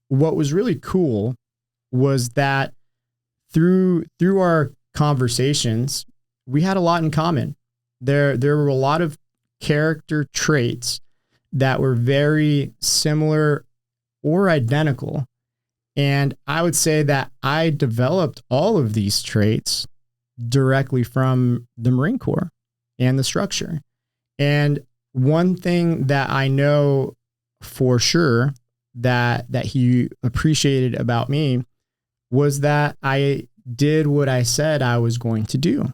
what was really cool was that through our conversations, we had a lot in common. There were a lot of character traits that were very similar or identical. And I would say that I developed all of these traits directly from the Marine Corps and the structure. And one thing that I know for sure that he appreciated about me was that I did what I said I was going to do.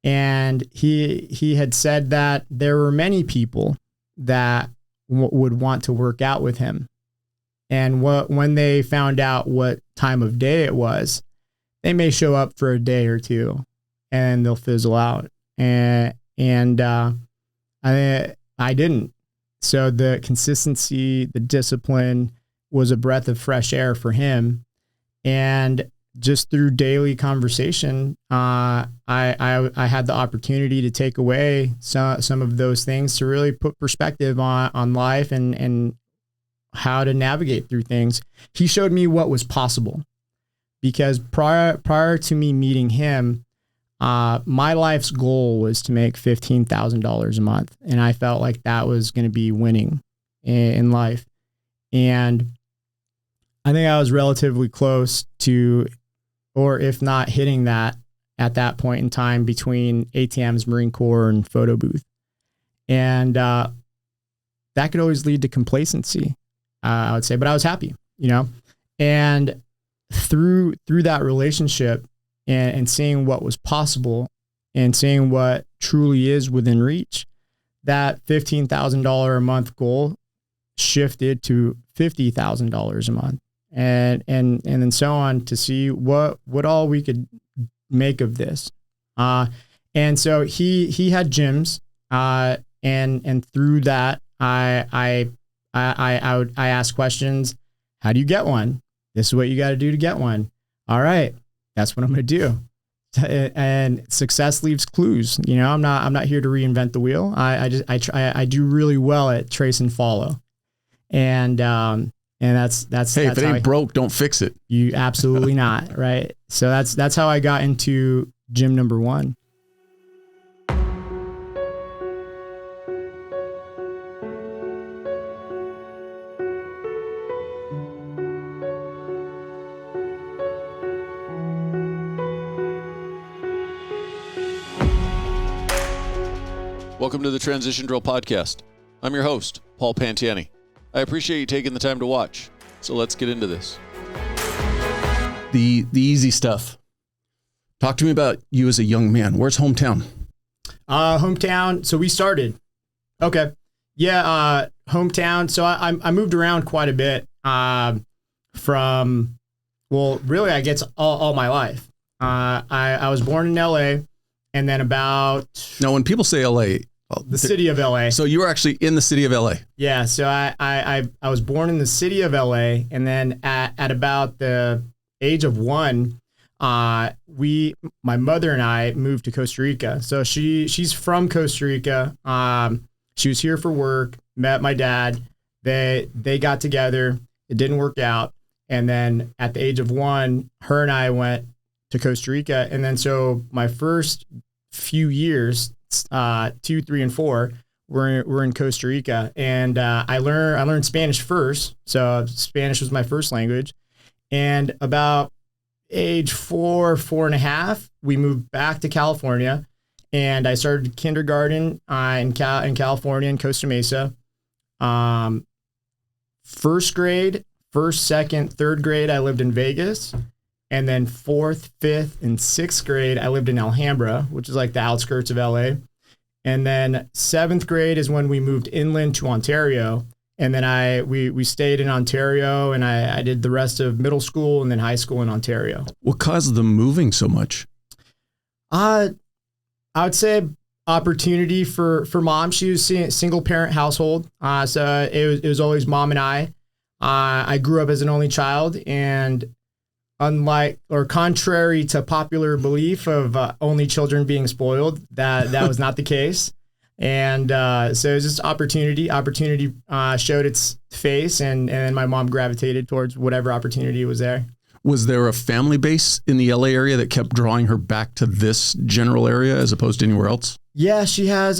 And he had said that there were many people that would want to work out with him. And when they found out what time of day it was, they may show up for a day or two and they'll fizzle out. And I didn't. So the consistency, the discipline was a breath of fresh air for him. And just through daily conversation, I had the opportunity to take away some of those things to really put perspective on life and how to navigate through things. He showed me what was possible, because prior to me meeting him, my life's goal was to make $15,000 a month. And I felt like that was going to be winning in life. And I think I was relatively close to, or if not hitting that at that point in time between ATM's, Marine Corps, and photo booth. And that could always lead to complacency, I would say, but I was happy, and through that relationship and seeing what was possible and seeing what truly is within reach, that $15,000 a month goal shifted to $50,000 a month. And then so on, to see what all we could make of this. And so he had gyms, and through that, I ask questions. How do you get one? This is what you got to do to get one. All right, that's what I'm going to do. And success leaves clues. I'm not here to reinvent the wheel. I do really well at trace and follow. And that's hey, if it ain't broke, don't fix it. You absolutely not. Right. So that's how I got into gym number one. Welcome to the Transition Drill Podcast. I'm your host, Paul Pantiani. I appreciate you taking the time to watch. So let's get into this. The easy stuff. Talk to me about you as a young man. Where's hometown? Hometown. So we started. Okay. Yeah. Hometown. So I moved around quite a bit. Really, I guess all my life. I was born in LA, and then Now, when people say LA, the city of LA. So you were actually in the city of LA. Yeah. So I was born in the city of LA, and then at about the age of 1, my mother and I moved to Costa Rica. So she's from Costa Rica. She was here for work, met my dad. They got together. It didn't work out. And then at the age of 1, her and I went to Costa Rica. And then so my first few years, 2, 3, and 4, we're in Costa Rica, and I learned Spanish first. So Spanish was my first language, and about age 4, 4.5, we moved back to California, and I started kindergarten in California in Costa Mesa. First grade, 1st, 2nd, 3rd grade, I lived in Vegas. And then 4th, 5th, and 6th grade, I lived in Alhambra, which is like the outskirts of LA. And then 7th grade is when we moved inland to Ontario. And then we stayed in Ontario, and I did the rest of middle school and then high school in Ontario. What caused them moving so much? I would say opportunity for mom. She was a single parent household. So it was always mom and I. I grew up as an only child, and contrary to popular belief of only children being spoiled, that was not the case. And so it was just opportunity showed its face, and then my mom gravitated towards whatever opportunity was there. Was there a family base in the LA area that kept drawing her back to this general area as opposed to anywhere else? Yeah, she has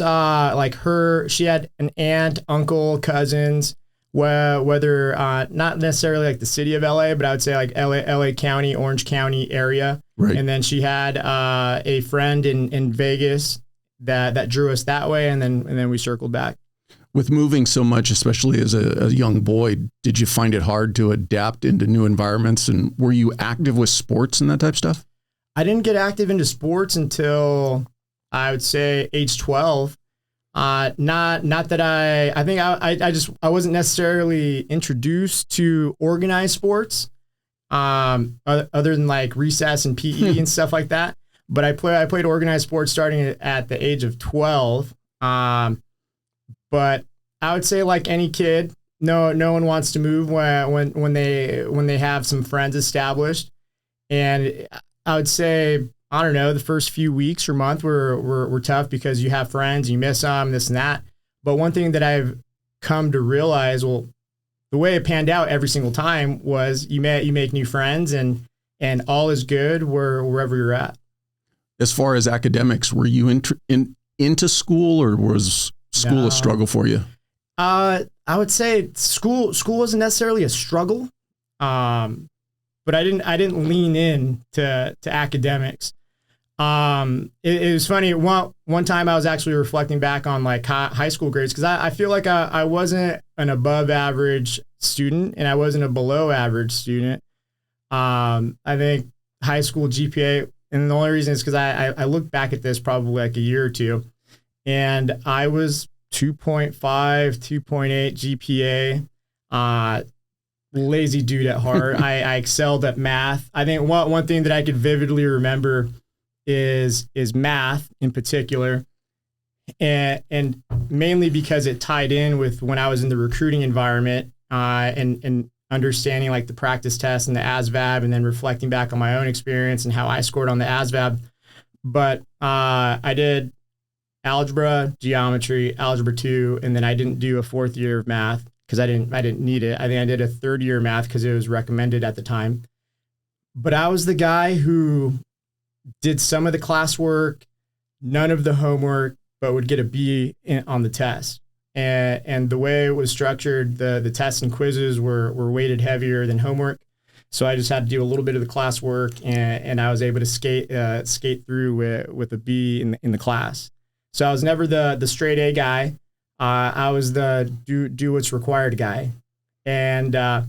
she had an aunt, uncle, cousins, whether not necessarily like the city of LA, but I would say like LA County, Orange County area. Right. And then she had a friend in Vegas that drew us that way, and then we circled back. With moving so much, especially as a young boy, did you find it hard to adapt into new environments? And were you active with sports and that type of stuff? I didn't get active into sports until I would say age 12. Not that I think I wasn't necessarily introduced to organized sports, other than like recess and PE and stuff like that. But I played organized sports starting at the age of 12. But I would say, like any kid, no one wants to move when they have some friends established. And I would say, I don't know, the first few weeks or month were tough because you have friends, you miss them, this and that. But one thing that I've come to realize, well, the way it panned out every single time was you make new friends, and all is good wherever you're at. As far as academics, were you into school, or was school a struggle for you? I would say school wasn't necessarily a struggle, but I didn't lean in to academics. It was funny. One time I was actually reflecting back on like high school grades, because I feel like I wasn't an above average student and I wasn't a below average student. I think high school GPA, and the only reason is because I look back at this probably like a year or two, and I was 2.5, 2.8 GPA, lazy dude at heart. I excelled at math. I think one thing that I could vividly remember is math in particular. And mainly because it tied in with when I was in the recruiting environment, and understanding like the practice test and the ASVAB, and then reflecting back on my own experience and how I scored on the ASVAB. But I did algebra, geometry, algebra 2, and then I didn't do a fourth year of math because I didn't need it. I think I did a third year of math because it was recommended at the time. But I was the guy who did some of the classwork, none of the homework, but would get a B on the test. And the way it was structured, the tests and quizzes were weighted heavier than homework. So I just had to do a little bit of the classwork, and I was able to skate through with a B in the class. So I was never the straight A guy. I was the do what's required guy. And I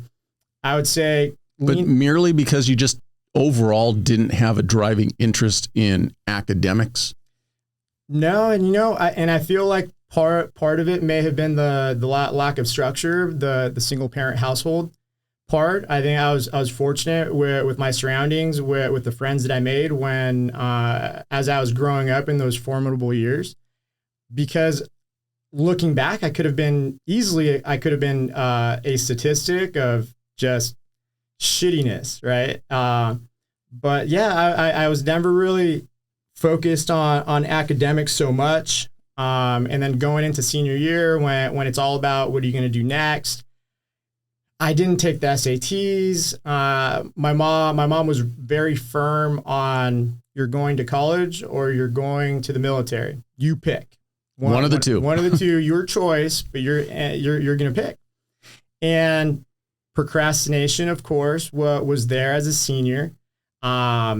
would say... But merely because you just overall didn't have a driving interest in academics? No, and I feel like part of it may have been the lack of structure, the single parent household part. I think I was fortunate with my surroundings, with the friends that I made when as I was growing up in those formidable years, because looking back, I could have been a statistic of just shittiness, right? But yeah, I was never really focused on academics so much. And then going into senior year, when it's all about what are you going to do next, I didn't take the SATs. My mom was very firm on, you're going to college or you're going to the military. You pick. One of the two. One of the two, your choice, but you're going to pick. And procrastination, of course, was there as a senior. At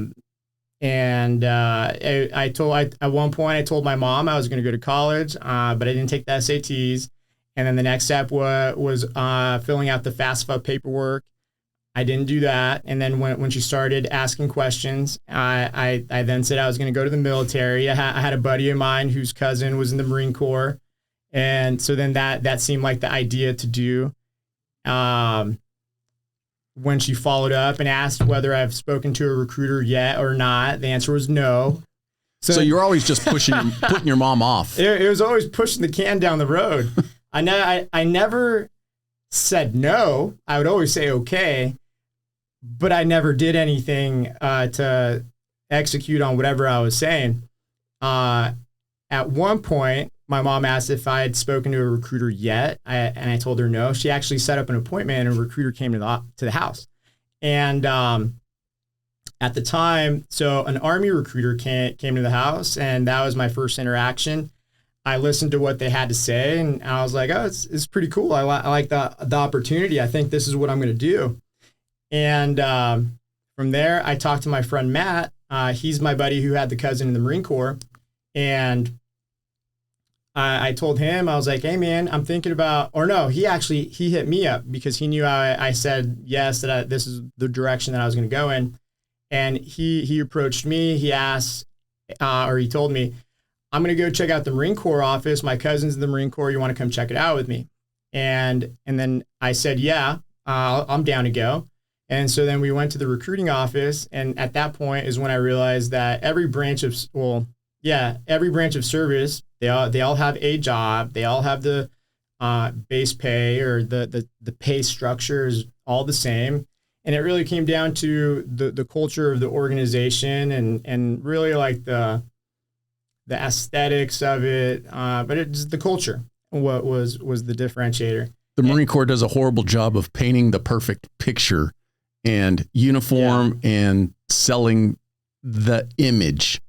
one point I told my mom I was going to go to college, but I didn't take the SATs. And then the next step was filling out the FAFSA paperwork. I didn't do that. And then when she started asking questions, I then said I was going to go to the military. I had a buddy of mine whose cousin was in the Marine Corps. And so then that seemed like the idea to do. When she followed up and asked whether I've spoken to a recruiter yet or not, the answer was no. So you're always just putting your mom off. It was always pushing the can down the road. I never said no. I would always say okay, but I never did anything to execute on whatever I was saying. At one point, my mom asked if I had spoken to a recruiter yet, and I told her no. She actually set up an appointment, and a recruiter came to the house. And at the time, so an Army recruiter came to the house, and that was my first interaction. I listened to what they had to say, and I was like, oh, it's pretty cool. I like the opportunity. I think this is what I'm going to do. And from there, I talked to my friend Matt. He's my buddy who had the cousin in the Marine Corps. And I told him, I was like, hey, man, I'm thinking about, or no, he hit me up because he knew I said yes, that this is the direction that I was going to go in. And he approached me. He asked, or he told me, I'm going to go check out the Marine Corps office. My cousin's in the Marine Corps. You want to come check it out with me? And then I said, yeah, I'm down to go. And so then we went to the recruiting office. And at that point is when I realized that every branch of service, they all have a job. They all have the base pay, or the pay structure is all the same. And it really came down to the culture of the organization and really like the aesthetics of it, but it's the culture. What was the differentiator? The Marine Corps does a horrible job of painting the perfect picture and uniform and selling the image.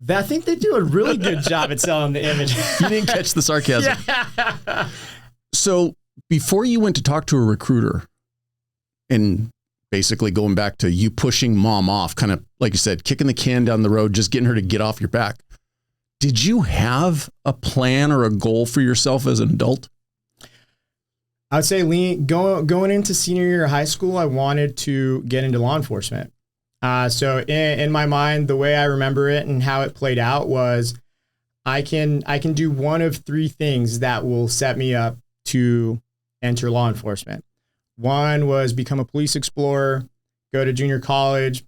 I think they do a really good job at selling the image. You didn't catch the sarcasm. Yeah. So before you went to talk to a recruiter, and basically going back to you pushing mom off, kind of like you said, kicking the can down the road, just getting her to get off your back. Did you have a plan or a goal for yourself as an adult? I'd say going into senior year of high school, I wanted to get into law enforcement. So in my mind, the way I remember it and how it played out was I can do one of three things that will set me up to enter law enforcement. One was become a police explorer, go to junior college,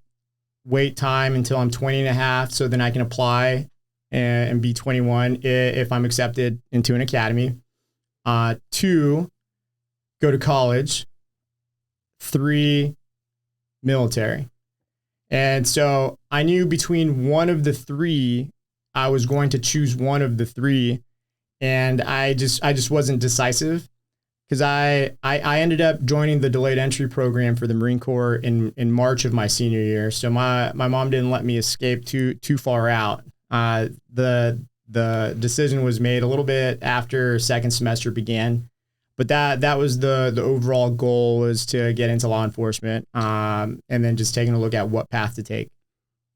wait time until I'm 20 and a half so then I can apply and be 21 if I'm accepted into an academy. 2, go to college. 3, military. And so I knew between one of the three, I was going to choose one of the three. And I just wasn't decisive. Because I ended up joining the delayed entry program for the Marine Corps in March of my senior year. So my mom didn't let me escape too far out. The decision was made a little bit after second semester began, but that was the overall goal, was to get into law enforcement, and then just taking a look at what path to take.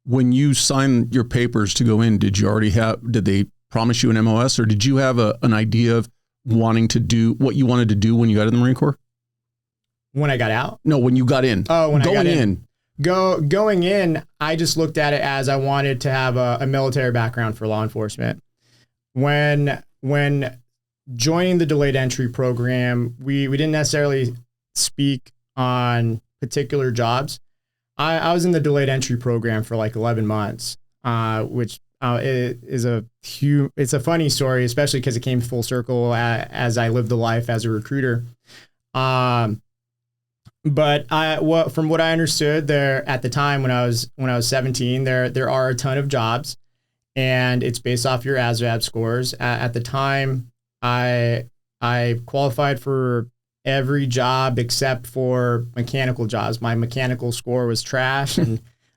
When you signed your papers to go in, did they promise you an MOS, or did you have an idea of wanting to do what you wanted to do when you got in the Marine Corps? When I got out? No, when you got in. Oh, when I got in. Going in, I just looked at it as I wanted to have a military background for law enforcement. When joining the delayed entry program, we didn't necessarily speak on particular jobs. I was in the delayed entry program for like 11 months, which it's a funny story, especially because it came full circle as I lived the life as a recruiter. But from what I understood there at the time when I was 17, there are a ton of jobs, and it's based off your ASVAB scores. At the time, I qualified for every job except for mechanical jobs. My mechanical score was trash,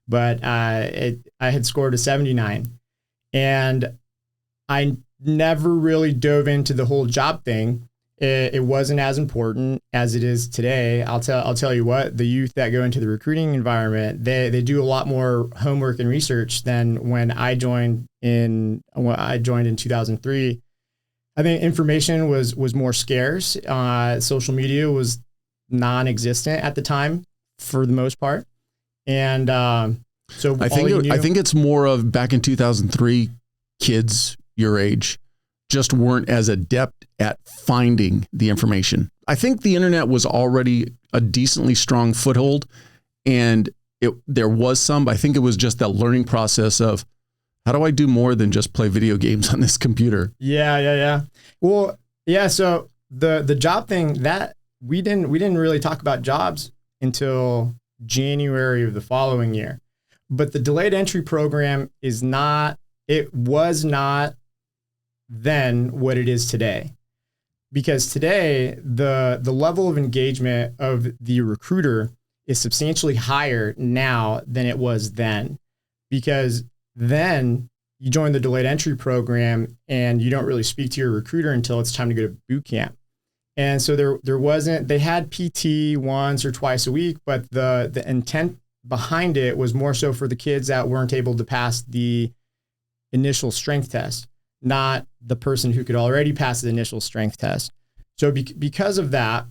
but I had scored a 79. And I never really dove into the whole job thing. It wasn't as important as it is today. I'll tell you what, the youth that go into the recruiting environment, they do a lot more homework and research than when I joined in 2003. I think information was more scarce. Social media was non-existent at the time for the most part. And so I think it's more of back in 2003, kids your age just weren't as adept at finding the information. I think the internet was already a decently strong foothold, and there was some, but I think it was just that learning process of, how do I do more than just play video games on this computer? Yeah. Well, yeah. So the job thing, that we didn't really talk about jobs until January of the following year. But the delayed entry program was not then what it is today. Because today, the level of engagement of the recruiter is substantially higher now than it was then. Because then you join the delayed entry program and you don't really speak to your recruiter until it's time to go to boot camp. And so there wasn't, they had PT once or twice a week, but the intent behind it was more so for the kids that weren't able to pass the initial strength test, not the person who could already pass the initial strength test. So because of that,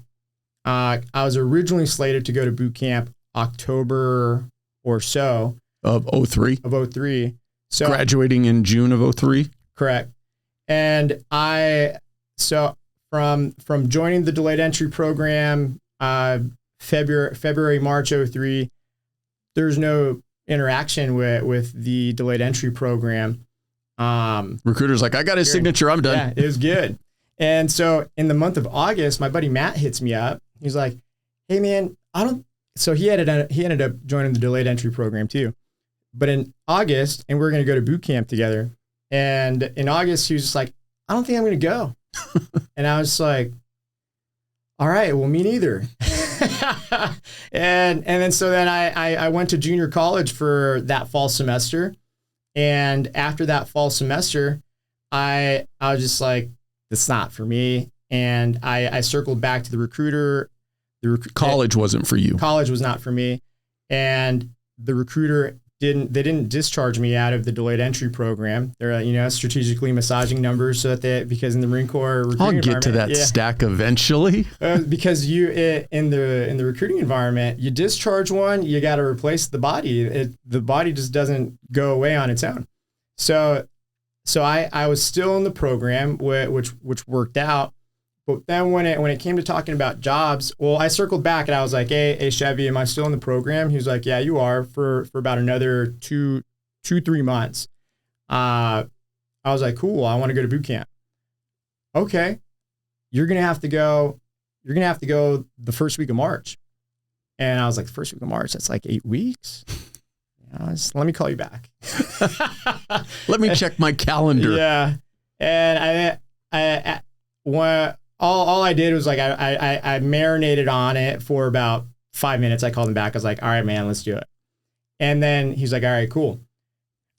I was originally slated to go to boot camp October or so. Of 03? Of 03. So graduating in June of 03? Correct. And from joining the delayed entry program, February, March 03, there's no interaction with the delayed entry program. Recruiter's like, I got his signature, I'm done. Yeah, it was good. And so in the month of August, my buddy Matt hits me up. He's like, hey man, so he ended up joining the delayed entry program too. But in August, and we're going to go to boot camp together. And in August, he was just like, I don't think I'm going to go. And I was like, all right, well, me neither. and then I went to junior college for that fall semester. And after that fall semester, I was just like, that's not for me. And I circled back to the recruiter. College wasn't for you. College was not for me. And the recruiter didn't discharge me out of the delayed entry program. They're, strategically massaging numbers so that because in the Marine Corps recruiting I'll get to that stack eventually. Because in the recruiting environment, you discharge one, you got to replace the body. The body just doesn't go away on its own. So I was still in the program, which worked out. But then when it came to talking about jobs, well, I circled back and I was like, hey, Chevy, am I still in the program? He was like, yeah, you are for about another 3 months. I was like, cool, I want to go to boot camp. Okay. You're going to have to go the first week of March. And I was like, the first week of March, that's like 8 weeks. Let me call you back. Let me check my calendar. Yeah. And all I did was like, I marinated on it for about 5 minutes. I called him back. I was like, all right, man, let's do it. And then he's like, all right, cool.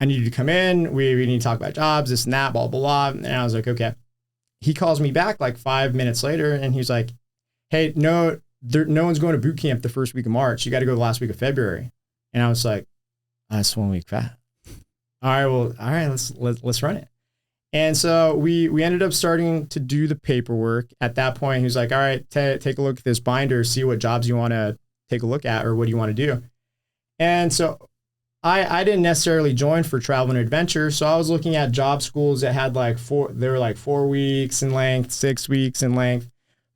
I need you to come in. We need to talk about jobs, this and that, blah, blah, blah. And I was like, okay. He calls me back like 5 minutes later and he's like, hey, no one's going to boot camp the first week of March. You got to go the last week of February. And I was like, that's 1 week back. All right, let's run it. And so we ended up starting to do the paperwork. At that point, he was like, all right, take a look at this binder, see what jobs you want to take a look at or what do you want to do. And so I didn't necessarily join for travel and adventure. So I was looking at job schools that had they were like 4 weeks in length, 6 weeks in length,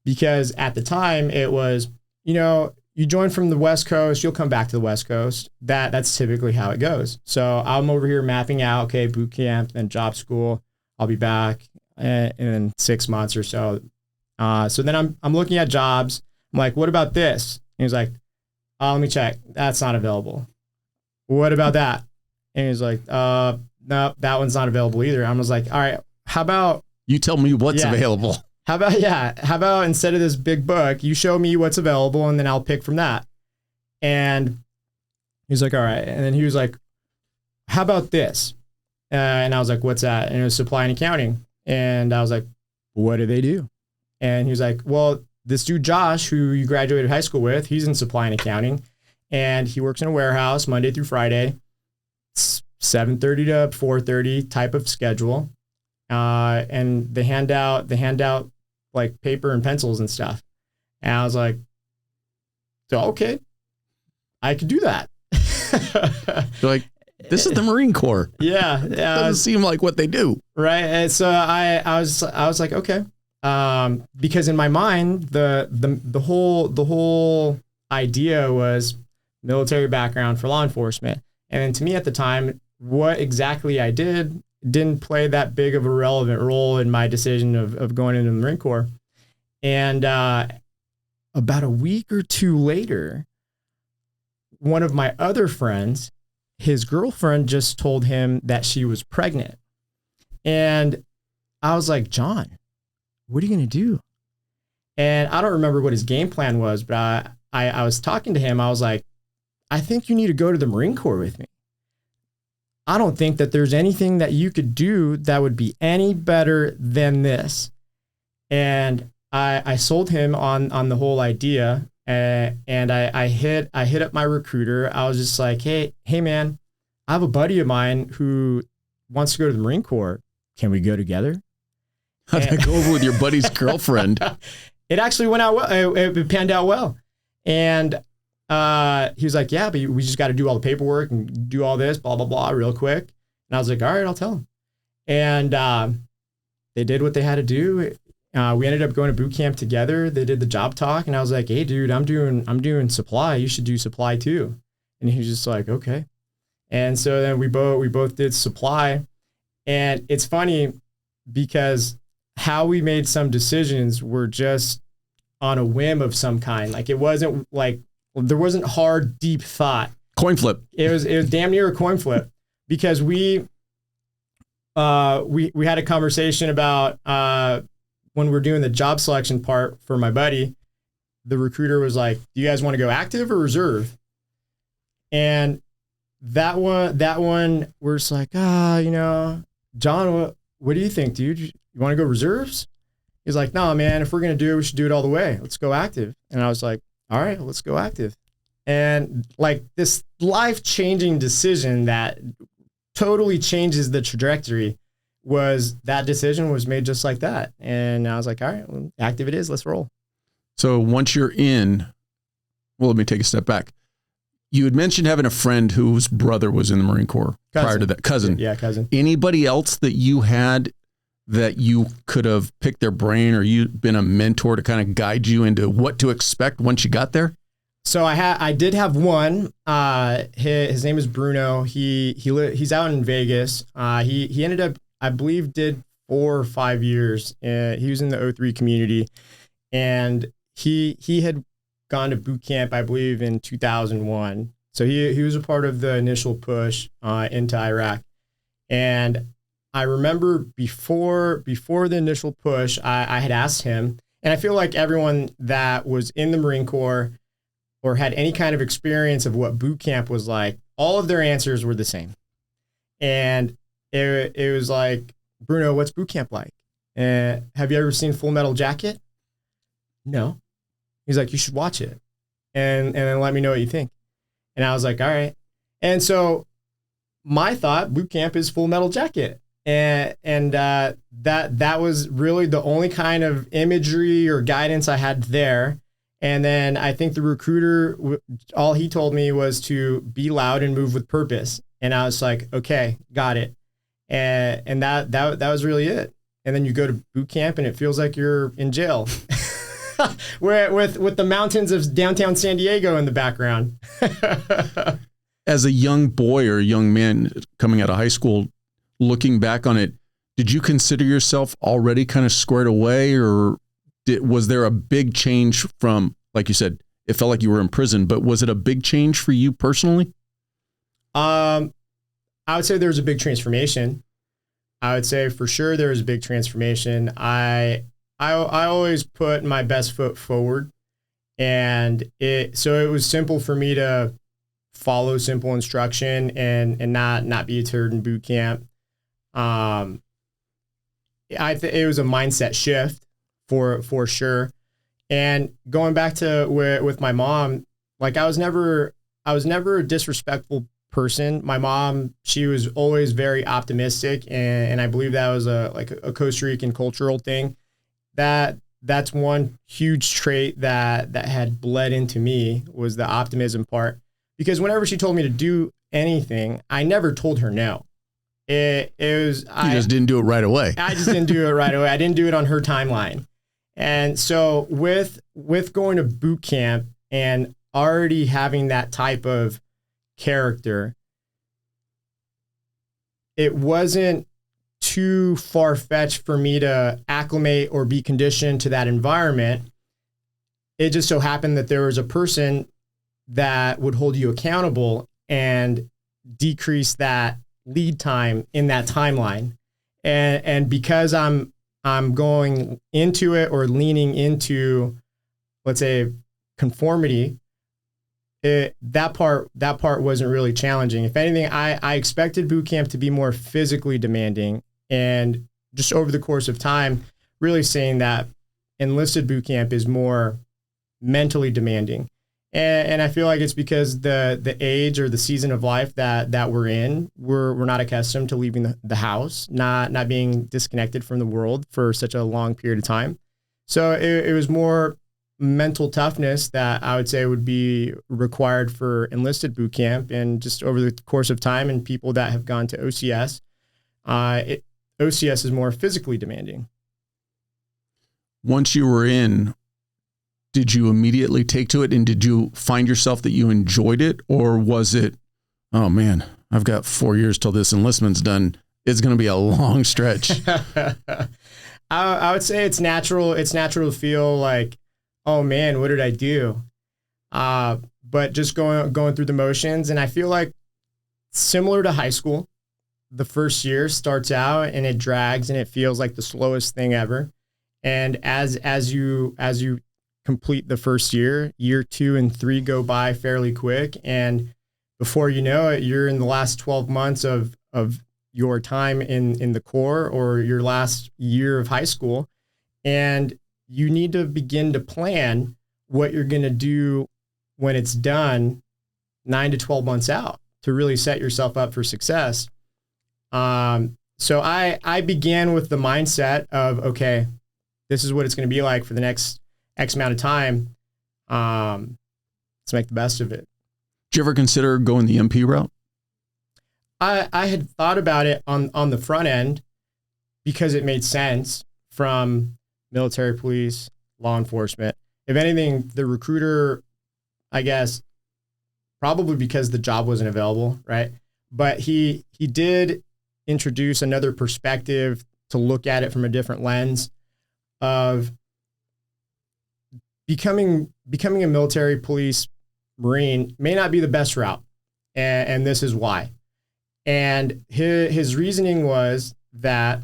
because at the time it was, you join from the West Coast, you'll come back to the West Coast. That's typically how it goes. So I'm over here mapping out, okay, boot camp, then job school. I'll be back in 6 months or so. So then I'm looking at jobs. I'm like, what about this? And he was like, let me check. That's not available. What about that? And he's like, no, that one's not available either. I was like, all right, how about you tell me what's available? How about instead of this big book, you show me what's available and then I'll pick from that. And he's like, all right. And then he was like, how about this? And I was like, what's that? And it was supply and accounting. And I was like, what do they do? And he was like, well, this dude, Josh, who you graduated high school with, he's in supply and accounting and he works in a warehouse Monday through Friday, 7:30 to 4:30 type of schedule. And they hand out like paper and pencils and stuff. And I was like, so, okay, I could do that. You're like, this is the Marine Corps. Yeah. Doesn't seem like what they do. Right. And so I was like, okay. Because in my mind, the whole idea was military background for law enforcement. And then to me at the time, what exactly I didn't play that big of a relevant role in my decision of going into the Marine Corps. And about a week or two later, one of my other friends, his girlfriend just told him that she was pregnant. And I was like, John, what are you going to do? And I don't remember what his game plan was, but I was talking to him. I was like, I think you need to go to the Marine Corps with me. I don't think that there's anything that you could do that would be any better than this. And I sold him on the whole idea. And I hit up my recruiter. I was just like, hey man, I have a buddy of mine who wants to go to the Marine Corps. Can we go together? How'd that go over with your buddy's girlfriend? It actually went out well. It panned out well. And he was like, yeah, but we just got to do all the paperwork and do all this, blah, blah, blah, real quick. And I was like, all right, I'll tell him. And they did what they had to do. We ended up going to boot camp together. They did the job talk. And I was like, hey, dude, I'm doing supply. You should do supply too. And he was just like, okay. And so then we both did supply. And it's funny because how we made some decisions were just on a whim of some kind. Like it wasn't like, there wasn't hard, deep thought. Coin flip. It was damn near a coin flip because we had a conversation about when we're doing the job selection part for my buddy. The recruiter was like, do you guys want to go active or reserve? And that one we're just like, John, what do you think, dude? You want to go reserves? He's like, no, man, if we're going to do it, we should do it all the way. Let's go active. And I was like, all right, let's go active. And like this life-changing decision that totally changes the trajectory that decision was made just like that. And I was like, all right, well, active it is, let's roll. So once you're in, well, let me take a step back. You had mentioned having a friend whose brother was in the Marine Corps prior to that. Cousin. Yeah, cousin. Anybody else that you had that you could have picked their brain or you'd been a mentor to kind of guide you into what to expect once you got there? So I did have one. His name is Bruno. He's out in Vegas. He ended up, I believe, did 4 or 5 years. He was in the O3 community, and he had gone to boot camp, I believe, in 2001. So he was a part of the initial push into Iraq. And I remember before the initial push, I had asked him, and I feel like everyone that was in the Marine Corps or had any kind of experience of what boot camp was like, all of their answers were the same. And it was like, Bruno, what's boot camp like? Have you ever seen Full Metal Jacket? No. He's like, you should watch it and then let me know what you think. And I was like, all right. And so my thought, boot camp is Full Metal Jacket. And that was really the only kind of imagery or guidance I had there. And then I think the recruiter, all he told me was to be loud and move with purpose. And I was like, okay, got it. And that was really it. And then you go to boot camp and it feels like you're in jail. with the mountains of downtown San Diego in the background. As a young boy or a young man coming out of high school, looking back on it, did you consider yourself already kind of squared away, or was there a big change from, like you said, it felt like you were in prison, but was it a big change for you personally? I would say there was a big transformation. I would say for sure there was a big transformation. I always put my best foot forward, and it was simple for me to follow simple instruction and not be a turd in boot camp. It was a mindset shift for sure. And going back to with my mom, like I was never a disrespectful person. My mom, she was always very optimistic, and I believe that was a Costa Rican cultural thing. That's one huge trait that had bled into me, was the optimism part. Because whenever she told me to do anything, I never told her no. I just didn't do it right away. I just didn't do it right away. I didn't do it on her timeline. And so with going to boot camp and already having that type of character, it wasn't too far-fetched for me to acclimate or be conditioned to that environment. It just so happened that there was a person that would hold you accountable and decrease that lead time in that timeline. And because I'm I'm going into it or leaning into, let's say, conformity, that part wasn't really challenging. If anything, I expected boot camp to be more physically demanding, and just over the course of time, really saying that enlisted boot camp is more mentally demanding. And I feel like it's because the age or the season of life that we're in, we're not accustomed to leaving the house, not being disconnected from the world for such a long period of time. So it was more mental toughness that I would say would be required for enlisted boot camp. And just over the course of time and people that have gone to OCS, OCS is more physically demanding. Once you were in, did you immediately take to it, and did you find yourself that you enjoyed it, or was it, oh man, I've got 4 years till this enlistment's done. It's going to be a long stretch. I would say it's natural. It's natural to feel like, oh man, what did I do? But just going through the motions. And I feel like similar to high school, the first year starts out and it drags and it feels like the slowest thing ever. And as you complete the first year 2 and 3 go by fairly quick. And before you know it, you're in the last 12 months of your time in the Corps or your last year of high school. And you need to begin to plan what you're going to do when it's done 9 to 12 months out to really set yourself up for success. So I began with the mindset of, okay, this is what it's going to be like for the next X amount of time. Let's make the best of it. Did you ever consider going the MP route? I had thought about it on the front end because it made sense from military, police, law enforcement. If anything, the recruiter, I guess, probably because the job wasn't available, right? But he did introduce another perspective to look at it from a different lens of becoming a military, police, Marine may not be the best route. And this is why. And his reasoning was that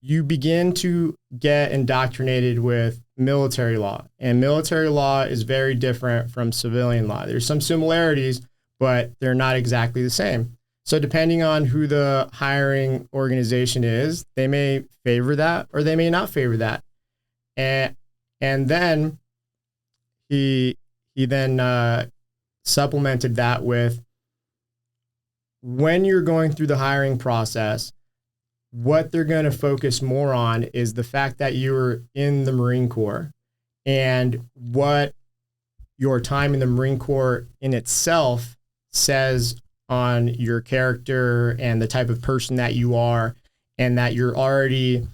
you begin to get indoctrinated with military law, and military law is very different from civilian law. There's some similarities, but they're not exactly the same. So depending on who the hiring organization is, they may favor that or they may not favor that. And then he then supplemented that with, when you're going through the hiring process, what they're going to focus more on is the fact that you were in the Marine Corps and what your time in the Marine Corps in itself says on your character and the type of person that you are, and that you're already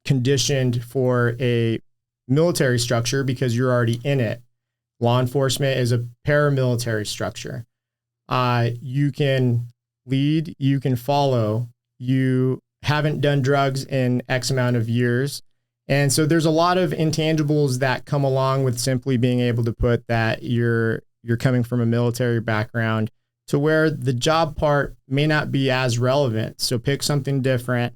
conditioned for a military structure because you're already in it. Law enforcement is a paramilitary structure. You can lead, you can follow, you haven't done drugs in X amount of years. And so there's a lot of intangibles that come along with simply being able to put that you're coming from a military background, to where the job part may not be as relevant. So pick something different,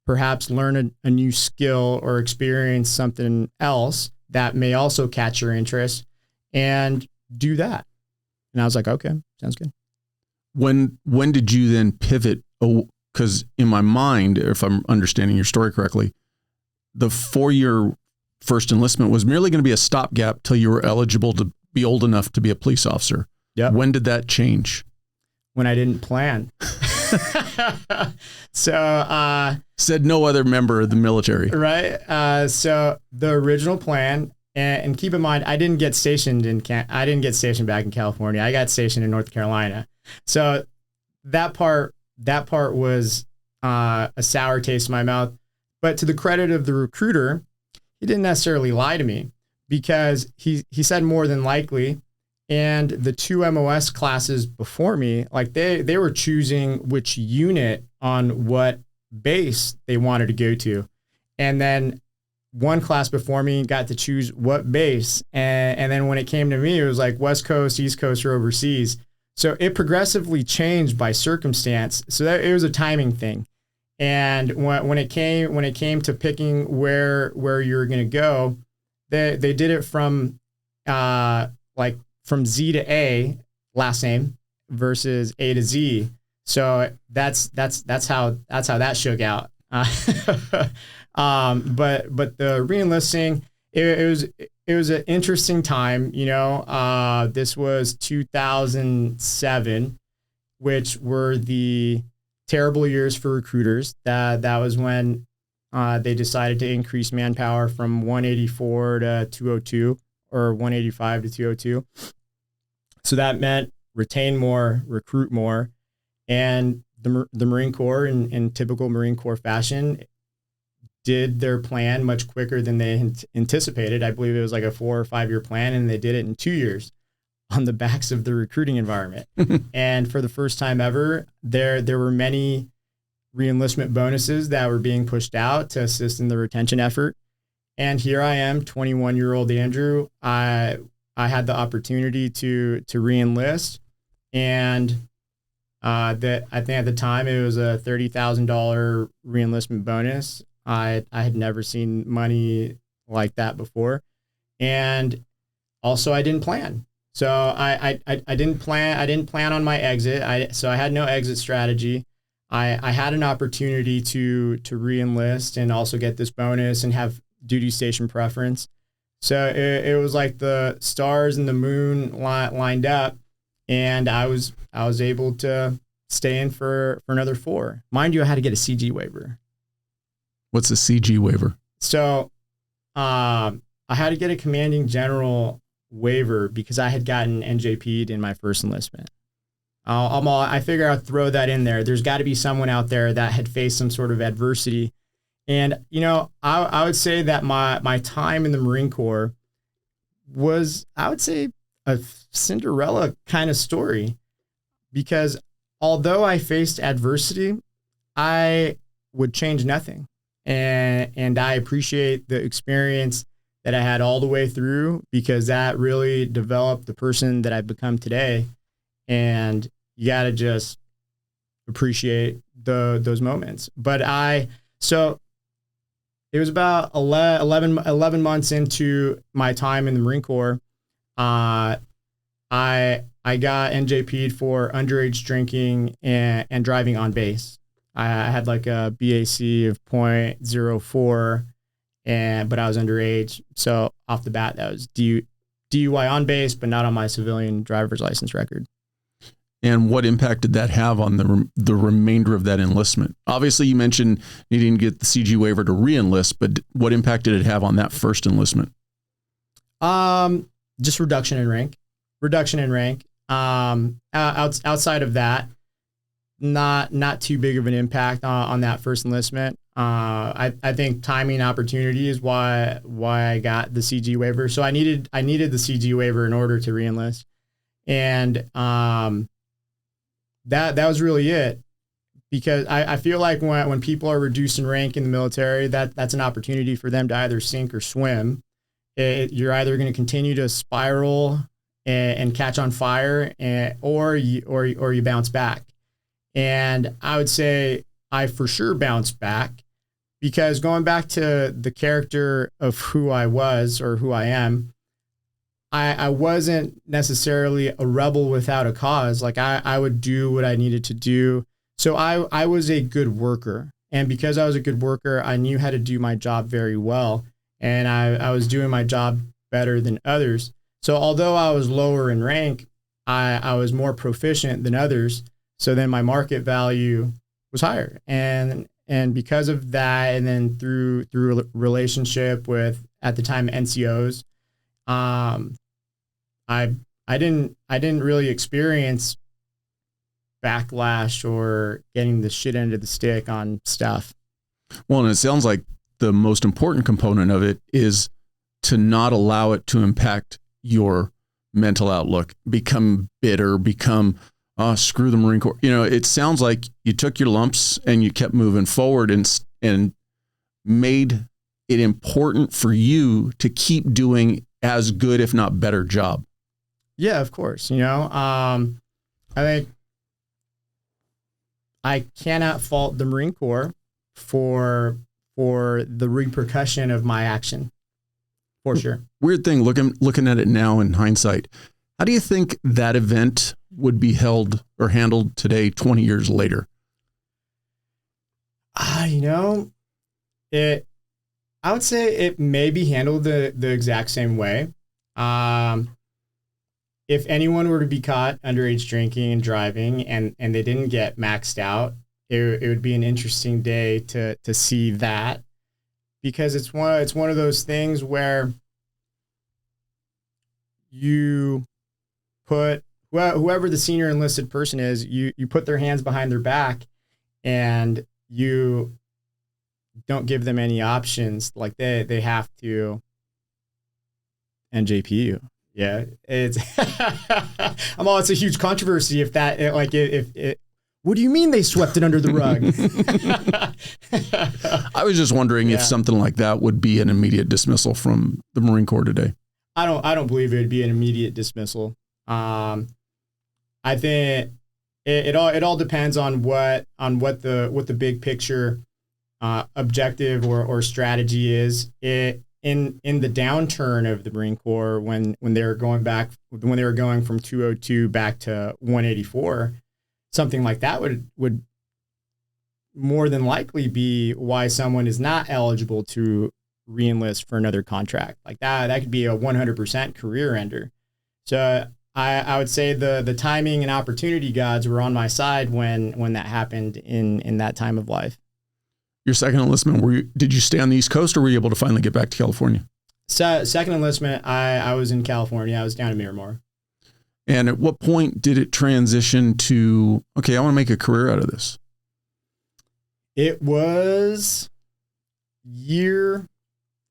perhaps learn a new skill or experience something else that may also catch your interest, and do that. And I was like, okay, sounds good. When did you then pivot? Oh, because in my mind, if I'm understanding your story correctly, the 4-year first enlistment was merely going to be a stopgap till you were eligible to be old enough to be a police officer. Yeah. When did that change? When I didn't plan. So said no other member of the military. Right. So the original plan, and keep in mind, I didn't get stationed back in California. I got stationed in North Carolina. So that part was a sour taste in my mouth. But to the credit of the recruiter, he didn't necessarily lie to me, because he said more than likely. And the 2 MOS classes before me, like they were choosing which unit on what base they wanted to go to. And then one class before me got to choose what base. And then when it came to me, it was like West Coast, East Coast, or overseas. So it progressively changed by circumstance. So it was a timing thing. And when it came to picking where you were going to go, they did it from from Z to A, last name, versus A to Z. So that's how that shook out. But the reenlisting, it was an interesting time. This was 2007, which were the terrible years for recruiters. That was when they decided to increase manpower from 184 to 202, or 185 to 202. So that meant retain more, recruit more, and the Marine Corps, in typical Marine Corps fashion, did their plan much quicker than they anticipated. I believe it was like a 4 or 5 year plan, and they did it in 2 years on the backs of the recruiting environment. And for the first time ever, there were many reenlistment bonuses that were being pushed out to assist in the retention effort. And here I am, 21-year-old Andrew. I had the opportunity to reenlist, and that I think at the time it was a $30,000 reenlistment bonus. I had never seen money like that before, and also I didn't plan. So I didn't plan on my exit. So I had no exit strategy. I had an opportunity to reenlist and also get this bonus and have duty station preference. So it was like the stars and the moon lined up, and I was able to stay in for another 4. Mind you, I had to get a CG waiver. What's a CG waiver? So I had to get a commanding general waiver because I had gotten NJP'd in my first enlistment. I figure I'll throw that in there. There's got to be someone out there that had faced some sort of adversity. And, I would say that my time in the Marine Corps was, I would say, a Cinderella kind of story, because although I faced adversity, I would change nothing. And I appreciate the experience that I had all the way through, because that really developed the person that I've become today. And you got to just appreciate those moments. So it was about 11 months into my time in the Marine Corps. I got NJP'd for underage drinking and driving on base. I had like a BAC of 0.04, but I was underage. So off the bat, that was DUI on base, but not on my civilian driver's license record. And what impact did that have on the remainder of that enlistment? Obviously, you mentioned needing to get the CG waiver to re-enlist, but what impact did it have on that first enlistment? Just reduction in rank. Outside of that, not too big of an impact on that first enlistment. I think timing opportunity is why I got the CG waiver. So I needed the CG waiver in order to re-enlist, and that was really it. Because I feel like when people are reduced in rank in the military, that's an opportunity for them to either sink or swim. You're either going to continue to spiral and catch on fire, or you bounce back. And I would say I for sure bounced back, because going back to the character of who I was, or who I am, I wasn't necessarily a rebel without a cause. Like I would do what I needed to do. So I was a good worker. And because I was a good worker, I knew how to do my job very well. And I was doing my job better than others. So although I was lower in rank, I was more proficient than others. So then my market value was higher. And because of that, and then through a relationship with, at the time, NCOs, I didn't really experience backlash or getting the shit end of the stick on stuff. Well, and it sounds like the most important component of it is to not allow it to impact your mental outlook, become bitter, screw the Marine Corps. It sounds like you took your lumps and you kept moving forward and made it important for you to keep doing as good, if not better job. Yeah, of course. I think I cannot fault the Marine Corps for the repercussion of my action, for sure. Weird thing, looking at it now in hindsight, how do you think that event would be held or handled today, 20 years later? I would say it may be handled the exact same way. If anyone were to be caught underage drinking and driving and they didn't get maxed out, it would be an interesting day to see that, because it's one of those things where you put whoever the senior enlisted person is, you put their hands behind their back and you don't give them any options. Like they have to NJP you. Yeah, it's it's a huge controversy if what do you mean they swept it under the rug? I was just wondering if something like that would be an immediate dismissal from the Marine Corps today. I don't believe it would be an immediate dismissal. I think it all depends on what the big picture objective or strategy is. In the downturn of the Marine Corps, when they were going from 202 back to 184, something like that would more than likely be why someone is not eligible to reenlist for another contract. Like that could be a 100% career ender. So I would say the timing and opportunity gods were on my side when that happened in that time of life. Your second enlistment, did you stay on the East Coast, or were you able to finally get back to California? Second enlistment, I was in California. I was down in Miramar. And at what point did it transition to, okay, I want to make a career out of this? It was year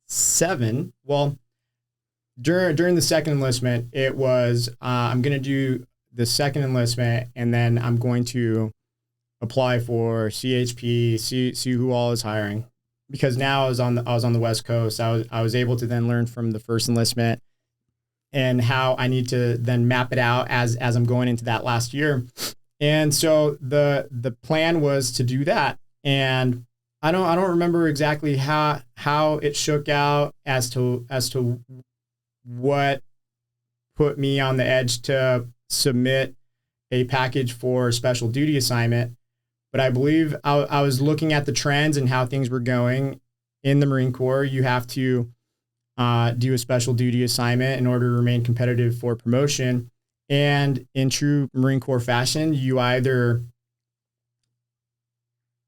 7. Well, during the second enlistment, it was, I'm going to do the second enlistment, and then I'm going to apply for CHP, see who all is hiring, because now I was on the West Coast. I was able to then learn from the first enlistment and how I need to then map it out as I'm going into that last year. And so the plan was to do that. And I don't remember exactly how it shook out as to what put me on the edge to submit a package for a special duty assignment. But I believe I was looking at the trends and how things were going in the Marine Corps. You have to do a special duty assignment in order to remain competitive for promotion. And in true Marine Corps fashion, you either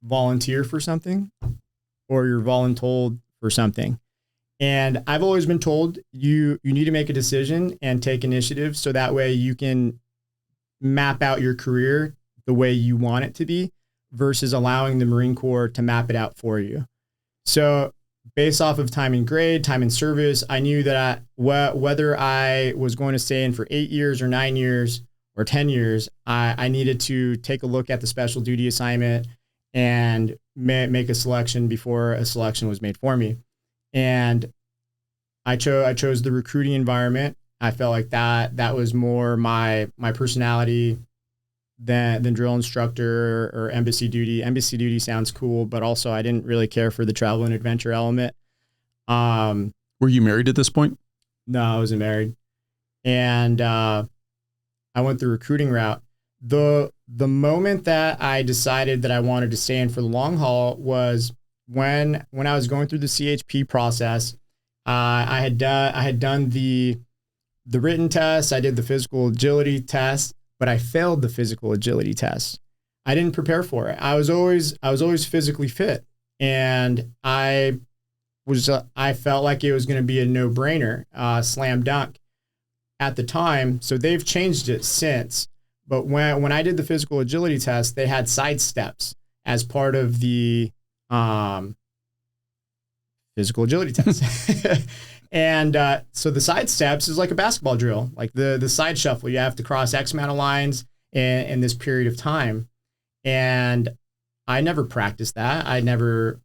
volunteer for something or you're voluntold for something. And I've always been told you need to make a decision and take initiative so that way you can map out your career the way you want it to be, versus allowing the Marine Corps to map it out for you. So based off of time and grade, time and service, I knew that whether I was going to stay in for 8 years or 9 years or 10 years, I needed to take a look at the special duty assignment and make a selection before a selection was made for me. And I chose the recruiting environment. I felt like that was more my personality than drill instructor or embassy duty. Embassy duty sounds cool, but also I didn't really care for the travel and adventure element. Were you married at this point? No, I wasn't married. And I went the recruiting route. The moment that I decided that I wanted to stay in for the long haul was when I was going through the CHP process. I had done the written test. I did the physical agility test, but I failed the physical agility test. I didn't prepare for it. I was always physically fit, and I felt like it was going to be a no-brainer, slam dunk at the time. So they've changed it since. But when I did the physical agility test, they had side steps as part of the physical agility test. And so the side steps is like a basketball drill, like the side shuffle. You have to cross X amount of lines in this period of time. And I never practiced that. I never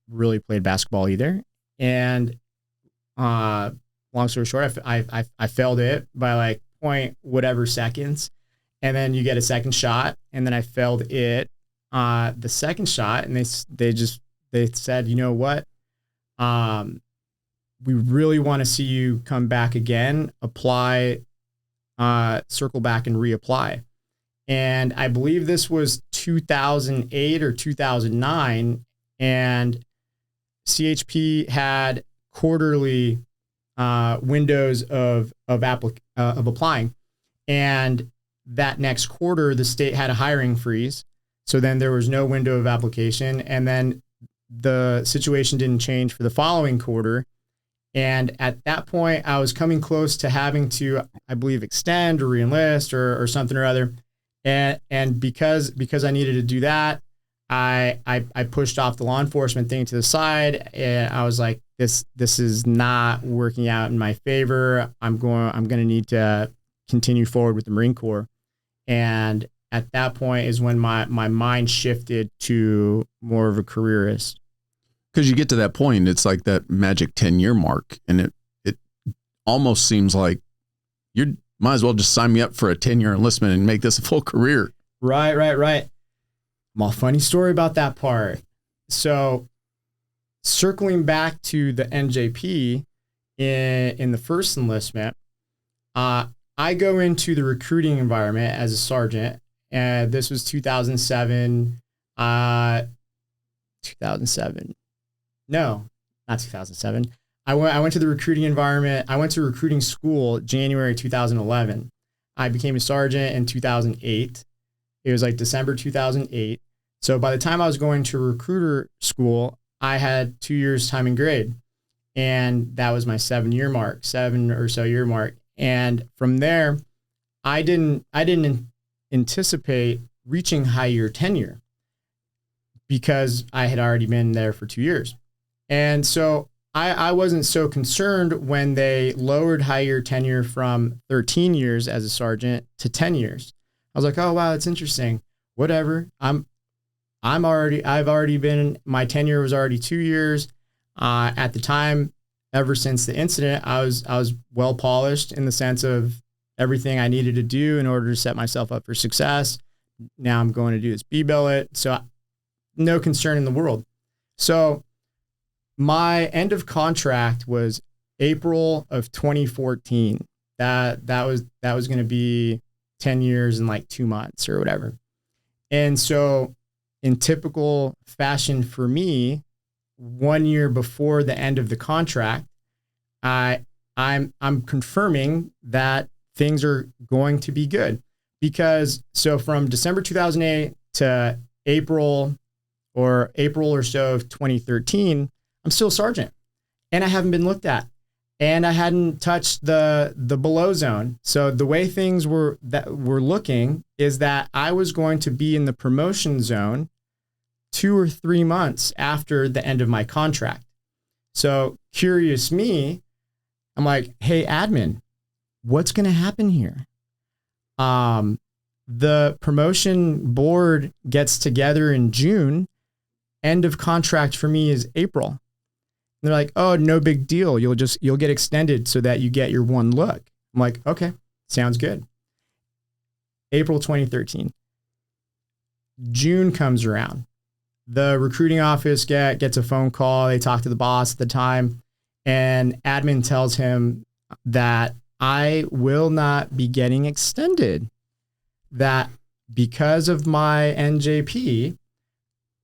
really played basketball either. And long story short, I failed it by like point whatever seconds. And then you get a second shot. And then I failed it the second shot, and they said, you know what? We really want to see you come back again, apply, circle back and reapply. And I believe this was 2008 or 2009. And CHP had quarterly windows of applying. And that next quarter, the state had a hiring freeze. So then there was no window of application. And then the situation didn't change for the following quarter. And at that point, I was coming close to having to, I believe, extend or reenlist or something or other. And because I needed to do that, I pushed off the law enforcement thing to the side, and I was like, this is not working out in my favor. I'm going to need to continue forward with the Marine Corps. And at that point is when my mind shifted to more of a careerist. Because you get to that point, it's like that magic 10-year mark, and it almost seems like you might as well just sign me up for a 10-year enlistment and make this a full career. Right. Well, funny story about that part. So circling back to the NJP in the first enlistment, I go into the recruiting environment as a sergeant, and this was 2007. 2007. No, not 2007. I went to the recruiting environment. I went to recruiting school January 2011. I became a sergeant in 2008. It was like December 2008. So by the time I was going to recruiter school, I had 2 years time and grade. And that was my 7 or so year mark. And from there, I didn't anticipate reaching high year tenure because I had already been there for 2 years. And so I wasn't so concerned when they lowered high year tenure from 13 years as a sergeant to 10 years. I was like, oh, wow, that's interesting. Whatever. I've already been, my tenure was already 2 years. At the time, ever since the incident, I was well polished in the sense of everything I needed to do in order to set myself up for success. Now I'm going to do this B-billet. So no concern in the world. So my end of contract was April of 2014. That was going to be 10 years in like 2 months or whatever. And so in typical fashion for me, 1 year before the end of the contract, I'm confirming that things are going to be good, because so from December 2008 to April or so of 2013, I'm still a sergeant, and I haven't been looked at, and I hadn't touched the below zone. So the way things were looking is that I was going to be in the promotion zone 2 or 3 months after the end of my contract. So curious me, I'm like, hey, admin, what's going to happen here? The promotion board gets together in June. End of contract for me is April. And they're like, oh, no big deal. You'll get extended so that you get your one look. I'm like, okay, sounds good. April 2013. June comes around. The recruiting office gets a phone call. They talk to the boss at the time, and admin tells him that I will not be getting extended. That because of my NJP,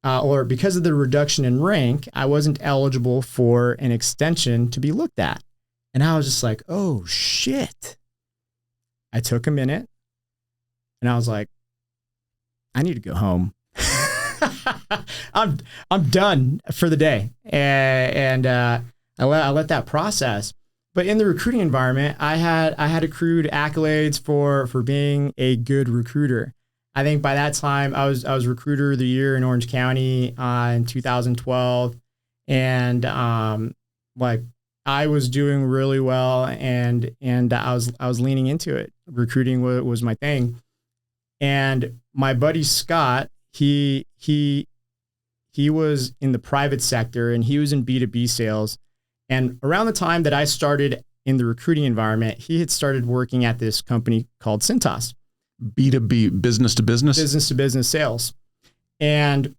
or because of the reduction in rank, I wasn't eligible for an extension to be looked at. And I was just like, oh, shit. I took a minute, and I was like, I need to go home. I'm done for the day. And I let that process. But in the recruiting environment, I had accrued accolades for being a good recruiter. I think by that time I was recruiter of the year in Orange County in 2012, and like I was doing really well, and I was leaning into it. Recruiting was my thing. And my buddy Scott, he was in the private sector, and he was in B2B sales. And around the time that I started in the recruiting environment, he had started working at this company called Cintas. B2B, business to business? Business to business sales. And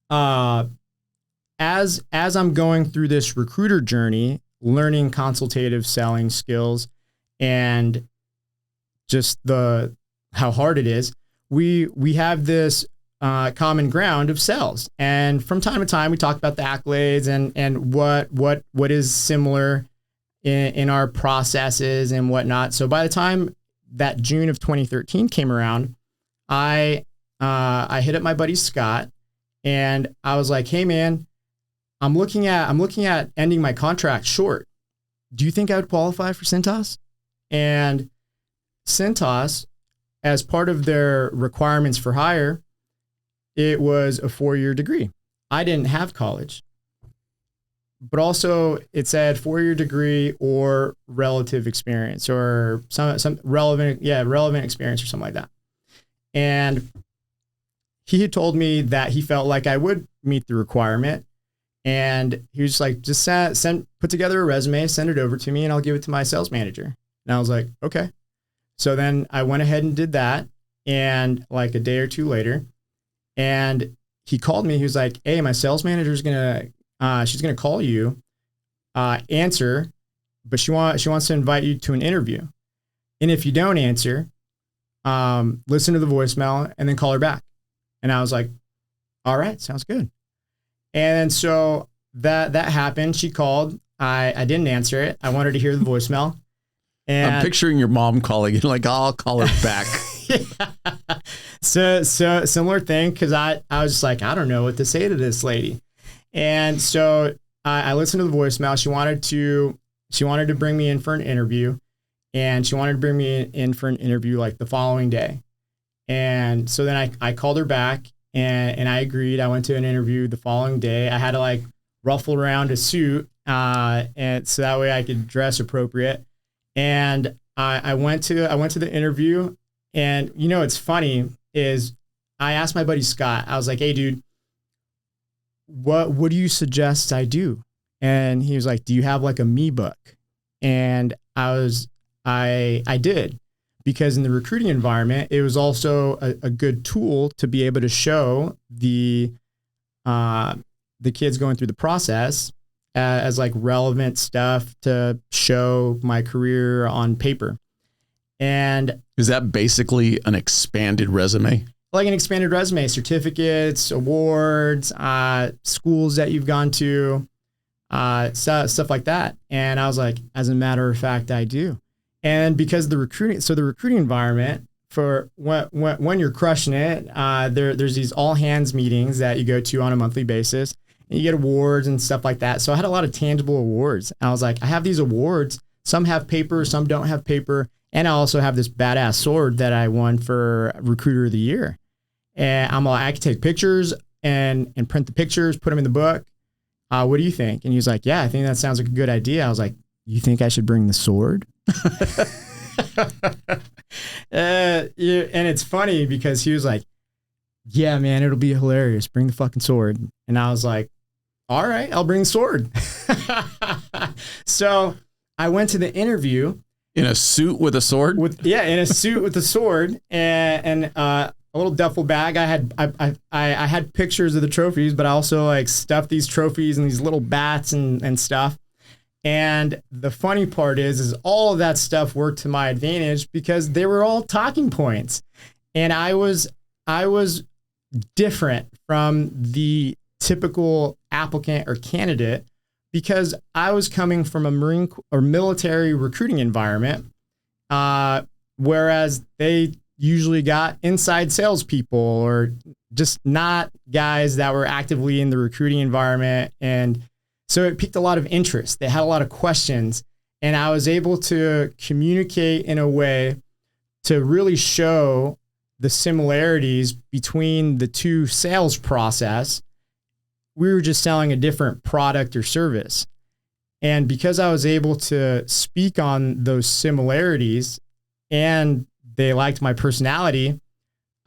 as I'm going through this recruiter journey, learning consultative selling skills and just how hard it is, we have this common ground of sales. And from time to time, we talk about the accolades and what is similar in our processes and whatnot. So by the time that June of 2013 came around, I hit up my buddy Scott, and I was like, "Hey man, I'm looking at ending my contract short. Do you think I would qualify for Cintas?" And Cintas, as part of their requirements for hire, it was a 4-year degree. I didn't have college, but also it said 4-year degree or relative experience, or some relevant experience or something like that. And he had told me that he felt like I would meet the requirement. And he was just like, just put together a resume, send it over to me, and I'll give it to my sales manager. And I was like, okay. So then I went ahead and did that. And like a day or two later, and he called me. He was like, "Hey, my sales manager's she's gonna call you, answer, but she wants to invite you to an interview. And if you don't answer, listen to the voicemail and then call her back." And I was like, "All right, sounds good." And so that happened. She called. I didn't answer it. I wanted to hear the voicemail. And I'm picturing your mom calling and like, "I'll call her back." Yeah. So similar thing, because I was just like, I don't know what to say to this lady. And so I listened to the voicemail. She wanted to bring me in for an interview, and she wanted to bring me in for an interview like the following day. And so then I called her back, and I agreed. I went to an interview the following day. I had to like ruffle around a suit, and so that way I could dress appropriate. And I went to the interview, and you know, what's funny is I asked my buddy Scott, I was like, "Hey dude, what do you suggest I do?" And he was like, "Do you have like a me book?" And I did, because in the recruiting environment, it was also a good tool to be able to show the kids going through the process as like relevant stuff to show my career on paper. And is that basically an expanded resume? Like an expanded resume, certificates, awards, schools that you've gone to, stuff like that. And I was like, as a matter of fact, I do. And because the recruiting environment, for when you're crushing it, there's these all hands meetings that you go to on a monthly basis, and you get awards and stuff like that. So I had a lot of tangible awards. And I was like, I have these awards. Some have paper, some don't have paper. And I also have this badass sword that I won for Recruiter of the Year. And I'm like, I can take pictures and print the pictures, put them in the book. What do you think? And he was like, "Yeah, I think that sounds like a good idea." I was like, "You think I should bring the sword?" And it's funny because he was like, "Yeah, man, it'll be hilarious. Bring the fucking sword." And I was like, "All right, I'll bring the sword." So I went to the interview. In a suit with a sword? In a suit with a sword and a little duffel bag. I had pictures of the trophies, but I also like stuffed these trophies in these little bats and stuff. And the funny part is all of that stuff worked to my advantage because they were all talking points. And I was different from the typical applicant or candidate, because I was coming from a Marine or military recruiting environment, whereas they usually got inside salespeople or just not guys that were actively in the recruiting environment. And so it piqued a lot of interest. They had a lot of questions, and I was able to communicate in a way to really show the similarities between the two sales process. We were just selling a different product or service. And because I was able to speak on those similarities and they liked my personality,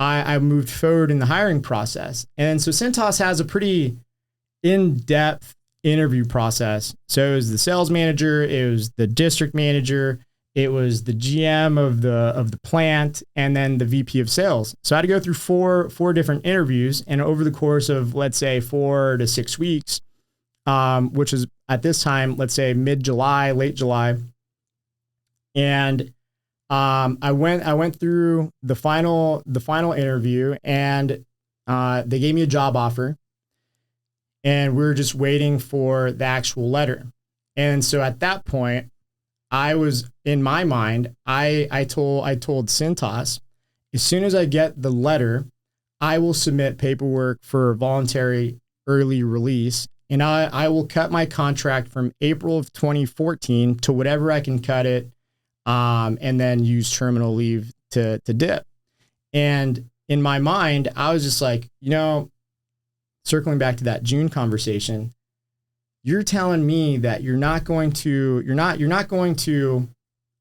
I moved forward in the hiring process. And so Cintas has a pretty in-depth interview process. So it was the sales manager, it was the district manager, it was the GM of the plant, and then the VP of sales. So I had to go through four different interviews, and over the course of, let's say, 4 to 6 weeks, which is at this time, let's say mid-July, late July. And I went through the final interview, and they gave me a job offer, and we were just waiting for the actual letter. And so at that point, I was, in my mind, I told Cintas, as soon as I get the letter, I will submit paperwork for voluntary early release, and I will cut my contract from April of 2014 to whatever I can cut it, and then use terminal leave to dip. And in my mind, I was just like, circling back to that June conversation, you're telling me that you're not going to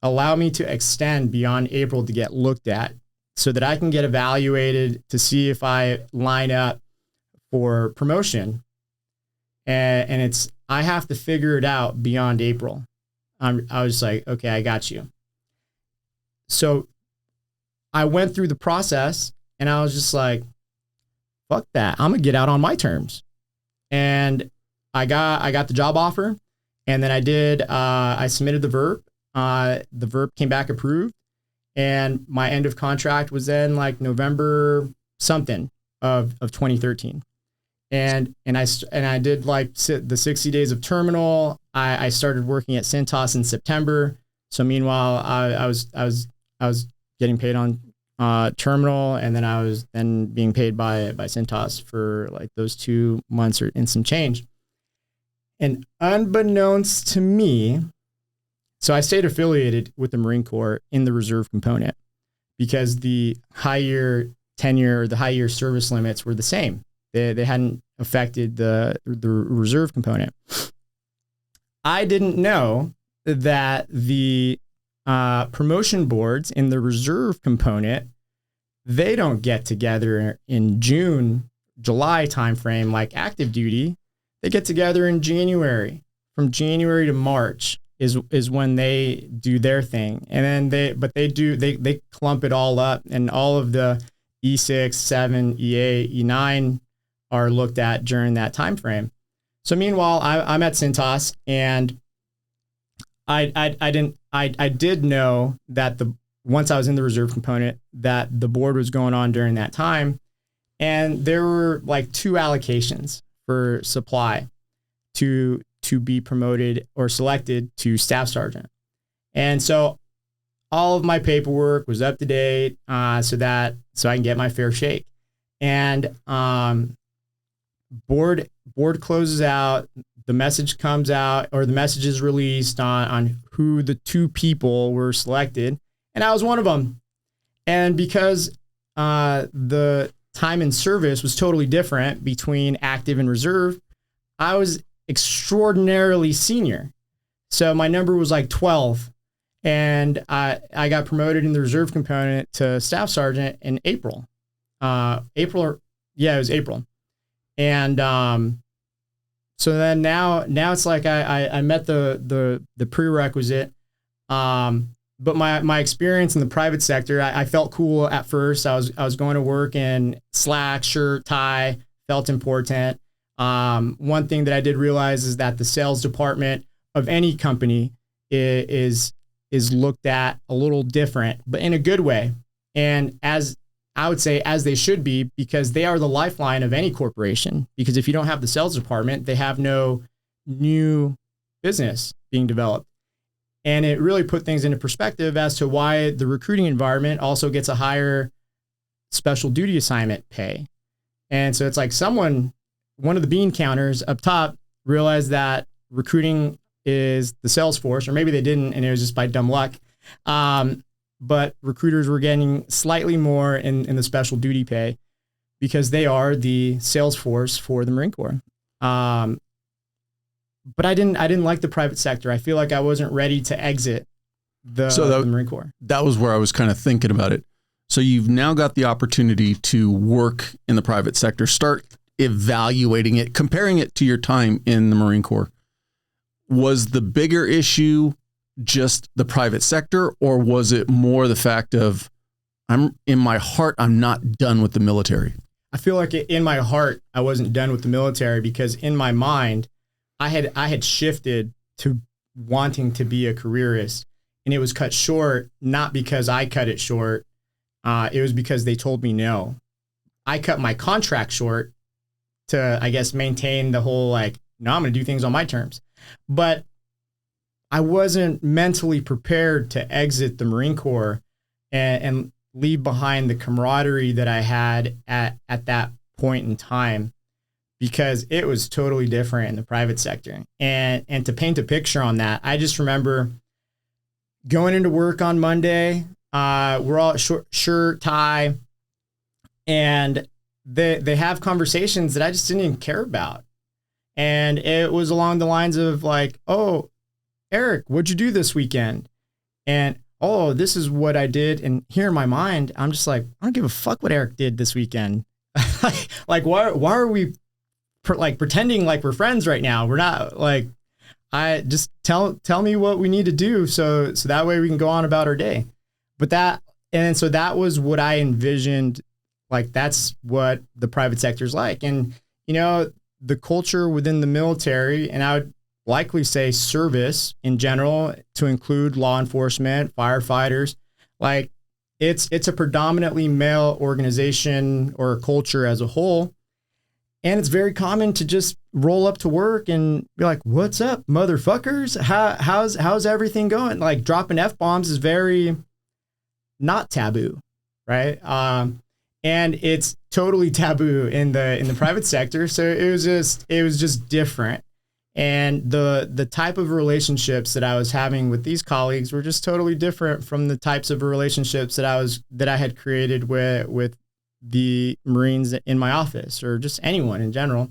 allow me to extend beyond April to get looked at so that I can get evaluated to see if I line up for promotion. And I have to figure it out beyond April. I was like, okay, I got you. So I went through the process, and I was just like, fuck that. I'm gonna get out on my terms. And I got the job offer, and then I submitted the VERP. The VERP came back approved, and my end of contract was then like November something of 2013. And I did like the 60 days of terminal. I started working at Cintas in September. So meanwhile, I was getting paid on terminal, and then I was then being paid by Cintas for like those 2 months or in some change. And unbeknownst to me, so I stayed affiliated with the Marine Corps in the reserve component because the high year tenure, the high year service limits were the same. They hadn't affected the reserve component. I didn't know that the promotion boards in the reserve component, they don't get together in June, July timeframe like active duty. They get together in January. From January to March is when they do their thing. And then they clump it all up, and all of the E6, 7, E8, E9 are looked at during that time frame. So meanwhile, I'm at Cintas, and I did know that once I was in the reserve component, that the board was going on during that time, and there were like 2 allocations for supply to be promoted or selected to staff sergeant. And so all of my paperwork was up to date, so I can get my fair shake. And board closes out, the message comes out, or the message is released on who the 2 people were selected, and I was one of them. And because the time in service was totally different between active and reserve, I was extraordinarily senior. So my number was like 12, and I got promoted in the reserve component to staff sergeant in April. It was April. And so then now it's like I met the prerequisite. But my experience in the private sector, I felt cool at first. I was going to work in slack, shirt, tie, felt important. One thing that I did realize is that the sales department of any company is looked at a little different, but in a good way. And as I would say, as they should be, because they are the lifeline of any corporation. Because if you don't have the sales department, they have no new business being developed. And it really put things into perspective as to why the recruiting environment also gets a higher special duty assignment pay. And so it's like one of the bean counters up top realized that recruiting is the sales force, or maybe they didn't, and it was just by dumb luck. But recruiters were getting slightly more in the special duty pay because they are the sales force for the Marine Corps. But I didn't like the private sector. I feel like I wasn't ready to exit the Marine Corps. That was where I was kind of thinking about it. So you've now got the opportunity to work in the private sector, start evaluating it, comparing it to your time in the Marine Corps. Was the bigger issue just the private sector, or was it more the fact of in my heart, I'm not done with the military? I feel like in my heart, I wasn't done with the military, because in my mind, I had shifted to wanting to be a careerist, and it was cut short, not because I cut it short. It was because they told me no. I cut my contract short to, I guess, maintain the whole, like, no, I'm going to do things on my terms. But I wasn't mentally prepared to exit the Marine Corps and leave behind the camaraderie that I had at that point in time, because it was totally different in the private sector. And to paint a picture on that, I just remember going into work on Monday, we're all shirt, tie, and they have conversations that I just didn't even care about. And it was along the lines of like, oh, Eric, what'd you do this weekend? And, oh, this is what I did. And here in my mind, I'm just like, I don't give a fuck what Eric did this weekend. Like, why are we pretending like we're friends right now? We're not. Like, I just tell me what we need to do. So that way we can go on about our day. So that was what I envisioned. Like, that's what the private sector is like. And, you know, the culture within the military, and I would likely say service in general, to include law enforcement, firefighters, like it's a predominantly male organization or culture as a whole. And it's very common to just roll up to work and be like, what's up, motherfuckers? How's everything going? Like, dropping F-bombs is very not taboo, right? And it's totally taboo in the private sector. So it was just different. And the type of relationships that I was having with these colleagues were just totally different from the types of relationships that I had created with the Marines in my office, or just anyone in general.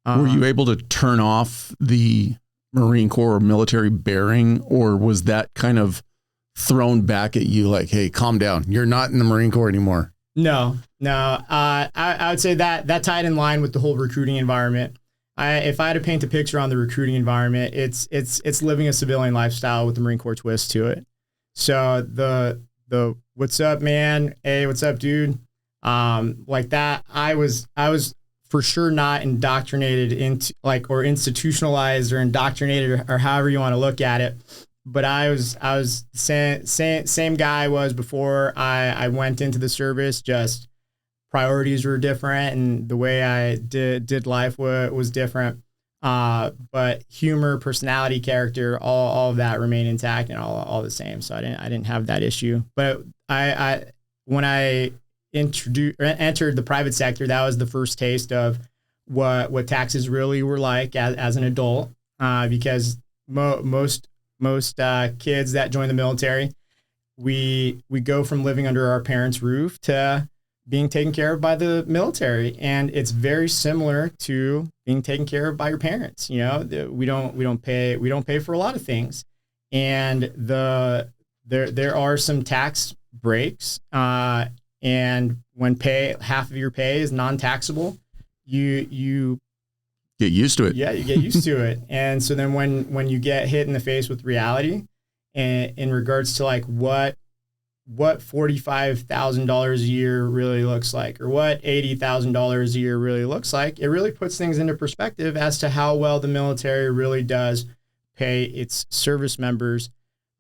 Were you able to turn off the Marine Corps or military bearing, or was that kind of thrown back at you like, hey, calm down, you're not in the Marine Corps anymore? No. I would say that tied in line with the whole recruiting environment. If I had to paint a picture on the recruiting environment, it's living a civilian lifestyle with the Marine Corps twist to it. So the what's up, man? Hey, what's up, dude? Like that, I was for sure not indoctrinated into, like, or institutionalized or indoctrinated, or however you want to look at it. But I was same guy I was before I went into the service. Just priorities were different, and the way I did life was different. But humor, personality, character, all of that remained intact and all the same. So I didn't have that issue. But when I entered the private sector, that was the first taste of what taxes really were like as an adult, because most kids that join the military, we go from living under our parents' roof to being taken care of by the military, and it's very similar to being taken care of by your parents. You know, we don't pay for a lot of things, and there are some tax breaks, and when half of your pay is non-taxable, you get used to it. Yeah, you get used to it. And so then when you get hit in the face with reality, and in regards to like what $45,000 a year really looks like, or what $80,000 a year really looks like, it really puts things into perspective as to how well the military really does pay its service members,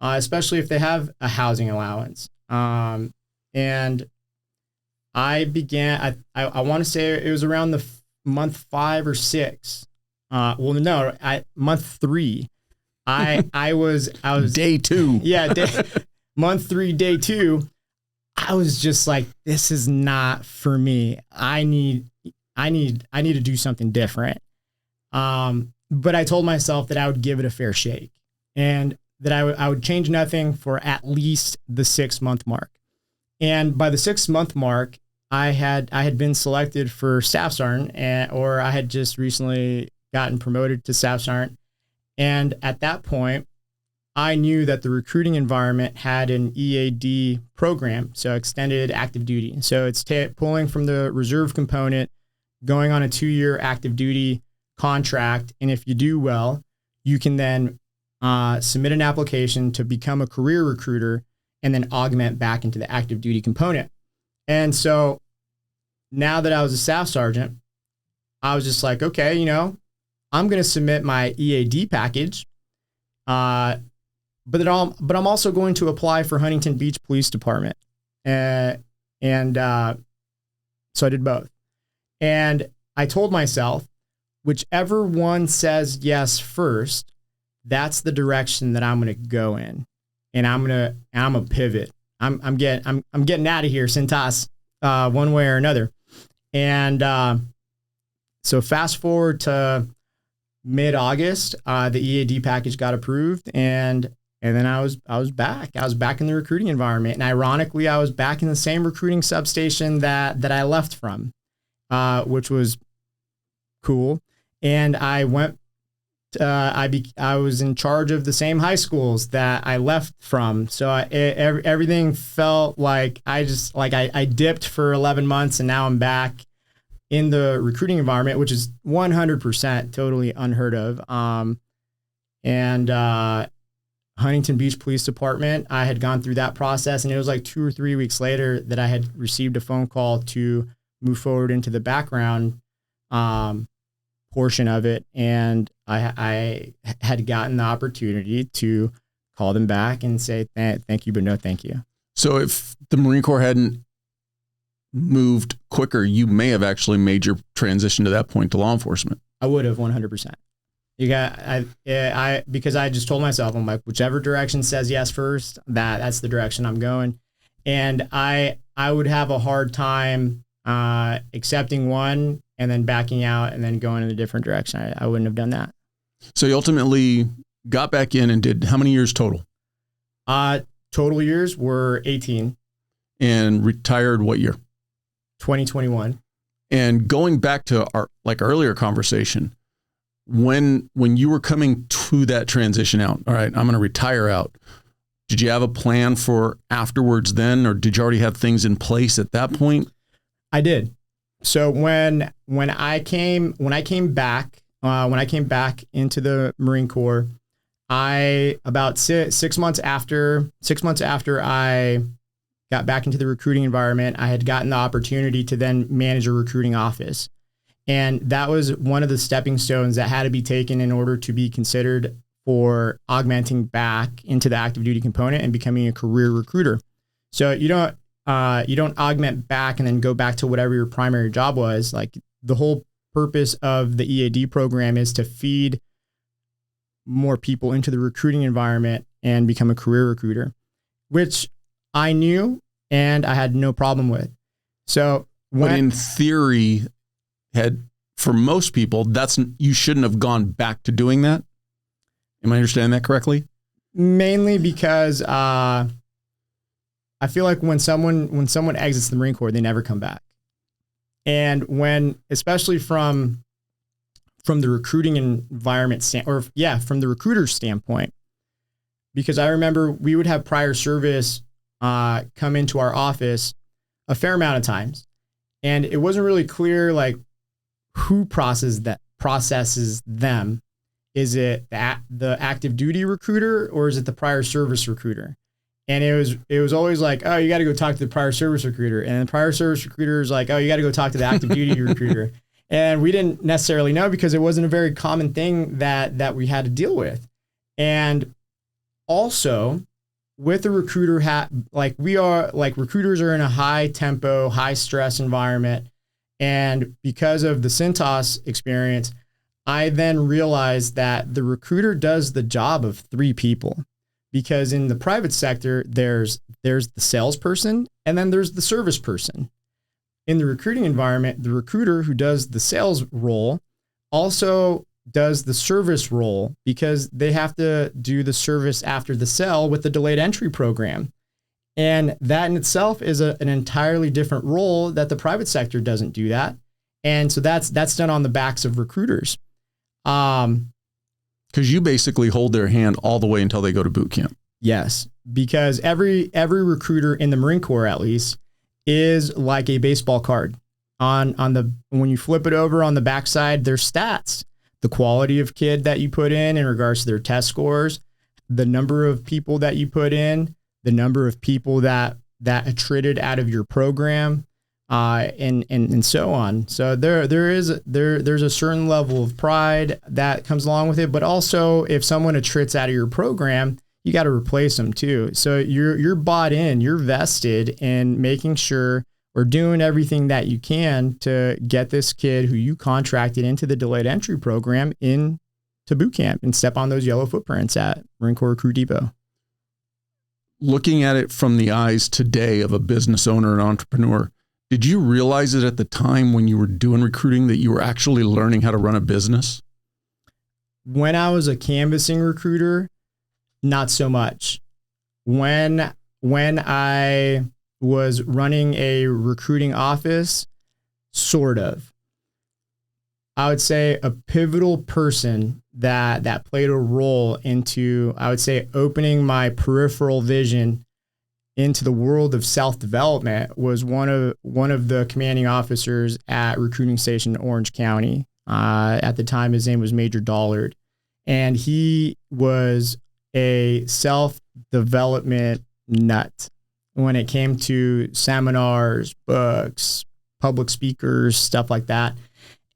especially if they have a housing allowance. And I began, I want to say it was around the month 5 or 6. Month 3. I was day 2. Yeah. Month 3, day 2. I was just like, this is not for me. I need to do something different. But I told myself that I would give it a fair shake, and that I would change nothing for at least the 6-month mark. And by the 6-month mark, I had been selected for staff sergeant, or I had just recently gotten promoted to staff sergeant. And at that point, I knew that the recruiting environment had an EAD program, so extended active duty. So it's pulling from the reserve component, going on a 2-year active duty contract. And if you do well, you can then submit an application to become a career recruiter, and then augment back into the active duty component. And so now that I was a staff sergeant, I was just like, okay, you know, I'm going to submit my EAD package. But I'm also going to apply for Huntington Beach Police Department. So I did both. And I told myself, whichever one says yes first, that's the direction that I'm going to go in. And I'm going to pivot. I'm getting out of here, Cintas, one way or another. And so fast forward to mid-August, the EAD package got approved, and then I was back. I was back in the recruiting environment, and ironically, I was back in the same recruiting substation that I left from, which was cool. And I went. I was in charge of the same high schools that I left from, so everything felt like I dipped for 11 months, and now I'm back in the recruiting environment, which is 100% totally unheard of. Huntington Beach Police Department, I had gone through that process, and it was like 2 or 3 weeks later that I had received a phone call to move forward into the background portion of it. And I had gotten the opportunity to call them back and say, thank you, but no, thank you. So if the Marine Corps hadn't moved quicker, you may have actually made your transition to that point to law enforcement. I would have 100%. Because I just told myself, I'm like, whichever direction says yes first, that's the direction I'm going. And I would have a hard time accepting one and then backing out and then going in a different direction. I wouldn't have done that. So you ultimately got back in and did how many years total? Total years were 18. And retired what year? 2021. And going back to our earlier conversation, when you were coming to that transition out, all right, I'm going to retire out. Did you have a plan for afterwards then, or did you already have things in place at that point? I did. So when I came back into the Marine Corps, about 6 months after I got back into the recruiting environment, I had gotten the opportunity to then manage a recruiting office. And that was one of the stepping stones that had to be taken in order to be considered for augmenting back into the active duty component and becoming a career recruiter. So you don't augment back and then go back to whatever your primary job was. Like, the whole purpose of the EAD program is to feed more people into the recruiting environment and become a career recruiter, which I knew and I had no problem with. So but in theory, for most people, you shouldn't have gone back to doing that. Am I understanding that correctly? Mainly because I feel like when someone exits the Marine Corps, they never come back. And especially from the recruiting environment from the recruiter standpoint, because I remember we would have prior service come into our office a fair amount of times, and it wasn't really clear who processes them. Is it the active duty recruiter, or is it the prior service recruiter? And it was always like, oh, you got to go talk to the prior service recruiter. And the prior service recruiter is like, oh, you got to go talk to the active duty recruiter. And we didn't necessarily know because it wasn't a very common thing that we had to deal with. And also with a recruiter recruiters are in a high tempo, high stress environment. And because of the Cintas experience, I then realized that the recruiter does the job of 3 people. Because in the private sector, there's the salesperson and then there's the service person. In the recruiting environment, the recruiter who does the sales role also does the service role, because they have to do the service after the sale with the delayed entry program. And that in itself is an entirely different role that the private sector doesn't do that. And so that's done on the backs of recruiters. Because you basically hold their hand all the way until they go to boot camp. Yes, because every recruiter in the Marine Corps, at least, is like a baseball card. When you flip it over on the backside, there's stats, the quality of kid that you put in regards to their test scores, the number of people that you put in, the number of people that attrited out of your program, and so on. So there's a certain level of pride that comes along with it, but also if someone attrits out of your program, you got to replace them too. So you're bought in, you're vested in making sure or doing everything that you can to get this kid who you contracted into the delayed entry program in to boot camp and step on those yellow footprints at Marine Corps Recruit Depot. Looking at it from the eyes today of a business owner and entrepreneur, did you realize it at the time when you were doing recruiting that you were actually learning how to run a business? When I was a canvassing recruiter, not so much. When I was running a recruiting office, sort of. I would say a pivotal person that played a role into, I would say, opening my peripheral vision into the world of self-development was one of the commanding officers at Recruiting Station in Orange County. At the time, his name was Major Dollard. And he was a self-development nut when it came to seminars, books, public speakers, stuff like that.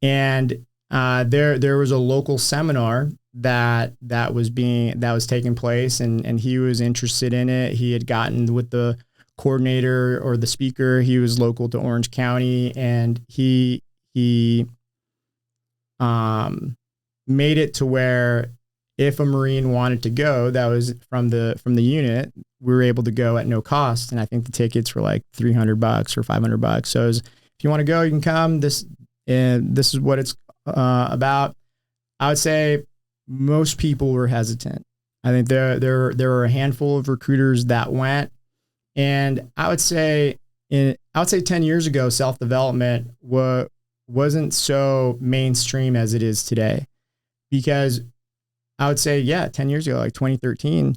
And there was a local seminar that was taking place, and he was interested in it. He had gotten with the coordinator or the speaker. He was local to Orange County, and he made it to where if a Marine wanted to go, that was from the unit, we were able to go at no cost. And I think the tickets were like $300 or $500. So if you want to go, you can come. This is what it's about. I would say most people were hesitant. I think there were a handful of recruiters that went, and I would say 10 years ago, self-development wasn't so mainstream as it is today, because I would say, 10 years ago, like 2013,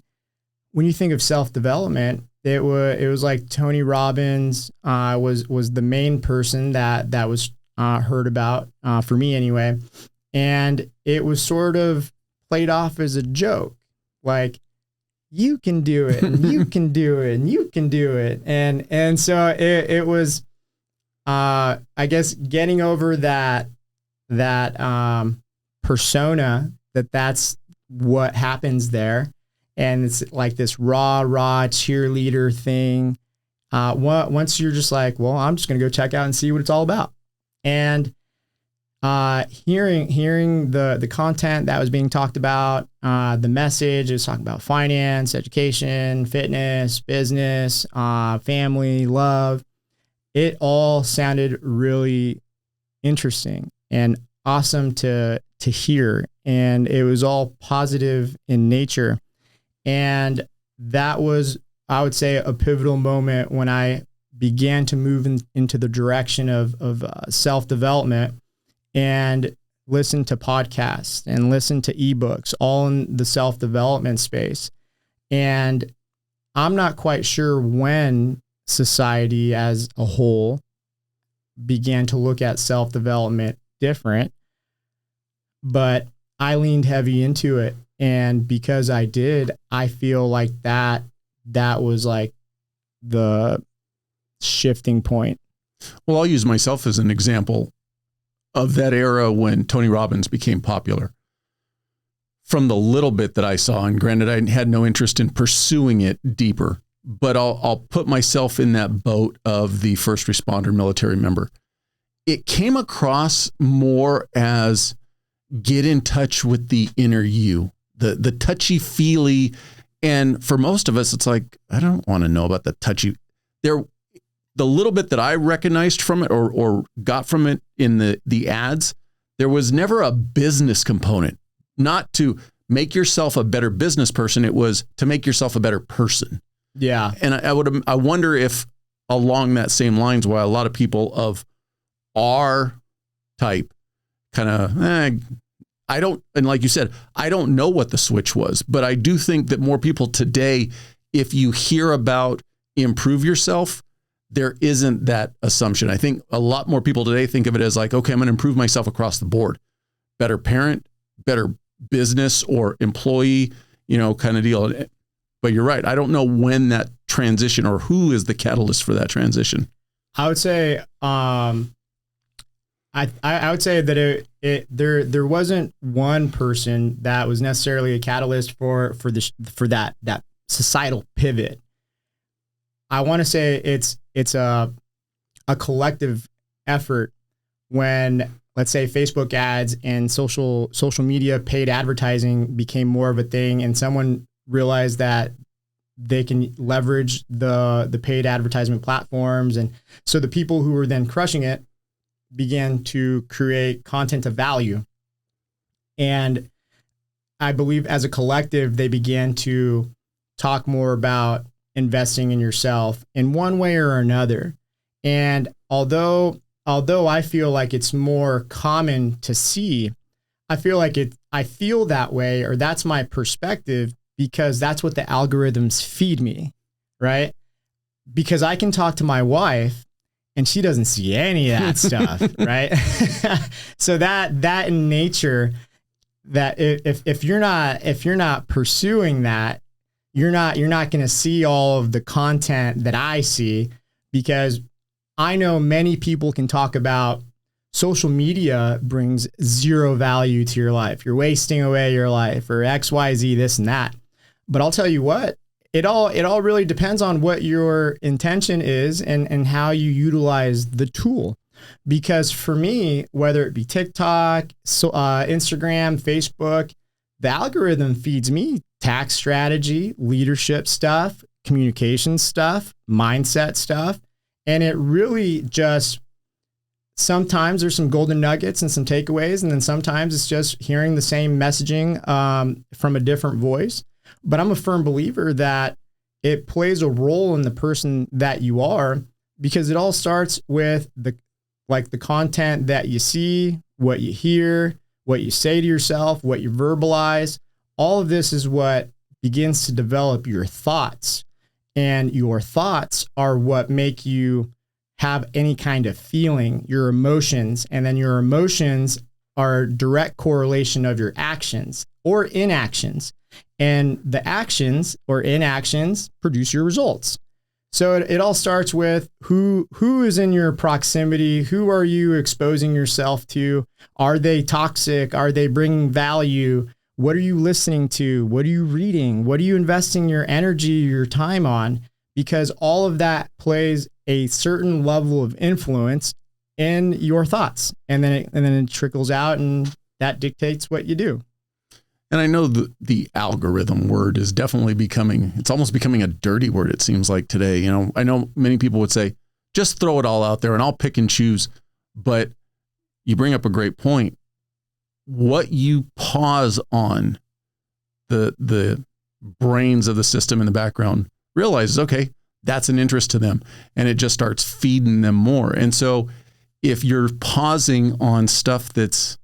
when you think of self-development, it was like Tony Robbins was the main person that was heard about, for me anyway. And it was sort of played off as a joke. Like, you can do it, and you can do it, and you can do it. And so it was, I guess, getting over that persona that's what happens there. And it's like this raw cheerleader thing. Once you're just like, well, I'm just going to go check out and see what it's all about. And hearing the content that was being talked about, the message, it was talking about finance, education, fitness, business, family, love. It all sounded really interesting and awesome to hear. And it was all positive in nature. And that was, I would say, a pivotal moment when I began to move into the direction of self-development and listen to podcasts and listen to ebooks, all in the self-development space. And I'm not quite sure when society as a whole began to look at self-development different, but I leaned heavy into it. And because I did, I feel like that was like the shifting point. Well, I'll use myself as an example of that era when Tony Robbins became popular. From the little bit that I saw, and granted, I had no interest in pursuing it deeper, but I'll put myself in that boat of the first responder military member. It came across more as get in touch with the inner you, the touchy-feely. And for most of us, it's like, I don't want to know about the touchy. The little bit that I recognized from it or got from it in the ads, there was never a business component, not to make yourself a better business person. It was to make yourself a better person. Yeah. And I wonder if along that same lines, why a lot of people of our type kind of, and like you said, I don't know what the switch was, but I do think that more people today, if you hear about improve yourself, there isn't that assumption. I think a lot more people today think of it as like, okay, I'm going to improve myself across the board. Better parent, better business or employee. kind of deal. But you're right. I don't know when that transition or who is the catalyst for that transition. I would say, I would say that there wasn't one person that was necessarily a catalyst for that societal pivot. I want to say it's a collective effort when, let's say, Facebook ads and social media paid advertising became more of a thing, and someone realized that they can leverage the paid advertisement platforms. And so the people who were then crushing it began to create content of value. And I believe as a collective, they began to talk more about investing in yourself in one way or another. And although I feel like it's more common to see, I feel that way, or that's my perspective, because that's what the algorithms feed me, right? Because I can talk to my wife and she doesn't see any of that stuff, right? So that in nature, that if you're not pursuing that, you're not going to see all of the content that I see, because I know many people can talk about social media brings zero value to your life. You're wasting away your life, or XYZ, this and that. But I'll tell you what, it all really depends on what your intention is and how you utilize the tool. Because for me, whether it be TikTok, Instagram, Facebook, the algorithm feeds me tax strategy, leadership stuff, communication stuff, mindset stuff. And it really just, sometimes there's some golden nuggets and some takeaways. And then sometimes it's just hearing the same messaging from a different voice. But I'm a firm believer that it plays a role in the person that you are, because it all starts with the content that you see, what you hear, what you say to yourself, what you verbalize. All of this is what begins to develop your thoughts, and your thoughts are what make you have any kind of feeling, your emotions, and then your emotions are a direct correlation of your actions or inactions. And the actions or inactions produce your results. So it all starts with who is in your proximity. Who are you exposing yourself to? Are they toxic? Are they bringing value? What are you listening to? What are you reading? What are you investing your energy, your time on? Because all of that plays a certain level of influence in your thoughts. And then it trickles out, and that dictates what you do. And I know the algorithm word is definitely it's almost becoming a dirty word, it seems like today. I know many people would say, just throw it all out there and I'll pick and choose. But you bring up a great point. What you pause on, the brains of the system in the background realizes, okay, that's an interest to them. And it just starts feeding them more. And so if you're pausing on stuff that's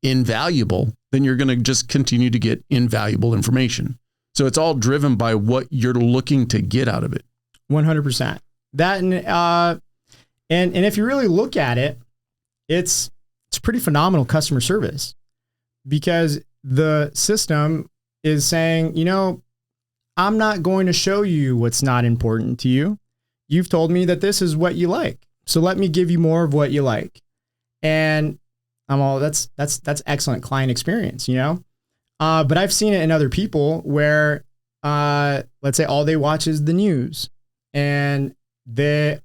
invaluable, then you're going to just continue to get invaluable information. So it's all driven by what you're looking to get out of it. 100%. That and if you really look at it, it's pretty phenomenal customer service, because the system is saying, I'm not going to show you what's not important to you. You've told me that this is what you like, so let me give you more of what you like. And I'm all, that's excellent client experience, but I've seen it in other people where, let's say all they watch is the news, and the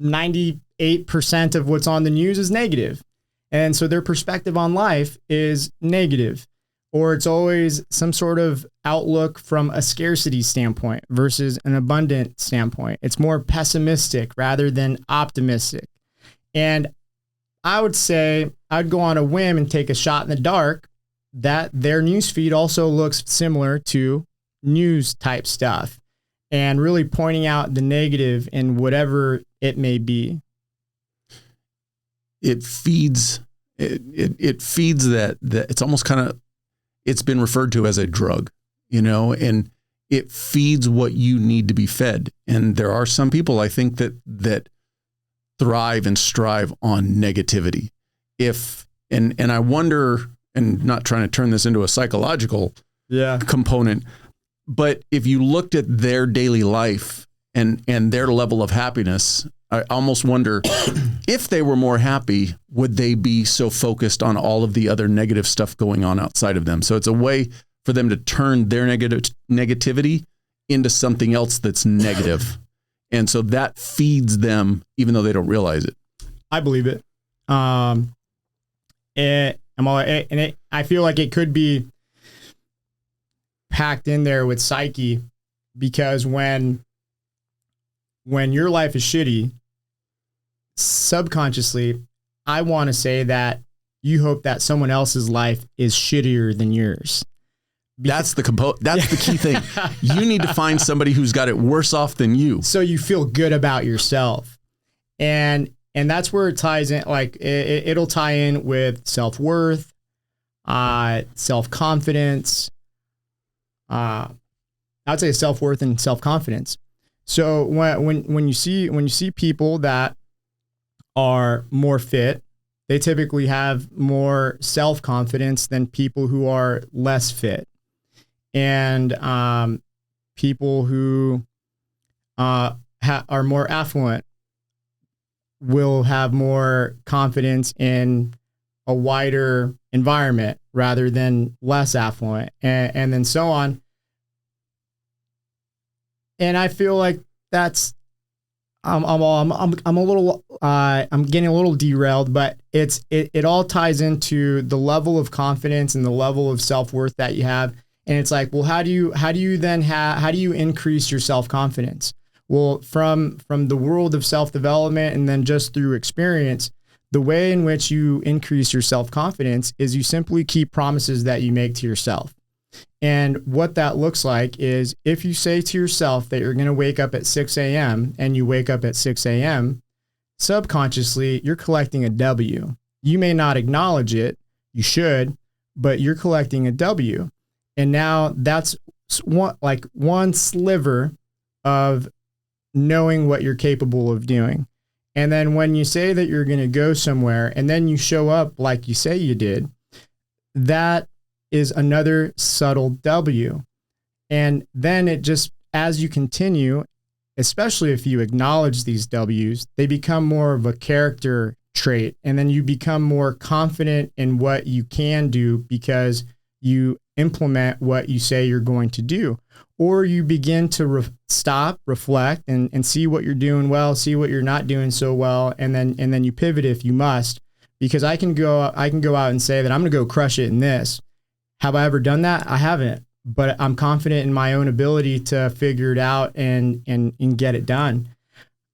98% of what's on the news is negative. And so their perspective on life is negative, or it's always some sort of outlook from a scarcity standpoint versus an abundant standpoint. It's more pessimistic rather than optimistic. And I would say I'd go on a whim and take a shot in the dark that their newsfeed also looks similar to news type stuff, and really pointing out the negative in whatever it may be. It feeds that it's almost kind of, it's been referred to as a drug, and it feeds what you need to be fed. And there are some people, I think, that thrive and strive on negativity. And I wonder, and not trying to turn this into a psychological component. But if you looked at their daily life and their level of happiness, I almost wonder if they were more happy, would they be so focused on all of the other negative stuff going on outside of them? So it's a way for them to turn their negativity into something else that's negative. And so that feeds them, even though they don't realize it. I believe it. I feel like it could be packed in there with psyche, because when your life is shitty, subconsciously, I want to say that you hope that someone else's life is shittier than yours. That's the key thing. You need to find somebody who's got it worse off than you, so you feel good about yourself. And that's where it ties in. Like it'll tie in with self-worth, self-confidence. I'd say self-worth and self-confidence. So when you see people that are more fit, they typically have more self-confidence than people who are less fit. And people who are more affluent will have more confidence in a wider environment rather than less affluent, and then so on. And I feel like that's I'm getting a little derailed, but it all ties into the level of confidence and the level of self-worth that you have. And it's like, well, how do you increase your self-confidence? Well, from the world of self-development and then just through experience, the way in which you increase your self-confidence is you simply keep promises that you make to yourself. And what that looks like is if you say to yourself that you're going to wake up at 6 a.m. and you wake up at 6 a.m., subconsciously, you're collecting a W. You may not acknowledge it. You should, but you're collecting a W. And now that's one sliver of knowing what you're capable of doing. And then when you say that you're going to go somewhere and then you show up like you say you did, that is another subtle W. And then it just, as you continue, especially if you acknowledge these W's, they become more of a character trait. And then you become more confident in what you can do because you implement what you say you're going to do. Or you begin to stop, reflect, and see what you're doing well, see what you're not doing so well, and then you pivot if you must. Because I can go out and say that I'm going to go crush it in this. Have I ever done that? I haven't, but I'm confident in my own ability to figure it out and get it done.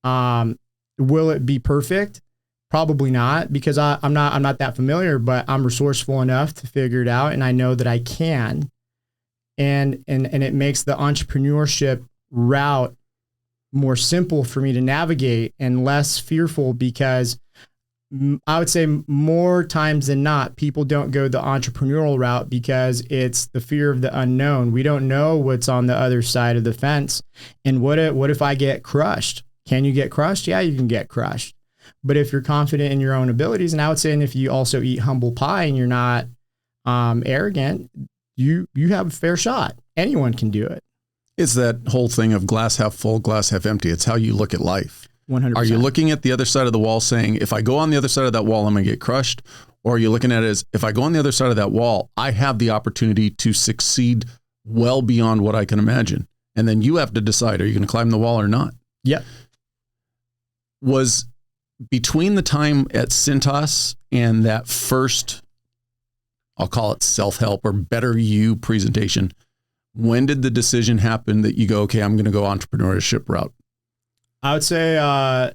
Will it be perfect? Probably not, because I'm not that familiar, but I'm resourceful enough to figure it out, and I know that I can. And it makes the entrepreneurship route more simple for me to navigate and less fearful, because I would say more times than not, people don't go the entrepreneurial route because it's the fear of the unknown. We don't know what's on the other side of the fence. And what if I get crushed? Can you get crushed? Yeah, you can get crushed. But if you're confident in your own abilities, and I would say, and if you also eat humble pie and you're not arrogant, you have a fair shot. Anyone can do it. It's that whole thing of glass half full, glass half empty. It's how you look at life. 100%. Are you looking at the other side of the wall saying, if I go on the other side of that wall, I'm going to get crushed? Or are you looking at it as, if I go on the other side of that wall, I have the opportunity to succeed well beyond what I can imagine? And then you have to decide, are you going to climb the wall or not? Yeah. Was between the time at Cintas and that first, I'll call it self-help or better you presentation, when did the decision happen that you go, okay, I'm going to go entrepreneurship route? I would say I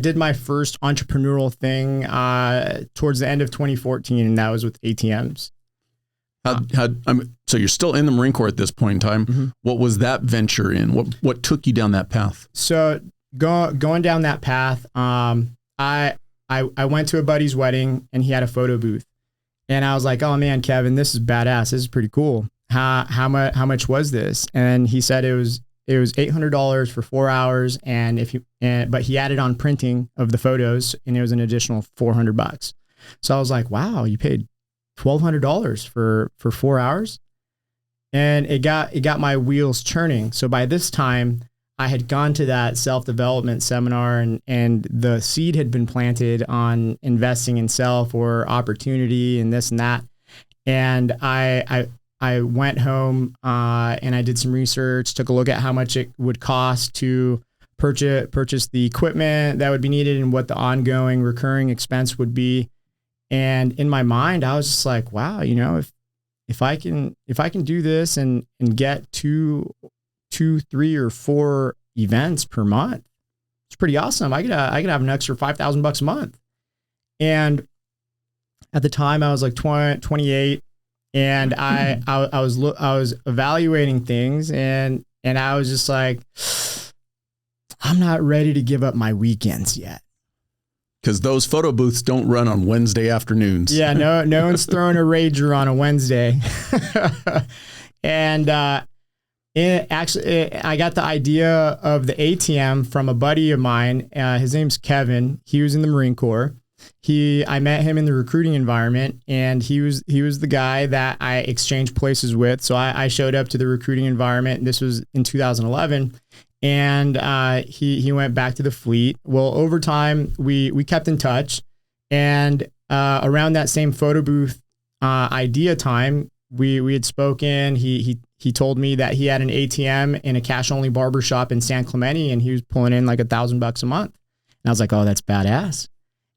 did my first entrepreneurial thing towards the end of 2014, and that was with ATMs. So you're still in the Marine Corps at this point in time. Mm-hmm. What was that venture in? What took you down that path? So going down that path, I went to a buddy's wedding and he had a photo booth, and I was like, "Oh man, Kevin, this is badass. This is pretty cool. How much was this?" And he said it was $800 for 4 hours, but he added on printing of the photos, and it was an additional $400. So I was like, wow, you paid $1,200 for 4 hours? and it got my wheels turning. So by this time, I had gone to that self-development seminar, and the seed had been planted on investing in self or opportunity and this and that. And I went home and I did some research, took a look at how much it would cost to purchase the equipment that would be needed and what the ongoing recurring expense would be. And in my mind, I was just like, wow, if I can do this and get two, 3 or 4 events per month, it's pretty awesome. I could have an extra $5,000 a month. And at the time I was like 28, and I was evaluating things, and I was just like, I'm not ready to give up my weekends yet. Because those photo booths don't run on Wednesday afternoons. Yeah, no one's throwing a rager on a Wednesday. And I got the idea of the ATM from a buddy of mine. His name's Kevin. He was in the Marine Corps. I met him in the recruiting environment, and he was the guy that I exchanged places with. So I showed up to the recruiting environment, and this was in 2011. And he went back to the fleet. Well, over time, we kept in touch, and around that same photo booth idea time, we had spoken. He told me that he had an ATM in a cash only barbershop in San Clemente, and he was pulling in like $1,000 a month. And I was like, oh, that's badass.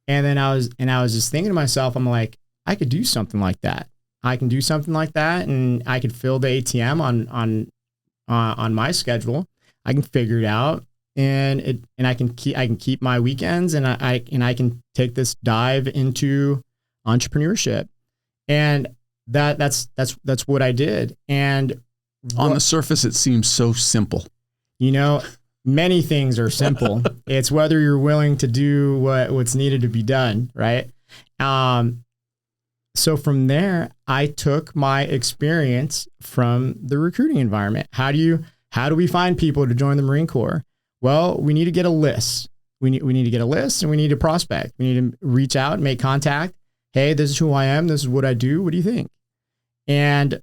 And then I was just thinking to myself, I'm like, I could do something like that. I can do something like that, and I could fill the ATM on my schedule. I can figure it out, and I can keep my weekends, and I can take this dive into entrepreneurship, and that's what I did. And on the surface, it seems so simple. Many things are simple. It's whether you're willing to do what's needed to be done, right? So from there, I took my experience from the recruiting environment. How do we find people to join the Marine Corps? Well, we need to get a list. We need to get a list, and we need to prospect. We need to reach out and make contact. Hey, this is who I am. This is what I do. What do you think? And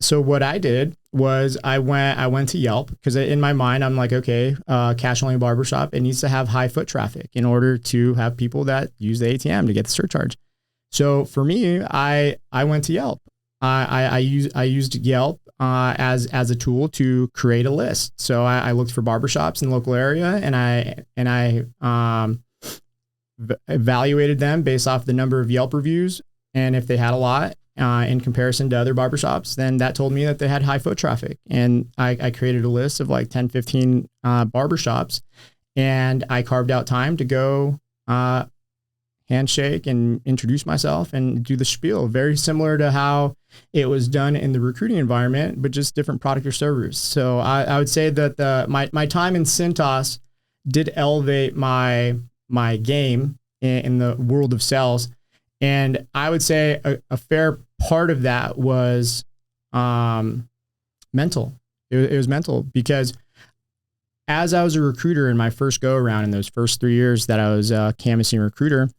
so what I did was I went to Yelp, because in my mind, I'm like, okay, cash only barbershop, it needs to have high foot traffic in order to have people that use the ATM to get the surcharge. So for me, I went to Yelp. I used Yelp as a tool to create a list. So I looked for barbershops in the local area, and I evaluated them based off the number of Yelp reviews. And if they had a lot in comparison to other barbershops, then that told me that they had high foot traffic. And I created a list of like 10, 15 barbershops, and I carved out time to go handshake and introduce myself and do the spiel, very similar to how it was done in the recruiting environment, but just different product or service. So I would say that my time in Cintas did elevate my game in the world of sales. And I would say a fair part of that was mental. It was mental, because as I was a recruiter in my first go around, in those first 3 years that I was a canvassing recruiter,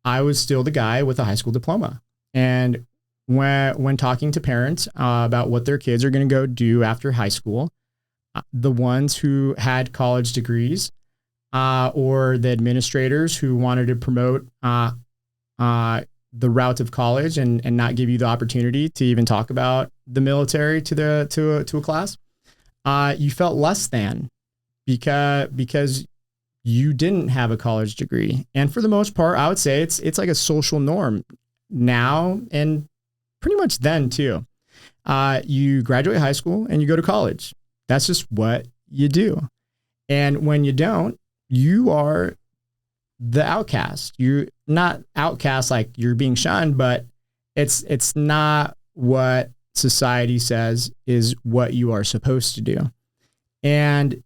I was still the guy with a high school diploma. And when talking to parents about what their kids are going to go do after high school, the ones who had college degrees or the administrators who wanted to promote the route of college and not give you the opportunity to even talk about the military to a class, you felt less than because you didn't have a college degree. And for the most part, I would say it's like a social norm now, and pretty much then too. You graduate high school and you go to college. That's just what you do. And when you don't, you are the outcast. You're not outcast like you're being shunned, but it's not what society says is what you are supposed to do. And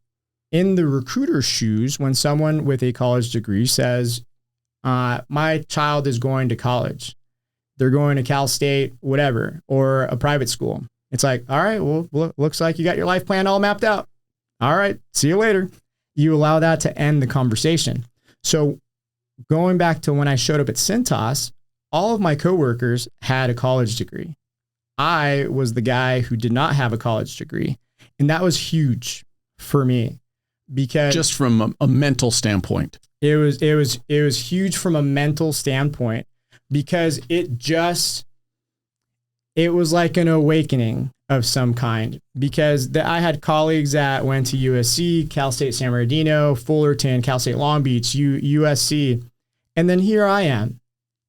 in the recruiter's shoes, when someone with a college degree says, my child is going to college, they're going to Cal State, whatever, or a private school. It's like, all right, well, looks like you got your life plan all mapped out. All right, see you later. You allow that to end the conversation. So going back to when I showed up at Cintas, all of my coworkers had a college degree. I was the guy who did not have a college degree. And that was huge for me because just from a mental standpoint, it was huge from a mental standpoint because it was like an awakening of some kind because I had colleagues that went to USC, Cal State San Bernardino, Fullerton, Cal State Long Beach, USC. And then here I am,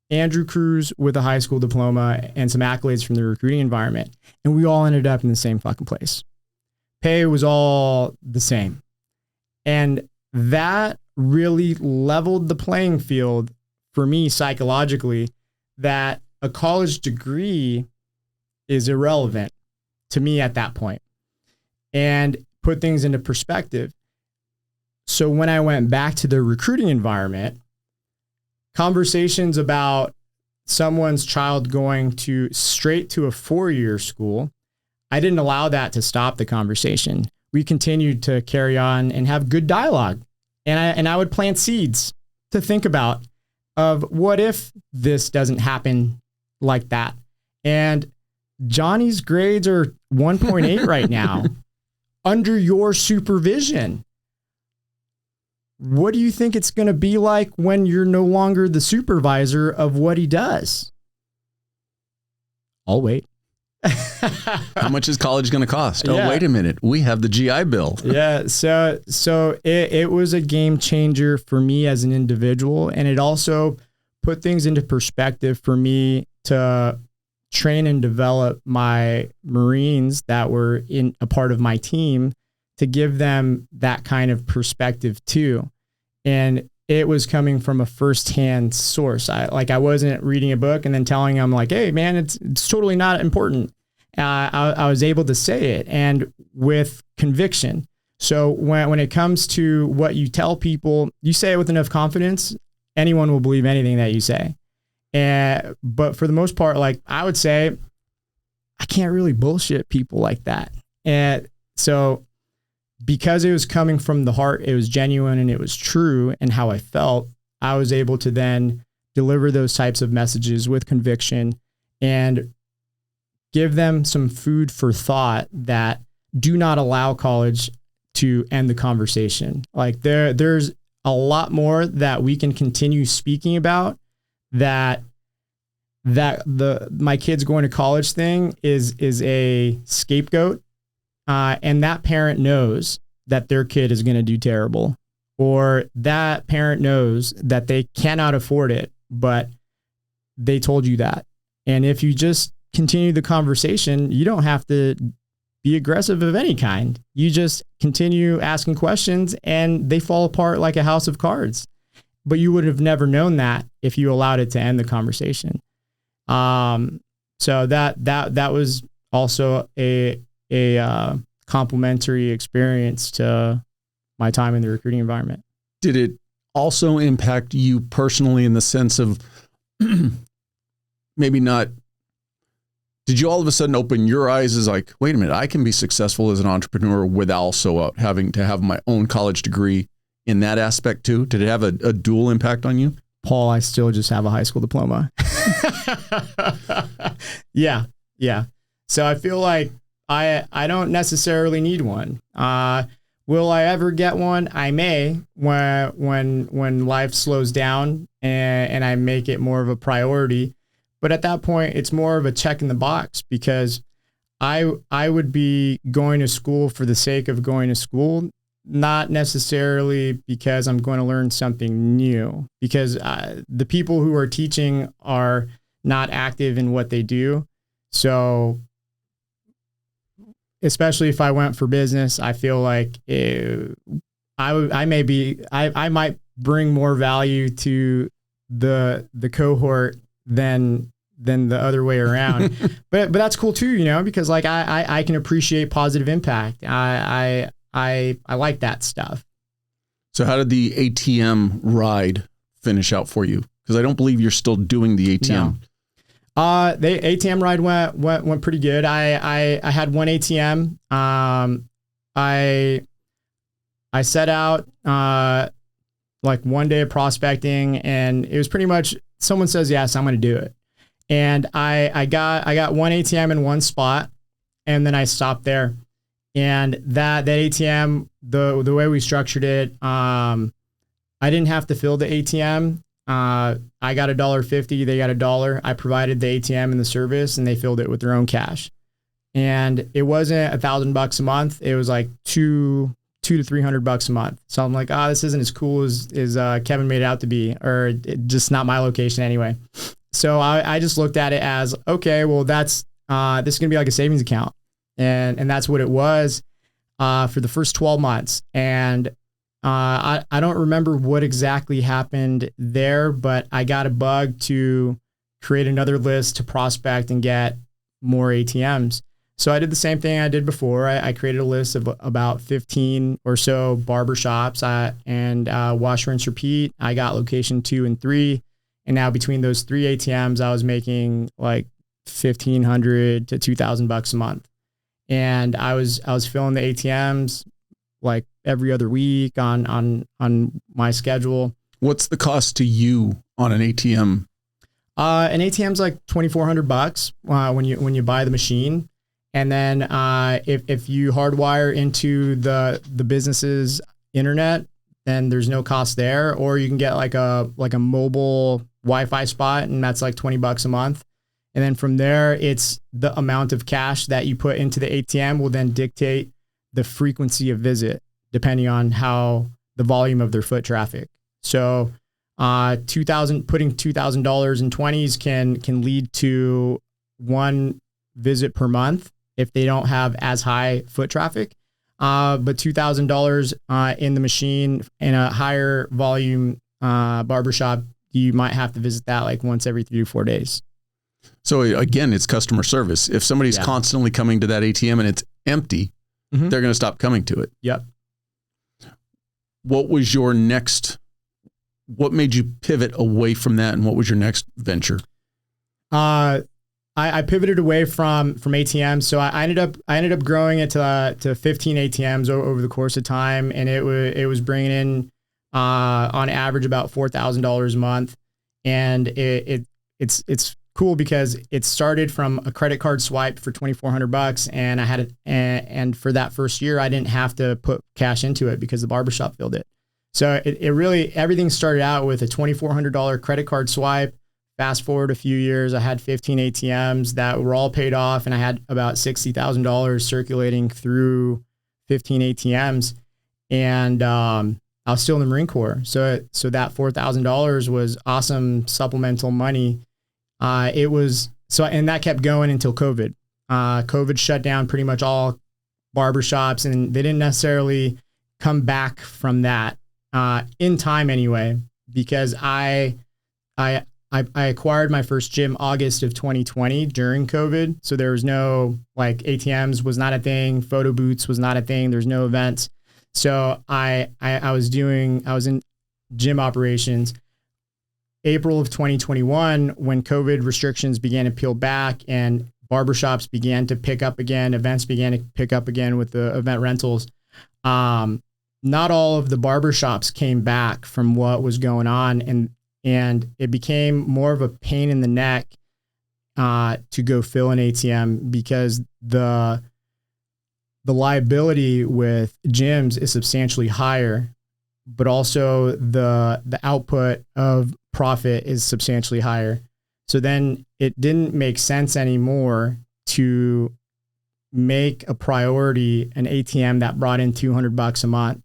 Andrew Cruz with a high school diploma and some accolades from the recruiting environment. And we all ended up in the same fucking place. Pay was all the same. And that really leveled the playing field for me psychologically, that a college degree is irrelevant to me at that point, and put things into perspective. So when I went back to the recruiting environment, conversations about someone's child going straight to a 4-year school, I didn't allow that to stop the conversation. We continued to carry on and have good dialogue. And I would plant seeds to think about of what if this doesn't happen like that. And Johnny's grades are 1.8 right now under your supervision. What do you think it's going to be like when you're no longer the supervisor of what he does? I'll wait. How much is college going to cost? Oh, wait a minute. We have the GI Bill. Yeah. So it was a game changer for me as an individual. And it also put things into perspective for me to train and develop my Marines that were in a part of my team, to give them that kind of perspective too. And it was coming from a firsthand source. I wasn't reading a book and then telling them like, hey man, it's totally not important. I was able to say it, and with conviction. So when it comes to what you tell people, you say it with enough confidence, anyone will believe anything that you say. But for the most part, like I would say, I can't really bullshit people like that. And so because it was coming from the heart, it was genuine and it was true and how I felt, I was able to then deliver those types of messages with conviction and give them some food for thought that do not allow college to end the conversation. Like there's a lot more that we can continue speaking about, that my kids going to college thing is a scapegoat. And that parent knows that their kid is going to do terrible, or that parent knows that they cannot afford it, but they told you that. And if you just continue the conversation, you don't have to be aggressive of any kind. You just continue asking questions and they fall apart like a house of cards. But you would have never known that if you allowed it to end the conversation. So that was also a complimentary experience to my time in the recruiting environment. Did it also impact you personally in the sense of maybe not, did you all of a sudden open your eyes as like, wait a minute, I can be successful as an entrepreneur without also having to have my own college degree in that aspect too? Did it have a dual impact on you? Paul, I still just have a high school diploma. Yeah. So I feel like I don't necessarily need one. Will I ever get one? I may, when life slows down and I make it more of a priority. But at that point, it's more of a check in the box, because I would be going to school for the sake of going to school, not necessarily because I'm going to learn something new, because the people who are teaching are not active in what they do. So especially if I went for business, I feel like I might bring more value to the cohort than the other way around. but that's cool too, because like I can appreciate positive impact. I like that stuff. So how did the ATM ride finish out for you? Because I don't believe you're still doing the ATM. No. The ATM ride went pretty good. I had one ATM. I set out like one day of prospecting, and it was pretty much someone says yes, I'm going to do it. And I got one ATM in one spot, and then I stopped there. And that ATM, the way we structured it, I didn't have to fill the ATM. I got $1.50, they got $1. I provided the ATM and the service, and they filled it with their own cash. And it wasn't $1,000 a month. It was like $200 to $300 a month. So I'm like, this isn't as cool as Kevin made it out to be, or just not my location anyway. So I just looked at it as, okay, well, this is gonna be like a savings account, and that's what it was for the first 12 months. And I don't remember what exactly happened there, but I got a bug to create another list to prospect and get more ATMs. So I did the same thing I did before. I created a list of about 15 or so barbershops and wash, rinse, repeat. I got location 2 and 3. And now between those 3 ATMs, I was making like $1,500 to $2,000 a month. And I was filling the ATMs like every other week on my schedule. What's the cost to you on an ATM? An ATM's like $2,400 when you buy the machine. And then if you hardwire into the business's internet, then there's no cost there. Or you can get like a mobile Wi-Fi spot, and that's like $20 a month. And then from there, it's the amount of cash that you put into the ATM will then dictate the frequency of visit, depending on how the volume of their foot traffic. So putting $2,000 in 20s can lead to 1 visit per month if they don't have as high foot traffic. But $2,000 in the machine in a higher volume barbershop, you might have to visit that like once every 3 to 4 days. So again, it's customer service. If somebody's constantly coming to that ATM and it's empty, they're going to stop coming to it. Yep. What made you pivot away from that, and what was your next venture? I pivoted away from ATMs. So I ended up growing it to 15 ATMs over the course of time, and it was bringing in on average about $4,000 a month. And it's cool because it started from a credit card swipe for $2,400, and I had and for that first year I didn't have to put cash into it because the barbershop filled it. So it really, everything started out with a $2,400 credit card swipe. Fast forward a few years, I had 15 ATMs that were all paid off, and I had about $60,000 circulating through 15 ATMs. And I was still in the Marine Corps. So that $4,000 was awesome supplemental money. And that kept going until COVID. COVID shut down pretty much all barbershops, and they didn't necessarily come back from that in time anyway, because I acquired my first gym August of 2020 during COVID. So there was no, like, ATMs was not a thing. Photo booths was not a thing. There's no events. So I was in gym operations. April of 2021, when COVID restrictions began to peel back and barbershops began to pick up again, events began to pick up again with the event rentals. Not all of the barbershops came back from what was going on, and it became more of a pain in the neck to go fill an ATM, because the liability with gyms is substantially higher, but also the output of profit is substantially higher. So then it didn't make sense anymore to make a priority an ATM that brought in $200 a month,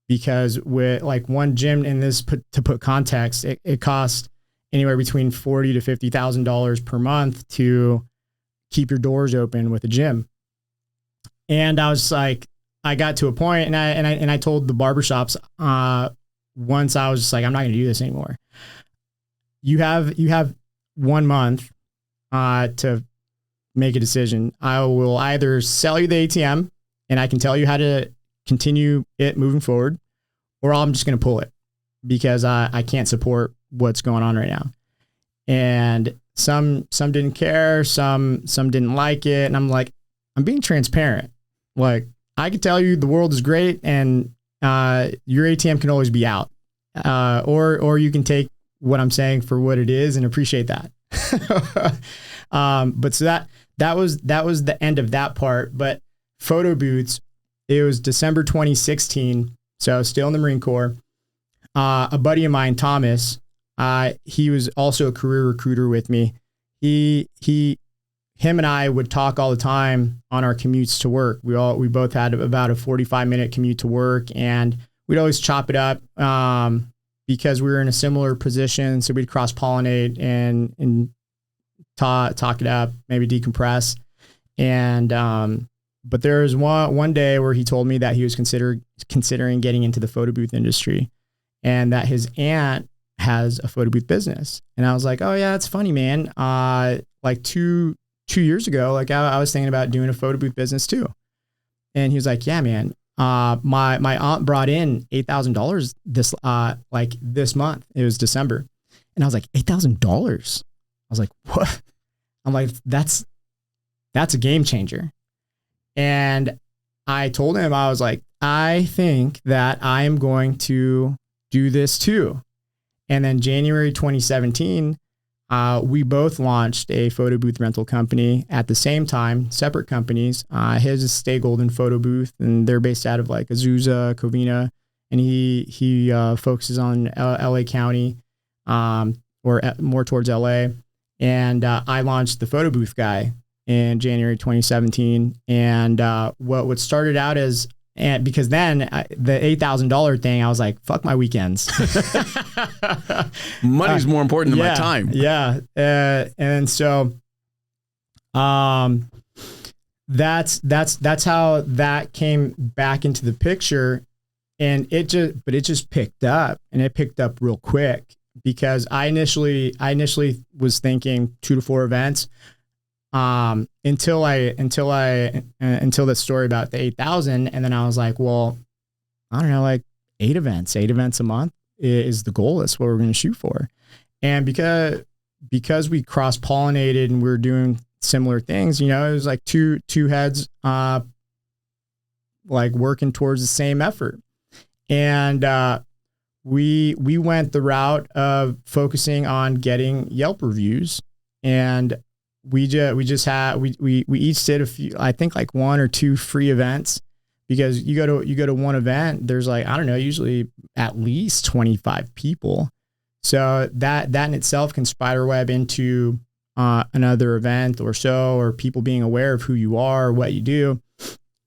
because with like one gym to put context, it costs anywhere between $40,000 to $50,000 per month to keep your doors open with a gym. And I was like, I got to a point, and I told the barbershops once, I was just like, I'm not going to do this anymore. You have 1 month to make a decision. I will either sell you the ATM, and I can tell you how to continue it moving forward, or I'm just going to pull it because I can't support what's going on right now. And some didn't care, some didn't like it, and I'm like, I'm being transparent. Like, I can tell you the world is great, and your ATM can always be out, or you can take what I'm saying for what it is and appreciate that. But so that was the end of that part. But photo booths, it was December 2016. So still in the Marine Corps. A buddy of mine, Thomas, he was also a career recruiter with me. Him and I would talk all the time on our commutes to work. We both had about a 45-minute commute to work, and we'd always chop it up because we were in a similar position. So we'd cross-pollinate and talk it up, maybe decompress. And but there was one day where he told me that he was considering getting into the photo booth industry, and that his aunt has a photo booth business. And I was like, oh yeah, it's funny, man. Like two years ago, like I was thinking about doing a photo booth business too. And he was like, yeah, man, my aunt brought in $8,000 this month. It was December. And I was like, $8,000. I was like, what? I'm like, that's a game changer. And I told him, I was like, I think that I am going to do this too. And then January 2017, we both launched a photo booth rental company at the same time, separate companies. His is Stay Golden Photo Booth, and they're based out of like Azusa, Covina, and he focuses on LA County, or more towards LA. And I launched the Photo Booth Guy in January 2017. And what started out as, and because then the $8,000 thing, I was like, fuck my weekends. Money's more important than my time. Yeah. And so, that's how that came back into the picture. And it just picked up, and it picked up real quick, because I initially was thinking 2 to 4 events. Until the story about the 8,000. And then I was like, well, I don't know, like 8 events a month is the goal. That's what we're going to shoot for. And because we cross-pollinated and we were doing similar things, it was like two heads, like working towards the same effort. And, we went the route of focusing on getting Yelp reviews, and we each did a few, I think like 1 or 2 free events, because you go to one event, there's like, I don't know, usually at least 25 people. So that in itself can spiderweb into another event or so, or people being aware of who you are, what you do.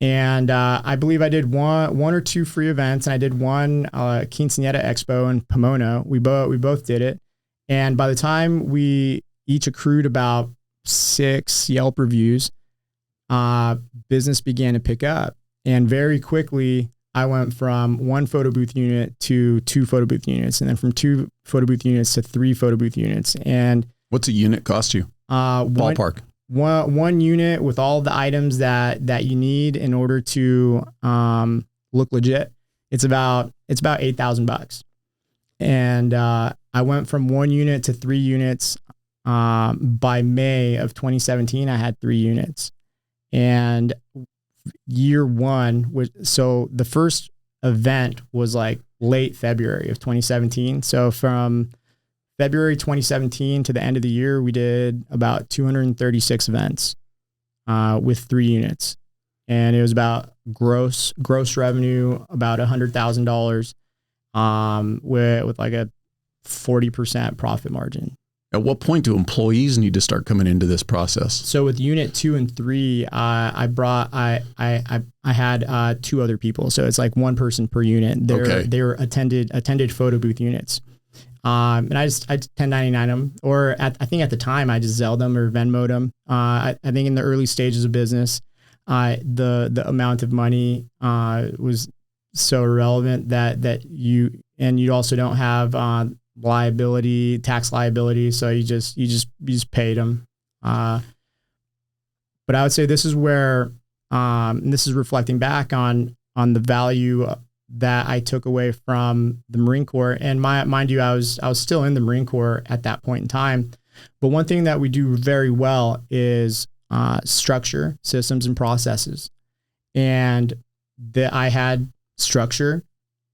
And I believe I did one or 2 free events, and I did one Quinceañera Expo in Pomona. We both did it. And by the time we each accrued about 6 Yelp reviews, business began to pick up. And very quickly, I went from 1 photo booth unit to 2 photo booth units, and then from 2 photo booth units to 3 photo booth units. And what's a unit cost you? Ballpark. One unit with all the items that you need in order to look legit. It's about $8,000. And I went from 1 unit to 3 units. By May of 2017, I had 3 units. And year 1 was, so the first event was like late February of 2017. So from February 2017 to the end of the year, we did about 236 events with 3 units. And it was about gross revenue, about $100,000 with like a 40% profit margin. At what point do employees need to start coming into this process? So with unit 2 and 3, I had 2 other people. So it's like 1 person per unit. They were attended photo booth units. And I 1099 them, or I think at the time I just Zelled them or Venmo'd them. I think in the early stages of business, the amount of money was so irrelevant that you also don't have tax liability, so you just paid them. But I would say this is where, and this is reflecting back on the value that I took away from the Marine Corps. And mind you, I was still in the Marine Corps at that point in time. But one thing that we do very well is structure, systems, and processes. And I had structure,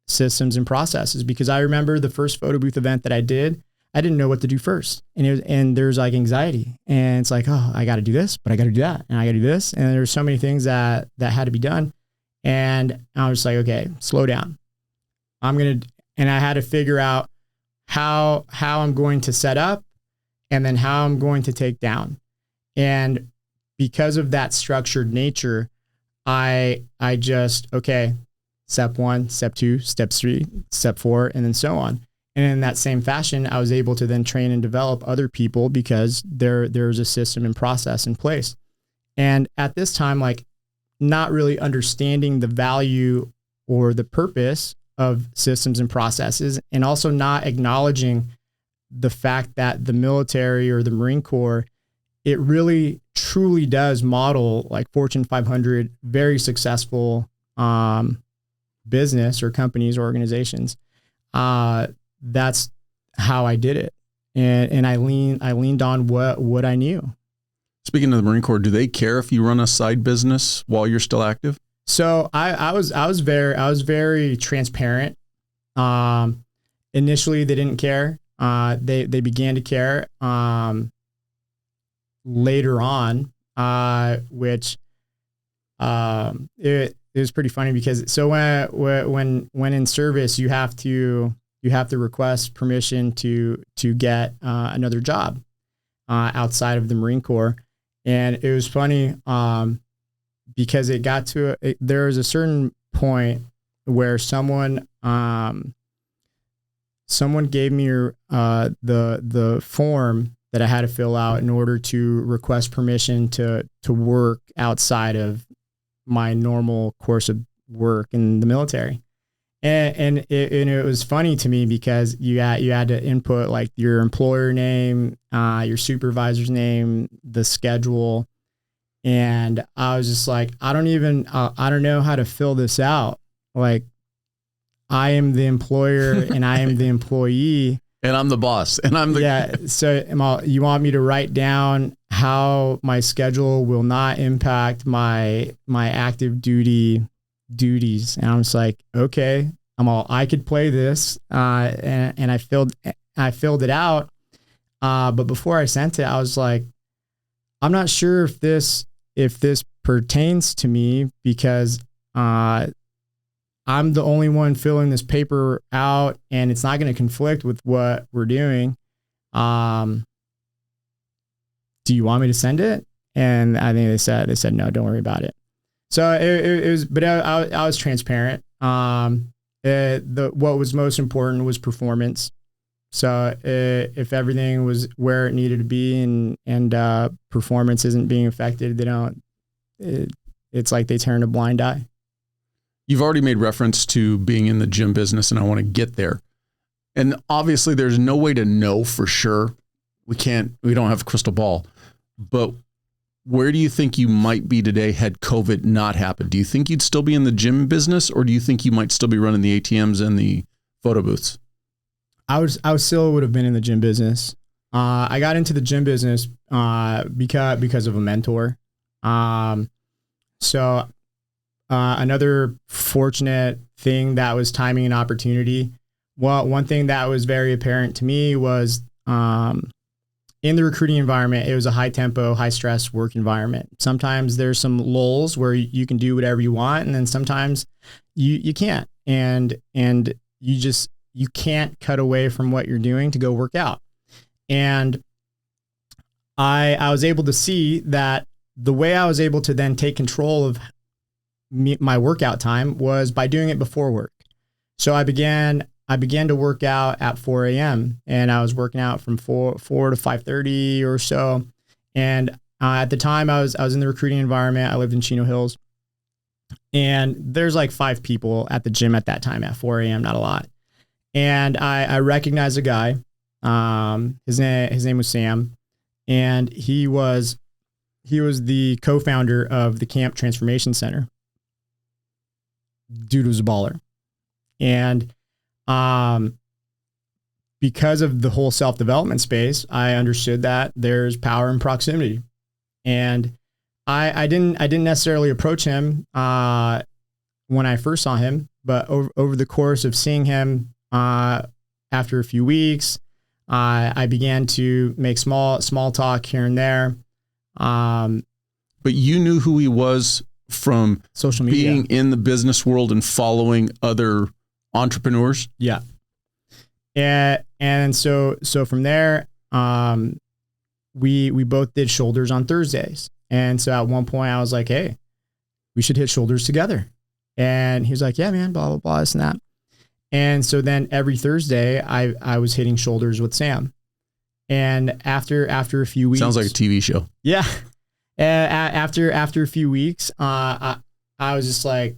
systems, and processes, because I remember the first photo booth event that I did, I didn't know what to do first. And there's like anxiety, and it's like, oh, I got to do this, but I got to do that, and I got to do this. And there's so many things that had to be done. And I was like, okay, slow down. And I had to figure out how I'm going to set up and then how I'm going to take down. And because of that structured nature, I just, okay, step 1, step 2, step 3, step 4, and then so on. And in that same fashion, I was able to then train and develop other people because there's a system and process in place. And at this time, like, not really understanding the value or the purpose of systems and processes, and also not acknowledging the fact that the military or the Marine Corps, it really truly does model like Fortune 500, very successful business or companies or organizations. That's how I did it. And I leaned on what I knew. Speaking of the Marine Corps, do they care if you run a side business while you're still active? So I was very transparent. Initially they didn't care. They began to care later on, which it was pretty funny because so when in service you have to request permission to get another job outside of the Marine Corps. And it was funny because it got to there was a certain point where someone gave me the form that I had to fill out in order to request permission to work outside of my normal course of work in the military. And it was funny to me because you had to input like your employer name, your supervisor's name, the schedule. And I was just like, I don't know how to fill this out. Like, I am the employer and I am the employee. And I'm the boss. And I'm the... Yeah. So you want me to write down how my schedule will not impact my active duties. And I was like, okay, I could play this. And I filled it out. But before I sent it, I was like, I'm not sure if this pertains to me because, I'm the only one filling this paper out and it's not going to conflict with what we're doing. Do you want me to send it? And I think they said, no, don't worry about it. So it was, but I was transparent. What was most important was performance. So if everything was where it needed to be and performance isn't being affected, it's like they turn a blind eye. You've already made reference to being in the gym business, and I want to get there. And obviously there's no way to know for sure. We don't have a crystal ball, but where do you think you might be today had COVID not happened? Do you think you'd still be in the gym business, or do you think you might still be running the ATMs and the photo booths? I still would have been in the gym business. I got into the gym business because of a mentor. Another fortunate thing that was timing and opportunity. Well, one thing that was very apparent to me was in the recruiting environment, it was a high tempo, high stress work environment. Sometimes there's some lulls where you can do whatever you want, and then sometimes you can't, and you can't cut away from what you're doing to go work out. And I was able to see that the way I was able to then take control of my workout time was by doing it before work. So I began to work out at 4 a.m. and I was working out from 4 to 5:30 or so. And at the time I was in the recruiting environment. I lived in Chino Hills, and there's like 5 people at the gym at that time at 4 a.m. Not a lot. And I recognized a guy. His name was Sam, and he was the co-founder of the Camp Transformation Center. Dude was a baller. And because of the whole self-development space, I understood that there's power in proximity. And I didn't necessarily approach him when I first saw him, but over the course of seeing him after a few weeks, I began to make small talk here and there. But you knew who he was from social media, being in the business world and following other entrepreneurs. Yeah. And so from there, we both did shoulders on Thursdays. And so at one point I was like, hey, we should hit shoulders together. And he was like, yeah, man, blah, blah, blah, this and that. And so then every Thursday I was hitting shoulders with Sam. And after a few weeks, sounds like a TV show. Yeah. After a few weeks, I was just like,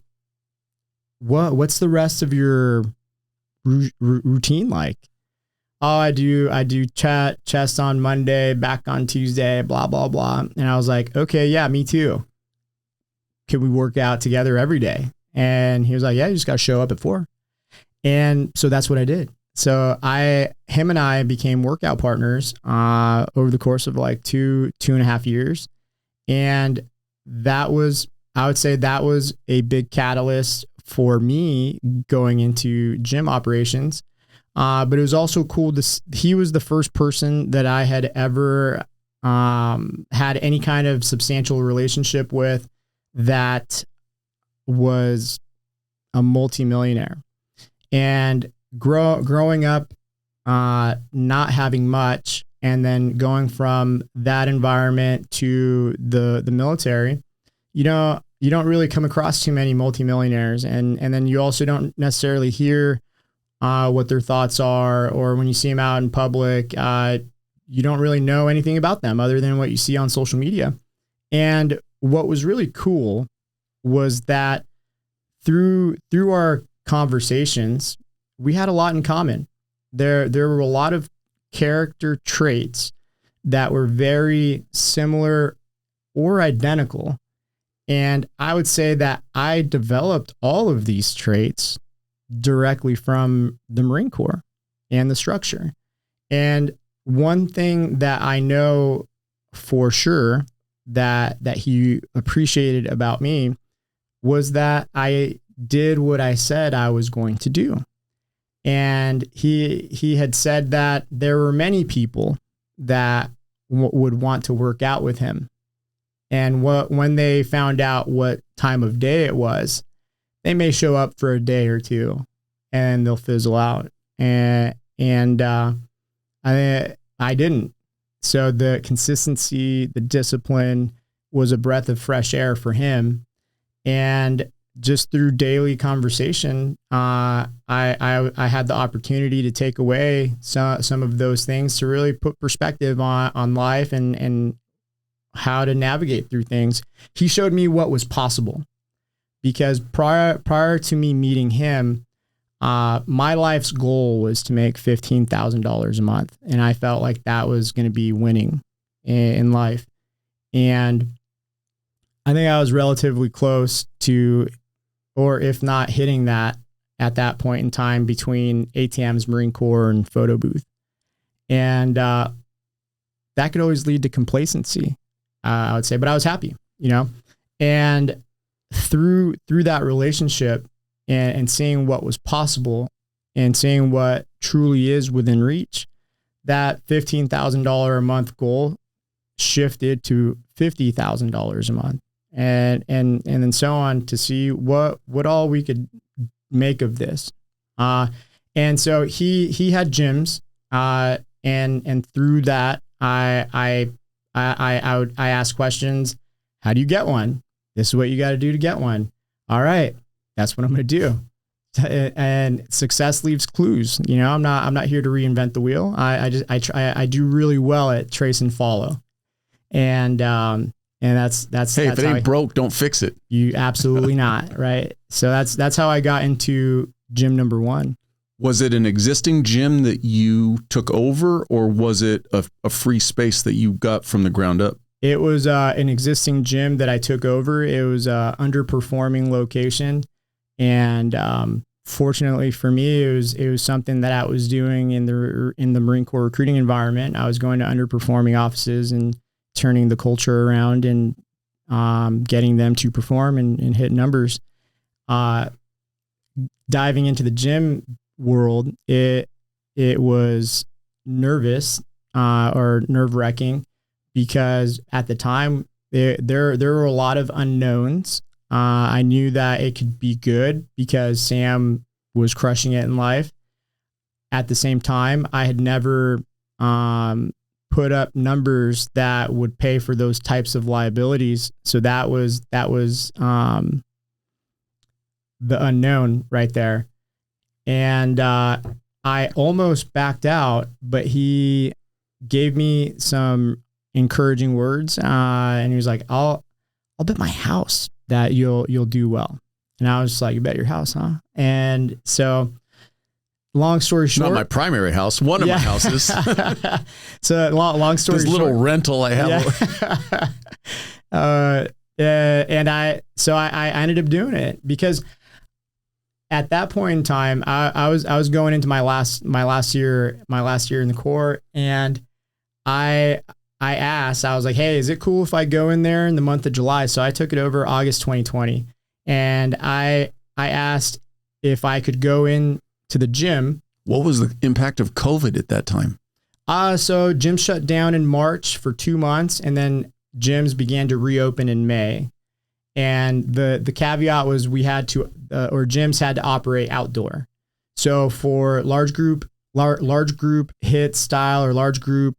what's the rest of your routine like? Oh, I do chest on Monday, back on Tuesday, blah, blah, blah. And I was like, okay, yeah, me too. Can we work out together every day? And he was like, yeah, you just got to show up at 4. And so that's what I did. So him and I became workout partners, over the course of like 2.5 years. And I would say that was a big catalyst for me going into gym operations. But it was also cool he was the first person that I had ever had any kind of substantial relationship with that was a multimillionaire. And growing up, not having much, and then going from that environment to the military, you don't really come across too many multimillionaires. And then you also don't necessarily hear what their thoughts are, or when you see them out in public, you don't really know anything about them other than what you see on social media. And what was really cool was that through our conversations, we had a lot in common. There were a lot of character traits that were very similar or identical. And I would say that I developed all of these traits directly from the Marine Corps and the structure. And one thing that I know for sure that he appreciated about me was that I did what I said I was going to do. And he had said that there were many people that would want to work out with him. And when they found out what time of day it was, they may show up for a day or two and they'll fizzle out. And I didn't. So the consistency, the discipline was a breath of fresh air for him. And just through daily conversation, I had the opportunity to take away some of those things to really put perspective on life and how to navigate through things. He showed me what was possible, because prior to me meeting him, my life's goal was to make $15,000 a month. And I felt like that was going to be winning in life. And I think I was relatively close to, or if not hitting that at that point in time, between ATMs, Marine Corps, and photo booth. And that could always lead to complacency, I would say, but I was happy, and through that relationship and seeing what was possible and seeing what truly is within reach, that $15,000 a month goal shifted to $50,000 a month. And then so on, to see what all we could make of this. And so he had gyms, and through that, I asked questions. How do you get one? This is what you got to do to get one. All right, that's what I'm going to do. And success leaves clues. I'm not here to reinvent the wheel. I do really well at trace and follow. And that's hey, if it ain't broke, don't fix it. You absolutely not. Right. So that's how I got into gym number 1. Was it an existing gym that you took over, or was it a free space that you got from the ground up? It was an existing gym that I took over. It was an underperforming location. And fortunately for me, it was something that I was doing in the Marine Corps recruiting environment. I was going to underperforming offices and turning the culture around and getting them to perform and hit numbers. Diving into the gym world, it was nervous or nerve-wracking because at the time there were a lot of unknowns. I knew that it could be good because Sam was crushing it in life. At the same time, I had never put up numbers that would pay for those types of liabilities. So that was the unknown right there. And I almost backed out, but he gave me some encouraging words, and he was like, "I'll bet my house that you'll do well." And I was just like, "You bet your house, huh?" And so, long story short, not my primary house, one of my houses. So long story this short, little rental I have. And I ended up doing it because at that point in time, I was going into my last year in the Corps, and I asked, I was like, "Hey, is it cool if I go in there in the month of July?" So I took it over August 2020, and I asked if I could go in to the gym. What was the impact of COVID at that time? So gym shut down in March for 2 months, and then gyms began to reopen in May. And the caveat was we had to, or gyms had to operate outdoor. So for large group HIIT style or large group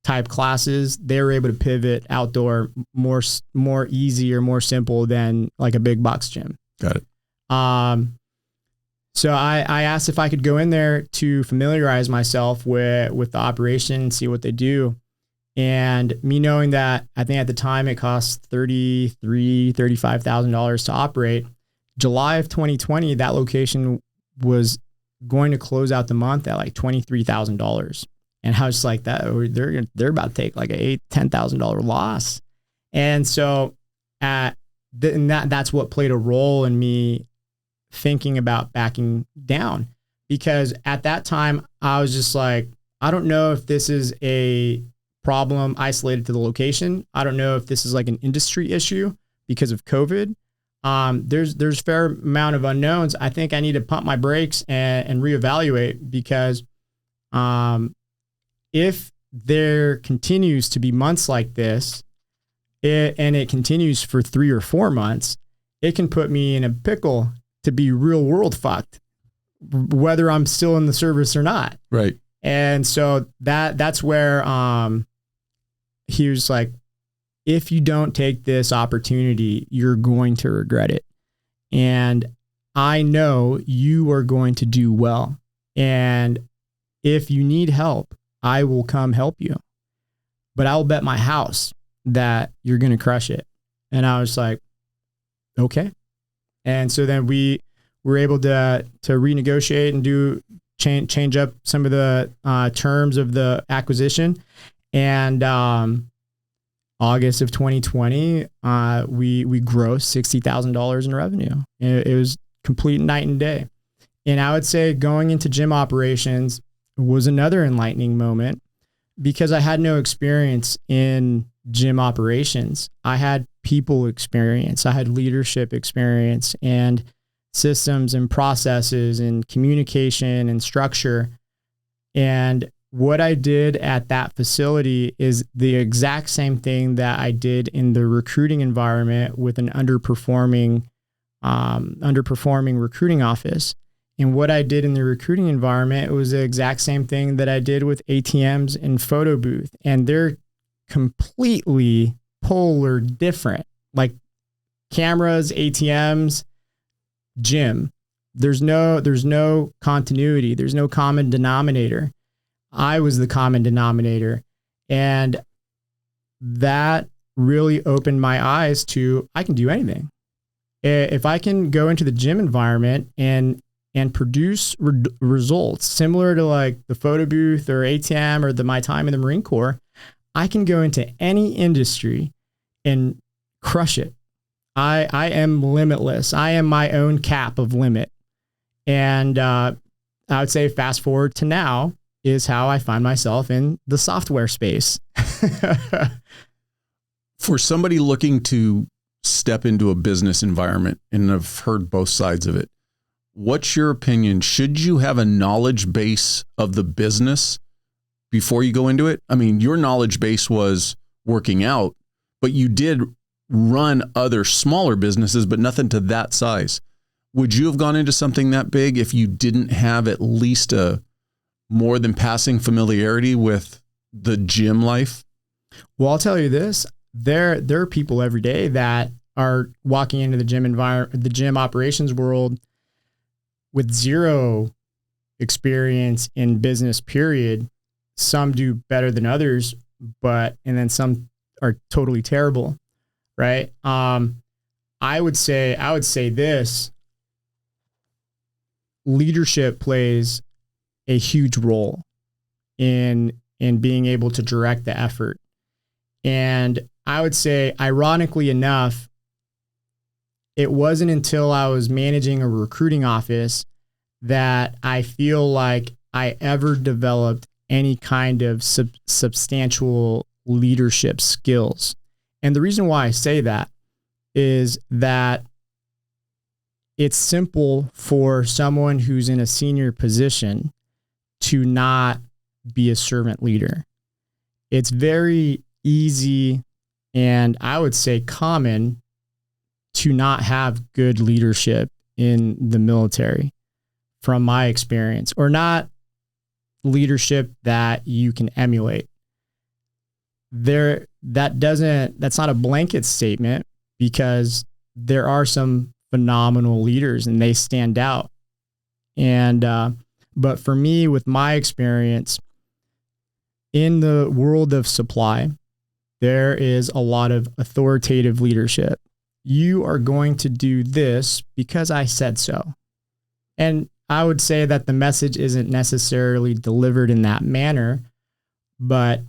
type classes, they were able to pivot outdoor more easy or more simple than like a big box gym. Got it. So I asked if I could go in there to familiarize myself with the operation and see what they do. And me knowing that I think at the time it cost $35,000 to operate. July of 2020, that location was going to close out the month at like $23,000. And I was like, they're about to take like a $10,000 loss. And so that's what played a role in me thinking about backing down, because at that time I was just like, I don't know if this is a problem isolated to the location. I don't know if this is like an industry issue because of COVID. There's fair amount of unknowns. I think I need to pump my brakes and reevaluate, because if there continues to be months like this, and it continues for 3 or 4 months, it can put me in a pickle to be real world fucked, whether I'm still in the service or not. Right. And so that's where he was like, if you don't take this opportunity, you're going to regret it. And I know you are going to do well. And if you need help, I will come help you. But I'll bet my house that you're going to crush it. And I was like, okay. And so then we were able to renegotiate and change up some of the terms of the acquisition. And August of 2020, we grossed $60,000 in revenue. It was complete night and day. And I would say going into gym operations was another enlightening moment, because I had no experience in gym operations. I had people experience, I had leadership experience, and systems and processes and communication and structure. And what I did at that facility is the exact same thing that I did in the recruiting environment with an underperforming recruiting office. And what I did in the recruiting environment was the exact same thing that I did with ATMs and photo booth. And they're completely polar different, like cameras, ATMs, gym. There's no continuity. There's no common denominator. I was the common denominator. And that really opened my eyes to, I can do anything. If I can go into the gym environment and produce results similar to like the photo booth or ATM or my time in the Marine Corps, I can go into any industry and crush it. I am limitless. I am my own cap of limit. And I would say fast forward to now is how I find myself in the software space. For somebody looking to step into a business environment, and I've heard both sides of it, what's your opinion? Should you have a knowledge base of the business before you go into it? I mean, your knowledge base was working out, but you did run other smaller businesses, but nothing to that size. Would you have gone into something that big if you didn't have at least a more than passing familiarity with the gym life? Well, I'll tell you this, there are people every day that are walking into the gym environment, the gym operations world with zero experience in business, period. Some do better than others, and then some are totally terrible. Right. I would say this: leadership plays a huge role in being able to direct the effort. And I would say, ironically enough, it wasn't until I was managing a recruiting office that I feel like I ever developed any kind of substantial leadership skills. And the reason why I say that is that it's simple for someone who's in a senior position to not be a servant leader. It's very easy, and I would say common, to not have good leadership in the military, from my experience, or not leadership that you can emulate. That's not a blanket statement, because there are some phenomenal leaders and they stand out. But for me, with my experience in the world of supply, there is a lot of authoritative leadership. You are going to do this because I said so. And I would say that the message isn't necessarily delivered in that manner, but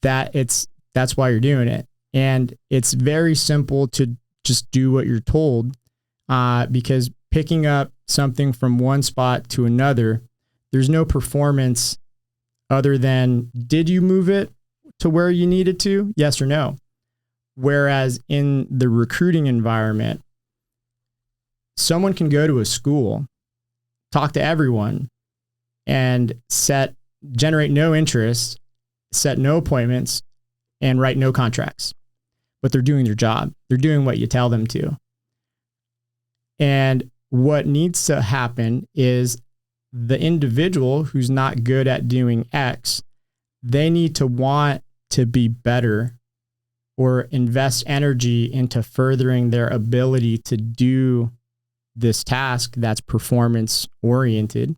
that's why you're doing it. And it's very simple to just do what you're told, because picking up something from one spot to another, there's no performance other than, did you move it to where you needed to? Yes or no? Whereas in the recruiting environment, someone can go to a school, talk to everyone, and generate no interest, set no appointments, and write no contracts. But they're doing their job. They're doing what you tell them to. And what needs to happen is the individual who's not good at doing X, they need to want to be better or invest energy into furthering their ability to do this task that's performance oriented,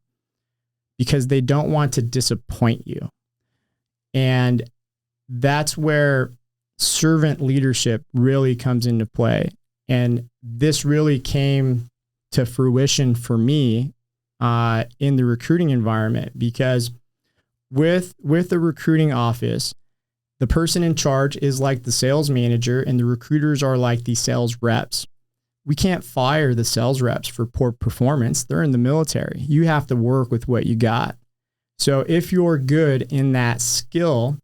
because they don't want to disappoint you. And that's where servant leadership really comes into play. And this really came to fruition for me in the recruiting environment, because with the recruiting office, the person in charge is like the sales manager and the recruiters are like the sales reps. We can't fire the sales reps for poor performance. They're in the military. You have to work with what you got. So if you're good in that skill,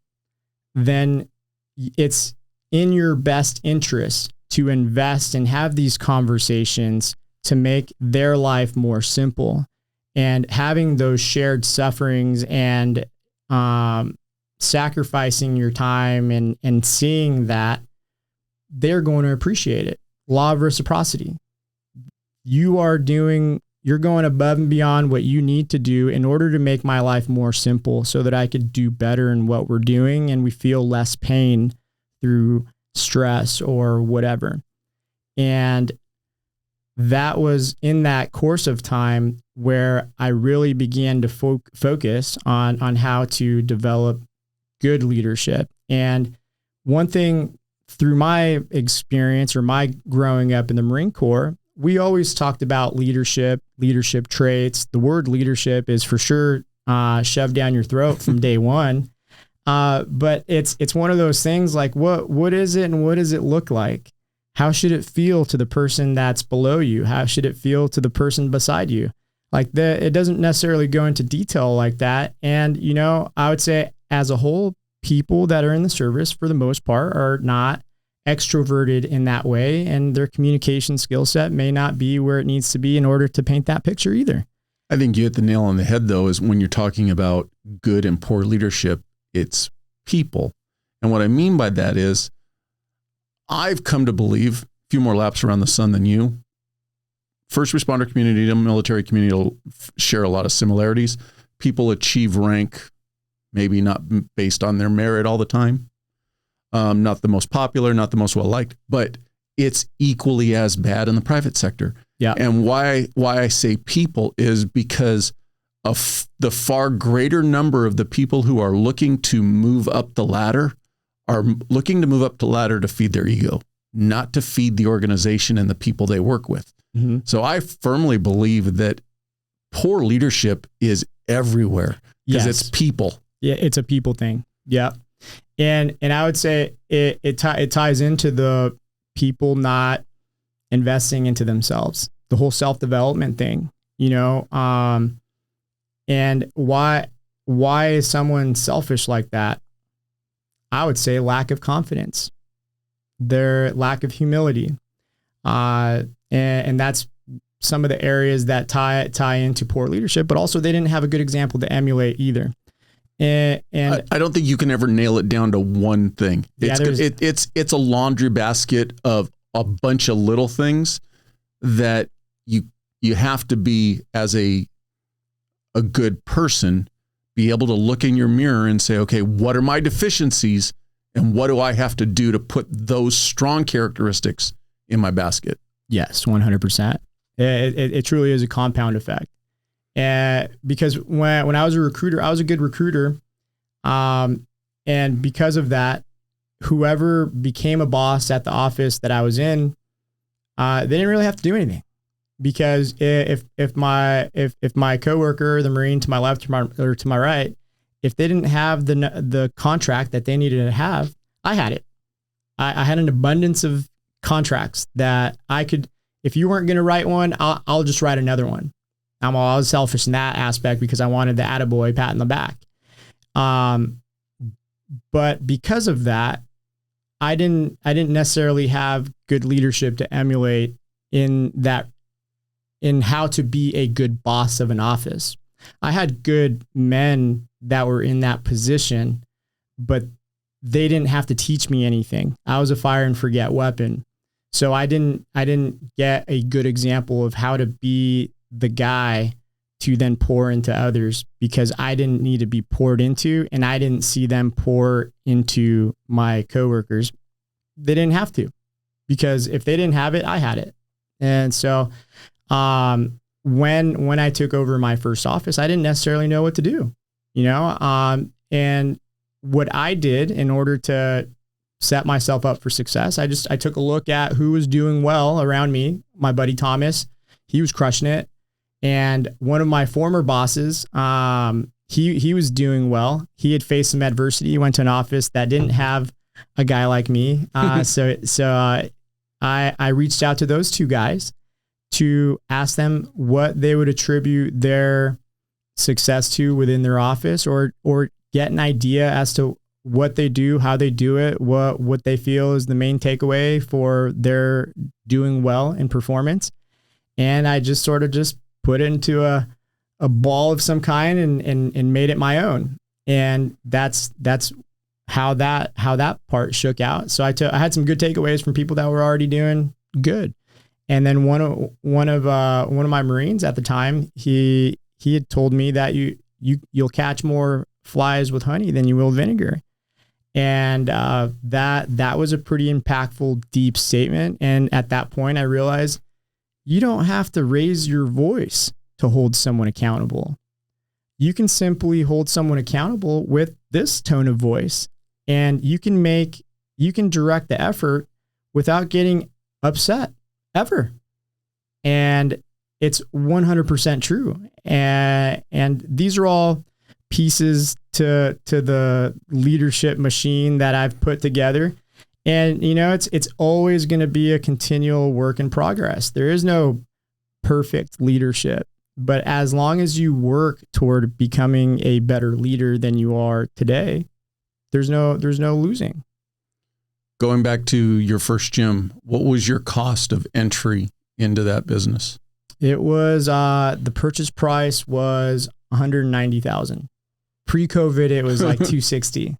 then it's in your best interest to invest and have these conversations to make their life more simple. And having those shared sufferings and sacrificing your time and seeing that, they're going to appreciate it. Law of reciprocity. You're going above and beyond what you need to do in order to make my life more simple so that I could do better in what we're doing and we feel less pain through stress or whatever. And that was in that course of time where I really began to focus on how to develop good leadership. And one thing through my experience or my growing up in the Marine Corps, we always talked about leadership traits. The word leadership is for sure shoved down your throat from day one. But it's one of those things like, what is it and what does it look like? How should it feel to the person that's below you? How should it feel to the person beside you? It doesn't necessarily go into detail like that. And, I would say as a whole, people that are in the service for the most part are not extroverted in that way. And their communication skill set may not be where it needs to be in order to paint that picture either. I think you hit the nail on the head, though, is when you're talking about good and poor leadership, it's people. And what I mean by that is I've come to believe, a few more laps around the sun than you, first responder community and military community will share a lot of similarities. People achieve rank, maybe not based on their merit all the time. Not the most popular, not the most well-liked, but it's equally as bad in the private sector. Yeah. And why I say people is because of the far greater number of the people who are looking to move up the ladder are looking to move up the ladder to feed their ego, not to feed the organization and the people they work with. Mm-hmm. So I firmly believe that poor leadership is everywhere because it's people. Yeah, it's a people thing. Yeah. And I would say it ties into the people not investing into themselves, the whole self-development thing, you know, and why is someone selfish like that? I would say lack of confidence, their lack of humility. And that's some of the areas that tie into poor leadership, but also they didn't have a good example to emulate either. And I don't think you can ever nail it down to one thing. It's a laundry basket of a bunch of little things that you have to be, as a good person, be able to look in your mirror and say, okay, what are my deficiencies and what do I have to do to put those strong characteristics in my basket? Yes, 100%. It truly is a compound effect. Because when I was a recruiter, I was a good recruiter. And because of that, whoever became a boss at the office that I was in, they didn't really have to do anything. Because if my coworker, the Marine to my left or to my right, if they didn't have the contract that they needed to have, I had it. I had an abundance of contracts that I could. If you weren't going to write one, I'll just write another one. I was selfish in that aspect because I wanted the attaboy pat in the back. But because of that, I didn't necessarily have good leadership to emulate in how to be a good boss of an office. I had good men that were in that position, but they didn't have to teach me anything. I was a fire and forget weapon. So I didn't get a good example of how to be the guy to then pour into others, because I didn't need to be poured into, and I didn't see them pour into my coworkers. They didn't have to, because if they didn't have it, I had it. And so when I took over my first office, I didn't necessarily know what to do, you know? And what I did in order to set myself up for success, I took a look at who was doing well around me. My buddy Thomas, he was crushing it. And one of my former bosses, he was doing well. He had faced some adversity. He went to an office that didn't have a guy like me. So I reached out to those two guys to ask them what they would attribute their success to within their office, or get an idea as to what they do, how they do it, what they feel is the main takeaway for their doing well in performance. And I just sort of put it into a ball of some kind and made it my own. And that's how that part shook out. So I had some good takeaways from people that were already doing good. And then one of my Marines at the time, he had told me that you'll catch more flies with honey than you will vinegar. And that was a pretty impactful, deep statement. And at that point, I realized you don't have to raise your voice to hold someone accountable. You can simply hold someone accountable with this tone of voice, and you can direct the effort without getting upset ever. And it's 100% true. And these are all pieces to the leadership machine that I've put together. And, you know, it's always going to be a continual work in progress. There is no perfect leadership, but as long as you work toward becoming a better leader than you are today, there's no losing. Going back to your first gym, what was your cost of entry into that business? It was, the purchase price was $190,000. Pre-COVID, it was like 260.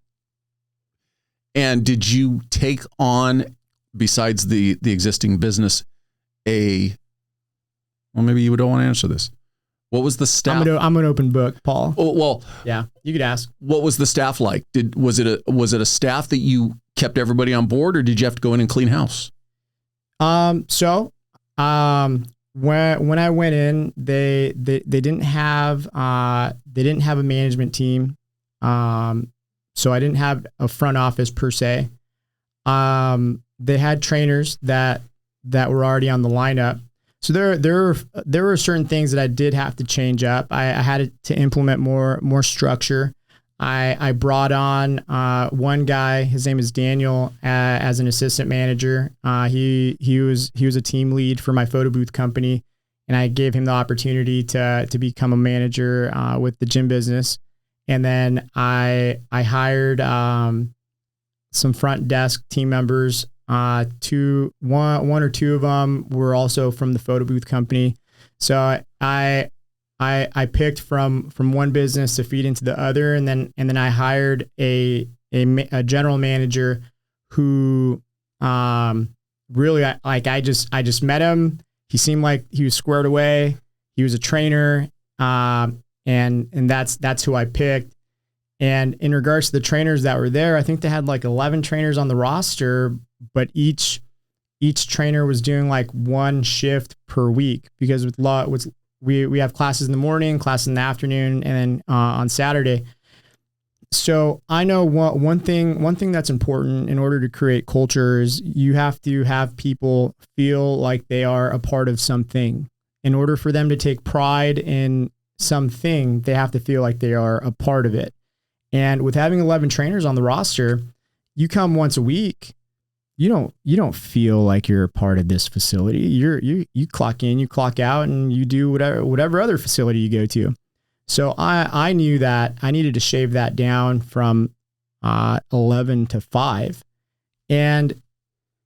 And did you take on, besides the existing business, well, maybe you don't want to answer this. What was the staff? I'm an open book, Paul. Oh, well, yeah, you could ask. What was the staff like? Was it a staff that you kept everybody on board, or did you have to go in and clean house? So when I went in, they didn't have a management team. So I didn't have a front office per se. They had trainers that were already on the lineup. So there were certain things that I did have to change up. I had to implement more structure. I brought on one guy. His name is Daniel, as an assistant manager. He was a team lead for my photo booth company, and I gave him the opportunity to become a manager with the gym business. And then I hired some front desk team members. One or two of them were also from the photo booth company. So I picked from one business to feed into the other, and then I hired a general manager who really I just met him. He seemed like he was squared away. He was a trainer, and that's who I picked. And in regards to the trainers that were there, I think they had like 11 trainers on the roster, but each trainer was doing like one shift per week, because we have classes in the morning, classes in the afternoon, and then on Saturday. So I know one thing that's important in order to create culture is you have to have people feel like they are a part of something. In order for them to take pride in something, they have to feel like they are a part of it. And with having 11 trainers on the roster, you come once a week, you don't feel like you're a part of this facility. You clock in, you clock out, and you do whatever other facility you go to. So I knew that I needed to shave that down from 11 to 5. And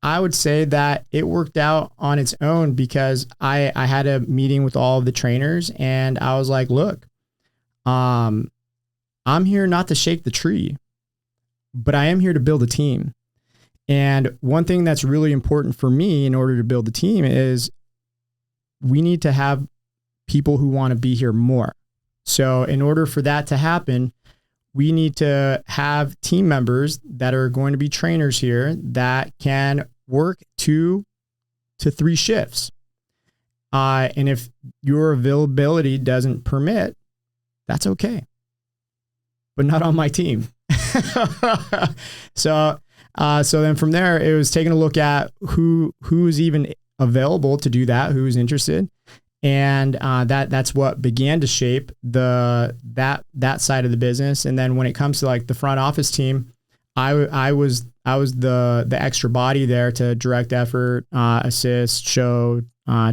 I would say that it worked out on its own, because I had a meeting with all of the trainers, and I was like, look, I'm here not to shake the tree, but I am here to build a team. And one thing that's really important for me in order to build the team is we need to have people who want to be here more. So in order for that to happen, we need to have team members that are going to be trainers here that can work 2 to 3 shifts. And if your availability doesn't permit, that's okay, but not on my team. So then from there, it was taking a look at who's even available to do that, who's interested. And that's what began to shape that side of the business. And then when it comes to like the front office team, I was the extra body there to direct effort, assist, show,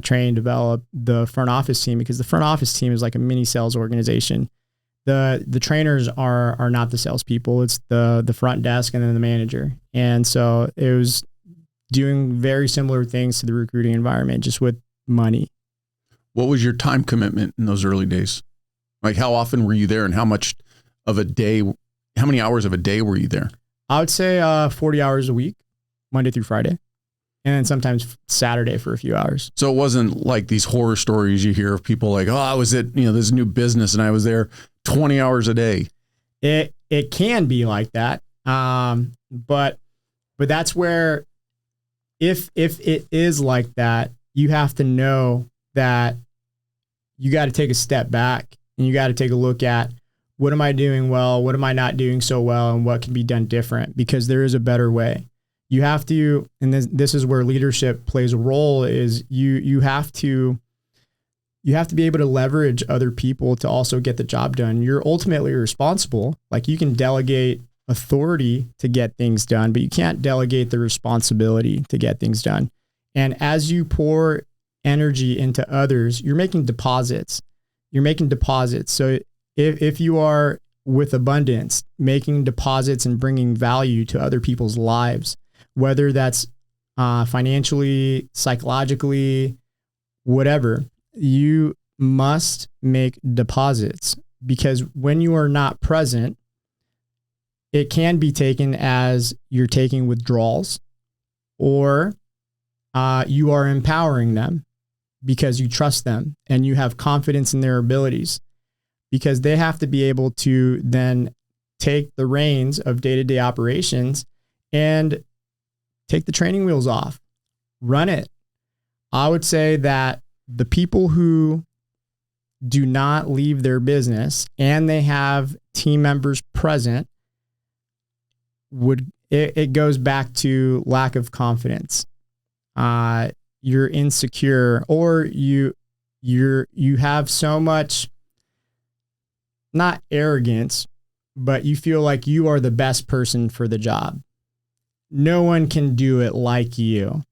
train, develop the front office team, because the front office team is like a mini sales organization. The trainers are not the salespeople. It's the front desk and then the manager. And so it was doing very similar things to the recruiting environment, just with money. What was your time commitment in those early days? Like, how often were you there, and how many hours of a day were you there? I would say 40 hours a week, Monday through Friday, and then sometimes Saturday for a few hours. So it wasn't like these horror stories you hear of people like, oh, I was at this new business and I was there 20 hours a day. It can be like that, but that's where if it is like that, you have to know that you got to take a step back, and you got to take a look at, what am I doing well? What am I not doing so well? And what can be done different? Because there is a better way. You have to, and this is where leadership plays a role, is you have to be able to leverage other people to also get the job done. You're ultimately responsible. Like, you can delegate authority to get things done, but you can't delegate the responsibility to get things done. And as you pour energy into others, you're making deposits. So if you are with abundance, making deposits and bringing value to other people's lives, whether that's financially, psychologically, whatever, you must make deposits, because when you are not present, it can be taken as you're taking withdrawals, or you are empowering them because you trust them and you have confidence in their abilities, because they have to be able to then take the reins of day-to-day operations and take the training wheels off, run it. I would say that the people who do not leave their business and they have team members present, it goes back to lack of confidence. You're insecure, or you have so much, not arrogance, but you feel like you are the best person for the job. No one can do it like you.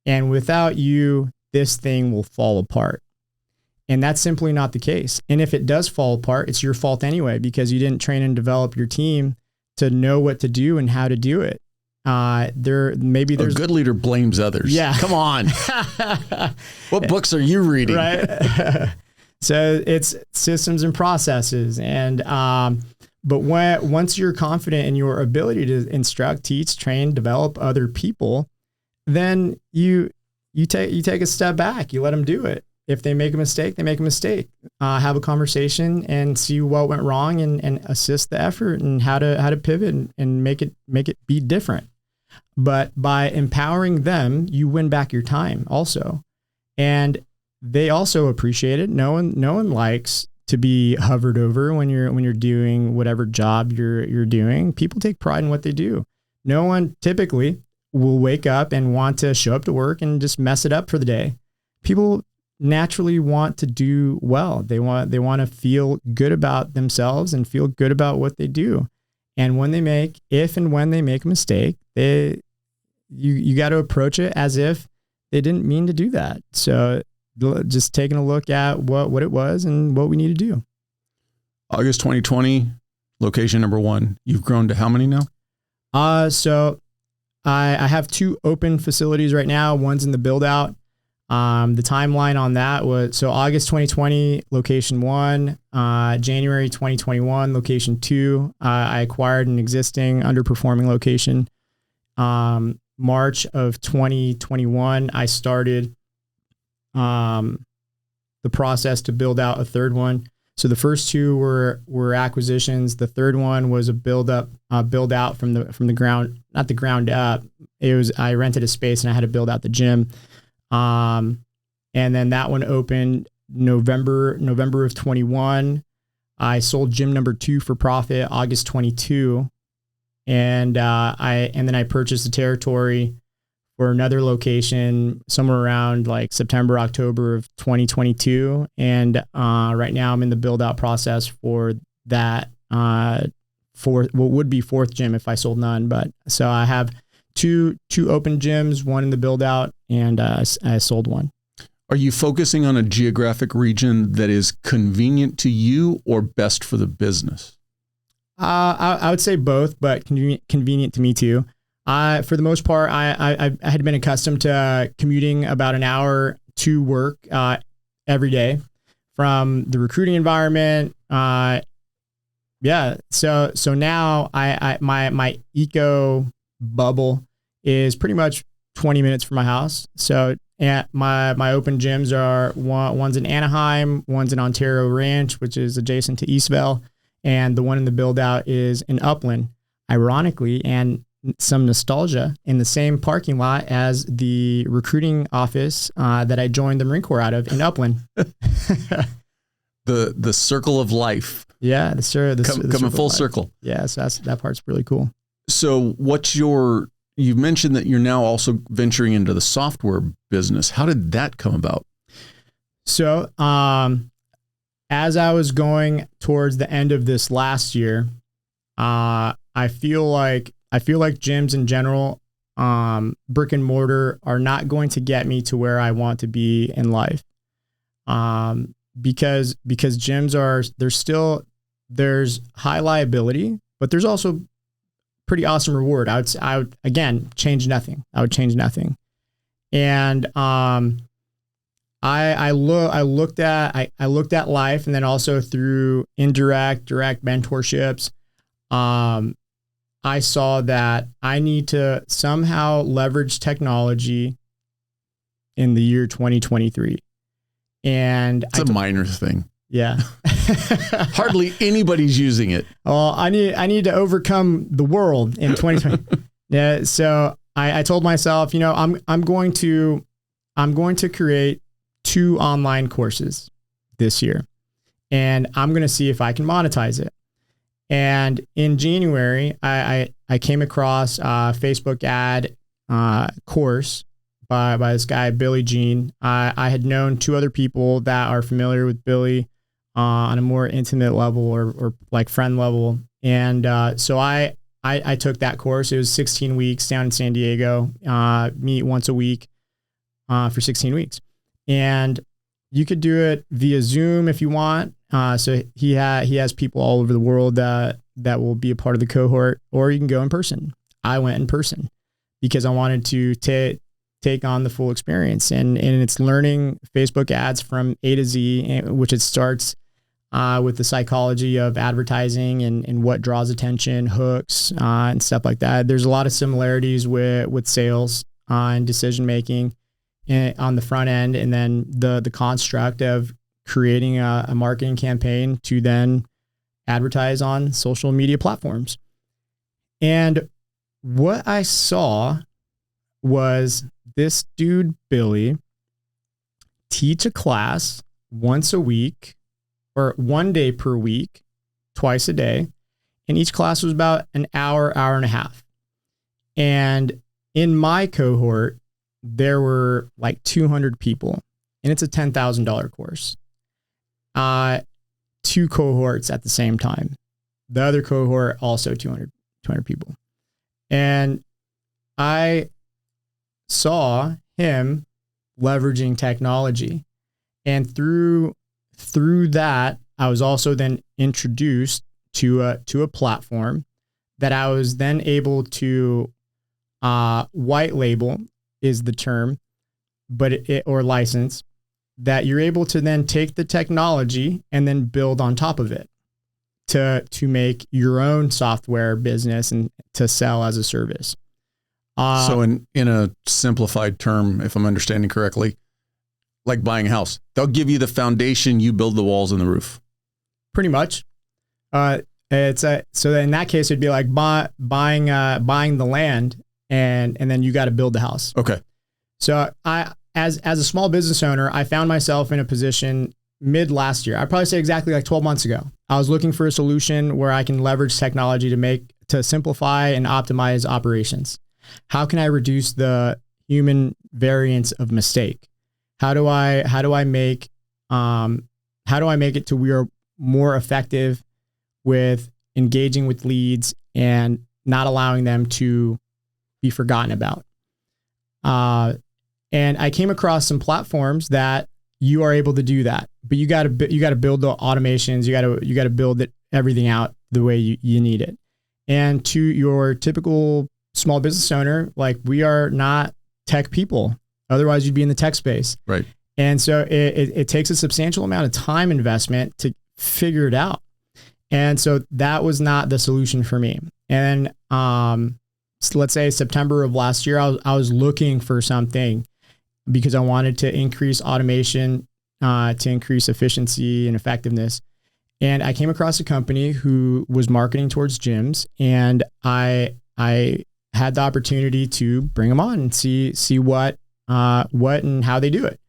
And without you, this thing will fall apart. And that's simply not the case. And if it does fall apart, it's your fault anyway, because you didn't train and develop your team to know what to do and how to do it. Maybe there's a good leader blames others. Yeah. Come on. What books are you reading? Right. So it's systems and processes. And, but once you're confident in your ability to instruct, teach, train, develop other people, then you take a step back, you let them do it. If they make a mistake, they make a mistake. Have a conversation and see what went wrong, and assist the effort and how to pivot and make it be different. But by empowering them, you win back your time also. And they also appreciate it. No one likes to be hovered over when you're doing whatever job you're doing. People take pride in what they do. No one typically will wake up and want to show up to work and just mess it up for the day. People naturally want to do well. They want to feel good about themselves and feel good about what they do. And when they make a mistake, you got to approach it as if they didn't mean to do that. So just taking a look at what it was and what we need to do. August 2020, location number 1. You've grown to how many now? So I have 2 open facilities right now. One's in the build out. The timeline on that was, so August 2020, location 1, January 2021, location 2. I acquired an existing underperforming location. March of 2021, I started the process to build out a third one. So the first 2 were acquisitions. The third one was a build out from the ground, not the ground up. I rented a space and I had to build out the gym. And then that one opened November of 21. I sold gym number 2 for profit, August 22. And then I purchased the territory for another location somewhere around like September, October of 2022. And, right now I'm in the build out process for that, for what would be 4th gym if I sold none. But so I have two open gyms, 1 in the build out, and I sold 1. Are you focusing on a geographic region that is convenient to you or best for the business? I would say both, but convenient to me too. For the most part, I had been accustomed to commuting about an hour to work every day from the recruiting environment. Yeah. So now my eco bubble is pretty much 20 minutes from my house. So my open gyms are one's in Anaheim, one's in Ontario Ranch, which is adjacent to Eastvale, and the one in the build out is in Upland, ironically, and some nostalgia, in the same parking lot as the recruiting office that I joined the Marine Corps out of in Upland. The circle of life. Yeah, coming full circle. Yeah, so that part's really cool. So you mentioned that you're now also venturing into the software business. How did that come about? So, as I was going towards the end of this last year, I feel like gyms in general, brick and mortar, are not going to get me to where I want to be in life. Because gyms there's high liability, but there's also pretty awesome reward. I would again change nothing. I would change nothing. And I looked at life, and then also through direct mentorships. I saw that I need to somehow leverage technology in the year 2023. And it's a minor thing. Yeah. Hardly anybody's using it. Well, I need to overcome the world in 2020. Yeah. So I told myself, I'm going to create 2 online courses this year, and I'm going to see if I can monetize it. And in January, I came across a Facebook ad course by this guy, Billy Jean. I had known 2 other people that are familiar with Billy on a more intimate level or like friend level. And so I took that course. It was 16 weeks down in San Diego, meet once a week for 16 weeks. And you could do it via Zoom if you want. So he has people all over the world that will be a part of the cohort, or you can go in person. I went in person because I wanted to take on the full experience, and it's learning Facebook ads from A to Z, which it starts with the psychology of advertising and what draws attention, hooks, and stuff like that. There's a lot of similarities with sales and decision making on the front end, and then the construct of creating a marketing campaign to then advertise on social media platforms. And what I saw was this dude, Billy, teach a class once a week or 1 day per week, twice a day. And each class was about an hour and a half. And in my cohort, there were like 200 people, and it's a $10,000 course. 2 cohorts at the same time. The other cohort also 200 people. And I saw him leveraging technology. And through that, I was also then introduced to a platform that I was then able to white label is the term, but or license, that you're able to then take the technology and then build on top of it to make your own software business and to sell as a service. So in a simplified term, if I'm understanding correctly, like buying a house, they'll give you the foundation, you build the walls and the roof. Pretty much. So in that case, it'd be like buying the land and then you got to build the house. Okay. So as a small business owner, I found myself in a position mid last year. I'd probably say exactly like 12 months ago. I was looking for a solution where I can leverage technology to simplify and optimize operations. How can I reduce the human variance of mistake? How do I make it to we are more effective with engaging with leads and not allowing them to be forgotten about? And I came across some platforms that you are able to do that, but you got to build the automations. You got to build everything out the way you need it. And to your typical small business owner, like, we are not tech people. Otherwise, you'd be in the tech space. Right. And so it takes a substantial amount of time investment to figure it out. And so that was not the solution for me. And so let's say September of last year, I was looking for something because I wanted to increase automation, to increase efficiency and effectiveness. And I came across a company who was marketing towards gyms, and I had the opportunity to bring them on and see what and how they do it.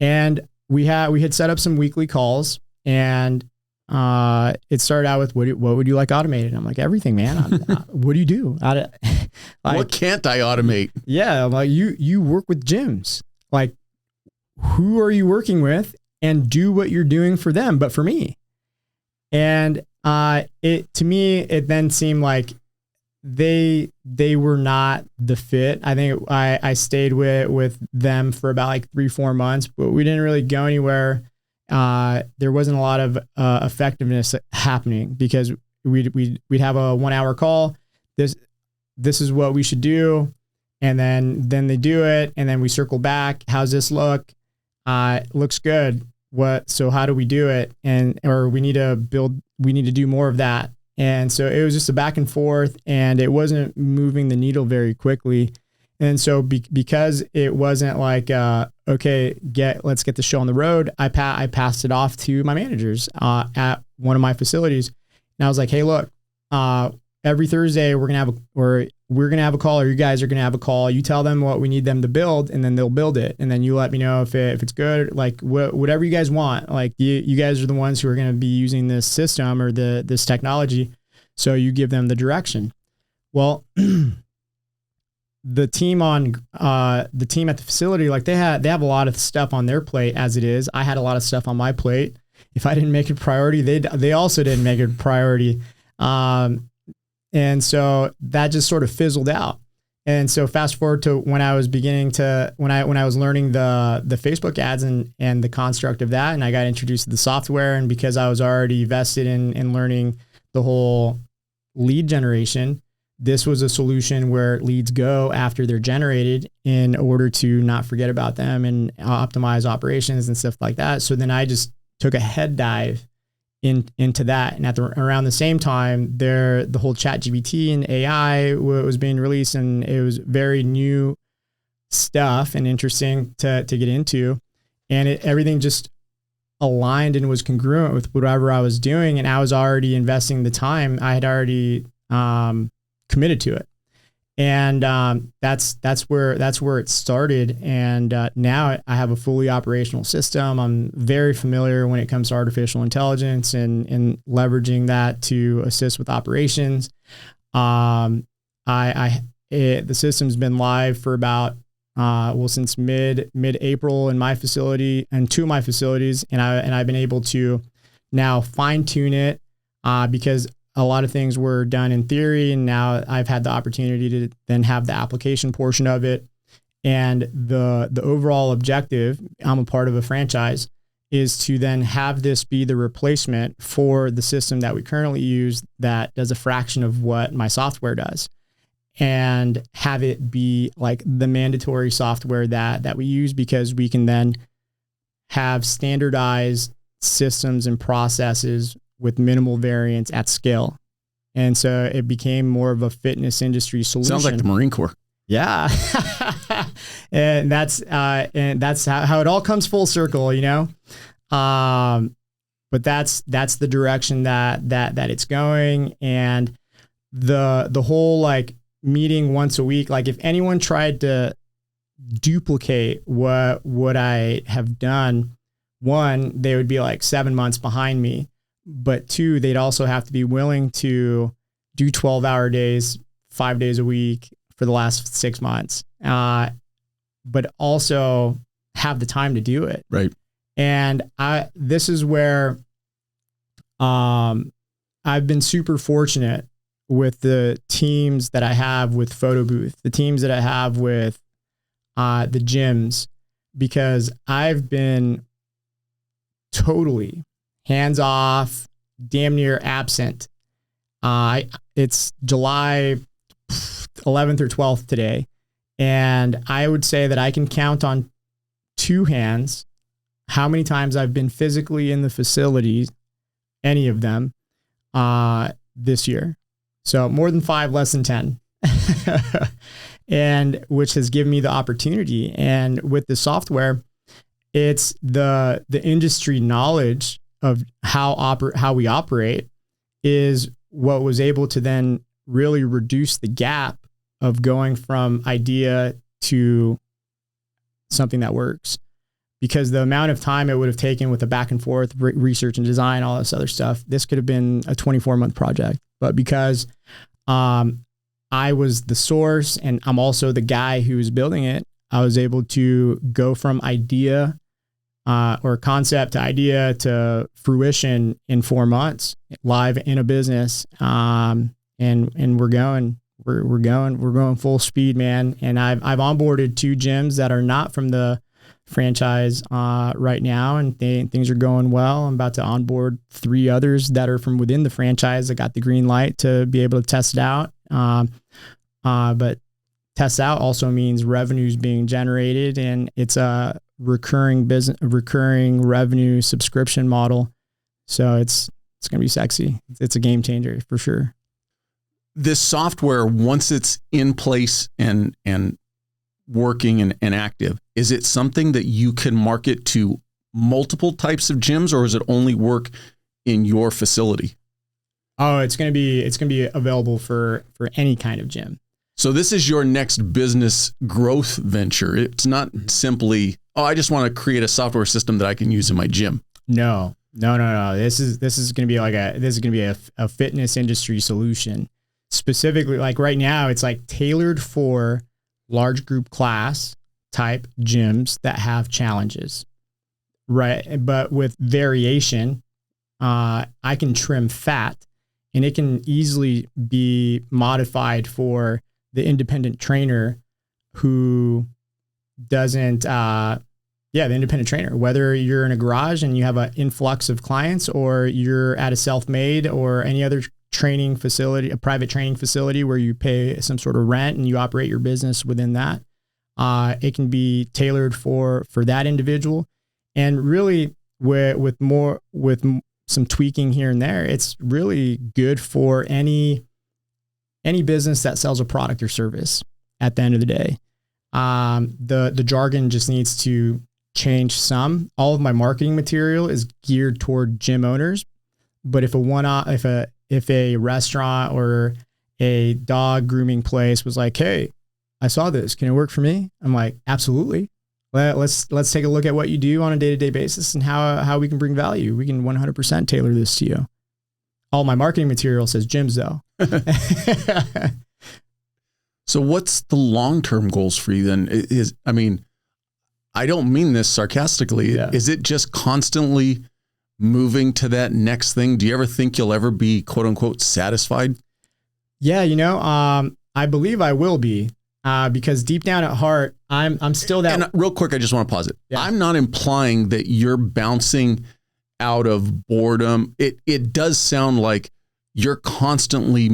And we had set up some weekly calls, and it started out with, what would you like automated? I'm like, everything, man. What do you do? What can't I automate? Yeah. I'm like, you work with gyms. Like, who are you working with? And do what you're doing for them, but for me. And to me, it then seemed like they were not the fit. I think I stayed with them for about like 3-4 months, but we didn't really go anywhere. There wasn't a lot of effectiveness happening because we'd have a 1 hour call. This is what we should do. And then they do it. And then we circle back. How's this look? looks good. So how do we do it? Or we need to do more of that. And so it was just a back and forth, and it wasn't moving the needle very quickly. And so because it wasn't like, okay, let's get the show on the road, I passed it off to my managers at one of my facilities. And I was like, hey, look, every Thursday we're going to have a call, or you guys are going to have a call. You tell them what we need them to build, and then they'll build it. And then you let me know if it's good, like whatever you guys want. Like you guys are the ones who are going to be using this system or this technology. So you give them the direction. Well, the team at the facility, like they have a lot of stuff on their plate as it is. I had a lot of stuff on my plate. If I didn't make it a priority, they also didn't make it a priority. And so that just sort of fizzled out. And so fast forward to when I was learning the Facebook ads and the construct of that, and I got introduced to the software, and because I was already vested in learning the whole lead generation, this was a solution where leads go after they're generated in order to not forget about them and optimize operations and stuff like that. So then I just took a head dive into that. And around the same time, the whole ChatGPT and AI was being released, and it was very new stuff and interesting to get into. And everything just aligned and was congruent with whatever I was doing. And I was already investing the time. I had already committed to it. And that's where it started. And now I have a fully operational system. I'm very familiar when it comes to artificial intelligence and leveraging that to assist with operations. The system's been live for about since mid-April in my facility and two of my facilities, and I've been able to now fine tune it because a lot of things were done in theory, and now I've had the opportunity to then have the application portion of it. And the overall objective, I'm a part of a franchise, is to then have this be the replacement for the system that we currently use that does a fraction of what my software does, and have it be like the mandatory software that we use, because we can then have standardized systems and processes with minimal variance at scale. And so it became more of a fitness industry solution. Sounds like the Marine Corps. Yeah. and that's how it all comes full circle, you know? But that's the direction that it's going. And the whole like meeting once a week, like if anyone tried to duplicate what I have done, one, they would be like 7 months behind me. But two, they'd also have to be willing to do 12-hour days, 5 days a week for the last 6 months, but also have the time to do it. Right. And this is where I've been super fortunate with the teams that I have with Photo Booth, the teams that I have with the gyms, because I've been totally hands off, damn near absent. It's July 11th or 12th today. And I would say that I can count on two hands how many times I've been physically in the facilities, any of them, this year. So more than 5, less than 10. And which has given me the opportunity. And with the software, it's the industry knowledge of how we operate is what was able to then really reduce the gap of going from idea to something that works. Because the amount of time it would have taken with the back and forth research and design, all this other stuff, this could have been a 24-month project. But because I was the source and I'm also the guy who was building it, I was able to go from idea or concept to idea to fruition in 4 months, live in a business. And we're going full speed, man. And I've onboarded 2 gyms that are not from the franchise right now, and things are going well. I'm about to onboard 3 others that are from within the franchise that got the green light to be able to test it out. But test out also means revenues being generated, and it's recurring revenue subscription model. So it's going to be sexy. It's a game changer for sure. This software, once it's in place and working and active, is it something that you can market to multiple types of gyms, or does it only work in your facility? Oh, it's going to be available for any kind of gym. So this is your next business growth venture. It's not simply, I just want to create a software system that I can use in my gym. No. This is going to be a fitness industry solution. Specifically, like right now, it's like tailored for large group class type gyms that have challenges, right? But with variation, I can trim fat, and it can easily be modified for the independent trainer who doesn't, the independent trainer, whether you're in a garage and you have an influx of clients, or you're at a self-made or any other training facility, a private training facility where you pay some sort of rent and you operate your business within that. It can be tailored for that individual, and really with some tweaking here and there, it's really good for any business that sells a product or service at the end of the day. The jargon just needs to change some. All of my marketing material is geared toward gym owners, but if a restaurant or a dog grooming place was like, "Hey, I saw this. Can it work for me?" I'm like, "Absolutely. Let's take a look at what you do on a day-to-day basis and how we can bring value. We can 100% tailor this to you." All my marketing material says gyms though. So what's the long-term goals for you then? I don't mean this sarcastically. Yeah. Is it just constantly moving to that next thing? Do you ever think you'll ever be quote unquote satisfied? Yeah. I believe I will be, because deep down at heart, I'm still that. And real quick, I just want to pause it. Yeah. I'm not implying that you're bouncing out of boredom. It does sound like you're constantly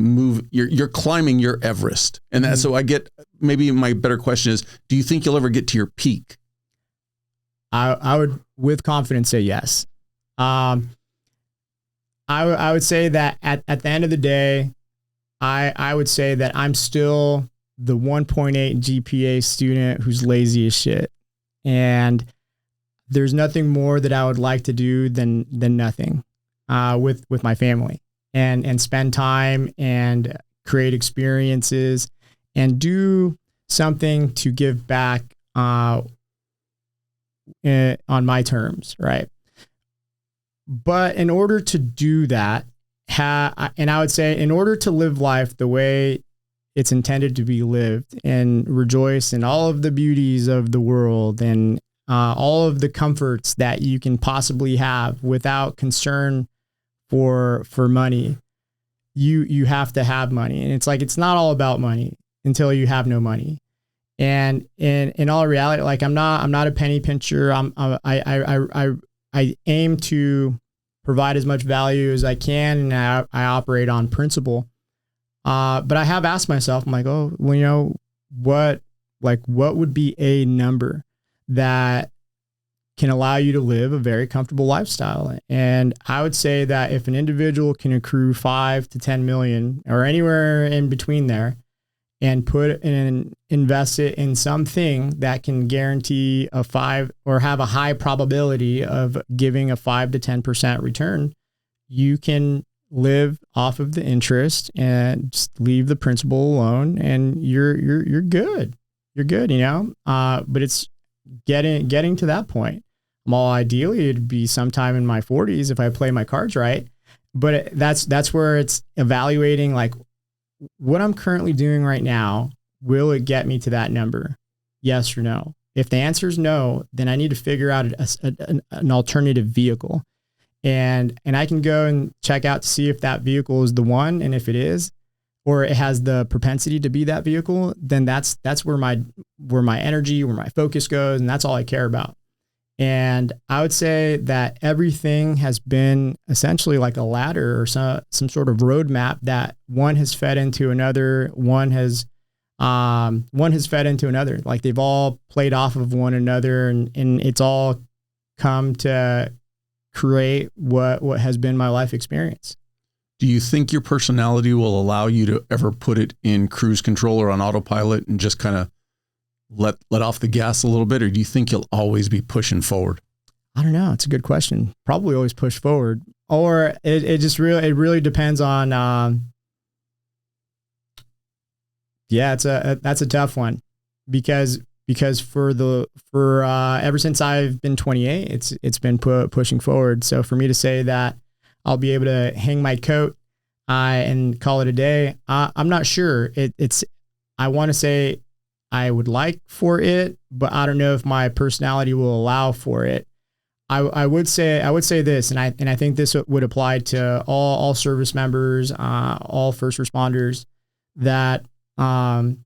you're climbing your Everest. And that, so I get, maybe my better question is, do you think you'll ever get to your peak? I would with confidence say yes. I would say that at the end of the day, I would say that I'm still the 1.8 GPA student who's lazy as shit. And there's nothing more that I would like to do than nothing with my family and spend time and create experiences and do something to give back on my terms, right? But in order to do that, and I would say in order to live life the way it's intended to be lived and rejoice in all of the beauties of the world and all of the comforts that you can possibly have without concern for money, you have to have money. And it's like, it's not all about money until you have no money. And in all reality, like I'm not a penny pincher. I aim to provide as much value as I can, and I operate on principle. But I have asked myself, I'm like, what would be a number that can allow you to live a very comfortable lifestyle? And I would say that if an individual can accrue 5 to 10 million or anywhere in between there, and invest it in something that can guarantee a 5 or have a high probability of giving a 5 to 10% return, you can live off of the interest and just leave the principal alone, and you're good. You're good, but it's getting to that point. Well, ideally it'd be sometime in my 40s if I play my cards right. But that's where it's evaluating, like, what I'm currently doing right now, will it get me to that number? Yes or no? If the answer is no, then I need to figure out an alternative vehicle. And I can go and check out to see if that vehicle is the one. And if it is, or it has the propensity to be that vehicle, then that's where my energy, where my focus goes. And that's all I care about. And I would say that everything has been essentially like a ladder or some sort of roadmap that one has fed into another. One has one has fed into another. Like they've all played off of one another, and it's all come to create what has been my life experience. Do you think your personality will allow you to ever put it in cruise control or on autopilot and just kind of let off the gas a little bit? Or do you think you'll always be pushing forward? I don't know. It's a good question. Probably always push forward, or it really depends on, that's a tough one because for ever since I've been 28, it's been pushing forward. So for me to say that I'll be able to hang my coat and call it a day, I'm not sure. I want to say I would like for it, but I don't know if my personality will allow for it. I would say this, and I think this would apply to all service members, all first responders, that and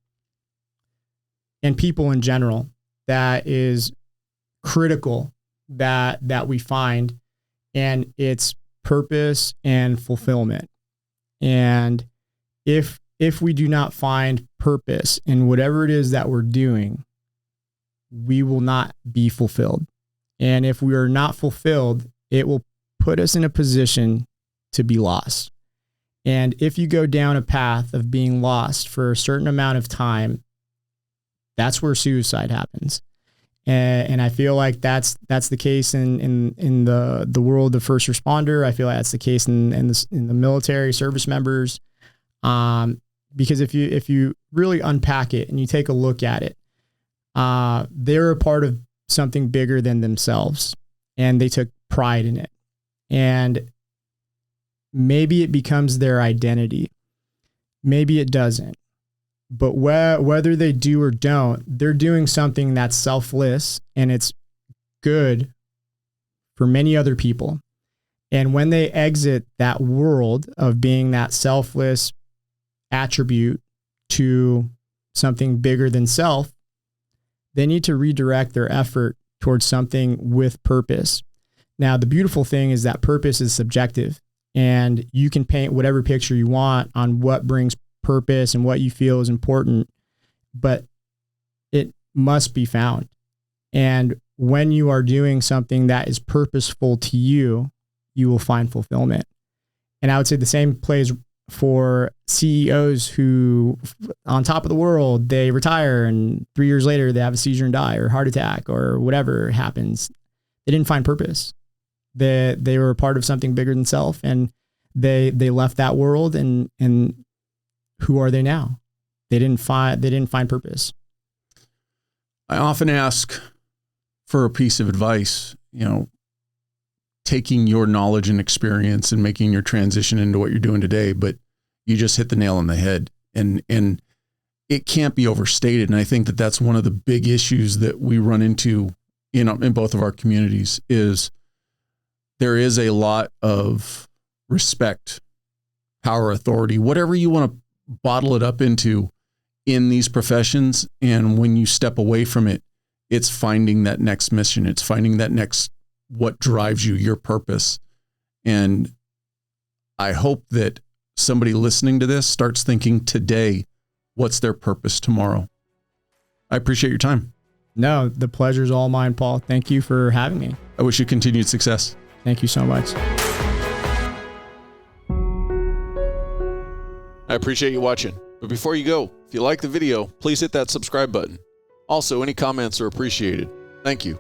people in general, that is critical that we find, and it's purpose and fulfillment. And if we do not find purpose in whatever it is that we're doing, we will not be fulfilled. And if we are not fulfilled, it will put us in a position to be lost. And if you go down a path of being lost for a certain amount of time, that's where suicide happens. And I feel like that's the case in the world of first responder. I feel like that's the case in the military service members. Because if you really unpack it and you take a look at it, they're a part of something bigger than themselves, and they took pride in it. And maybe it becomes their identity. Maybe it doesn't. But whether they do or don't, they're doing something that's selfless, and it's good for many other people. And when they exit that world of being that selfless attribute to something bigger than self, they need to redirect their effort towards something with purpose. Now, the beautiful thing is that purpose is subjective, and you can paint whatever picture you want on what brings purpose and what you feel is important, but it must be found. And when you are doing something that is purposeful to you, you will find fulfillment. And I would say the same plays for CEOs who, on top of the world, they retire and 3 years later they have a seizure and die, or heart attack, or whatever happens. They didn't find purpose. They were a part of something bigger than self, and they left that world, and who are they now? They didn't find purpose. I often ask for a piece of advice, taking your knowledge and experience and making your transition into what you're doing today, but you just hit the nail on the head, and it can't be overstated. And I think that that's one of the big issues that we run into in both of our communities is there is a lot of respect, power, authority, whatever you want to bottle it up into in these professions. And when you step away from it, it's finding that next mission. It's finding that next, what drives you, your purpose. And I hope that somebody listening to this starts thinking today, what's their purpose tomorrow? I appreciate your time. No, the pleasure's all mine, Paul. Thank you for having me. I wish you continued success. Thank you so much. I appreciate you watching. But before you go, if you like the video, please hit that subscribe button. Also, any comments are appreciated. Thank you.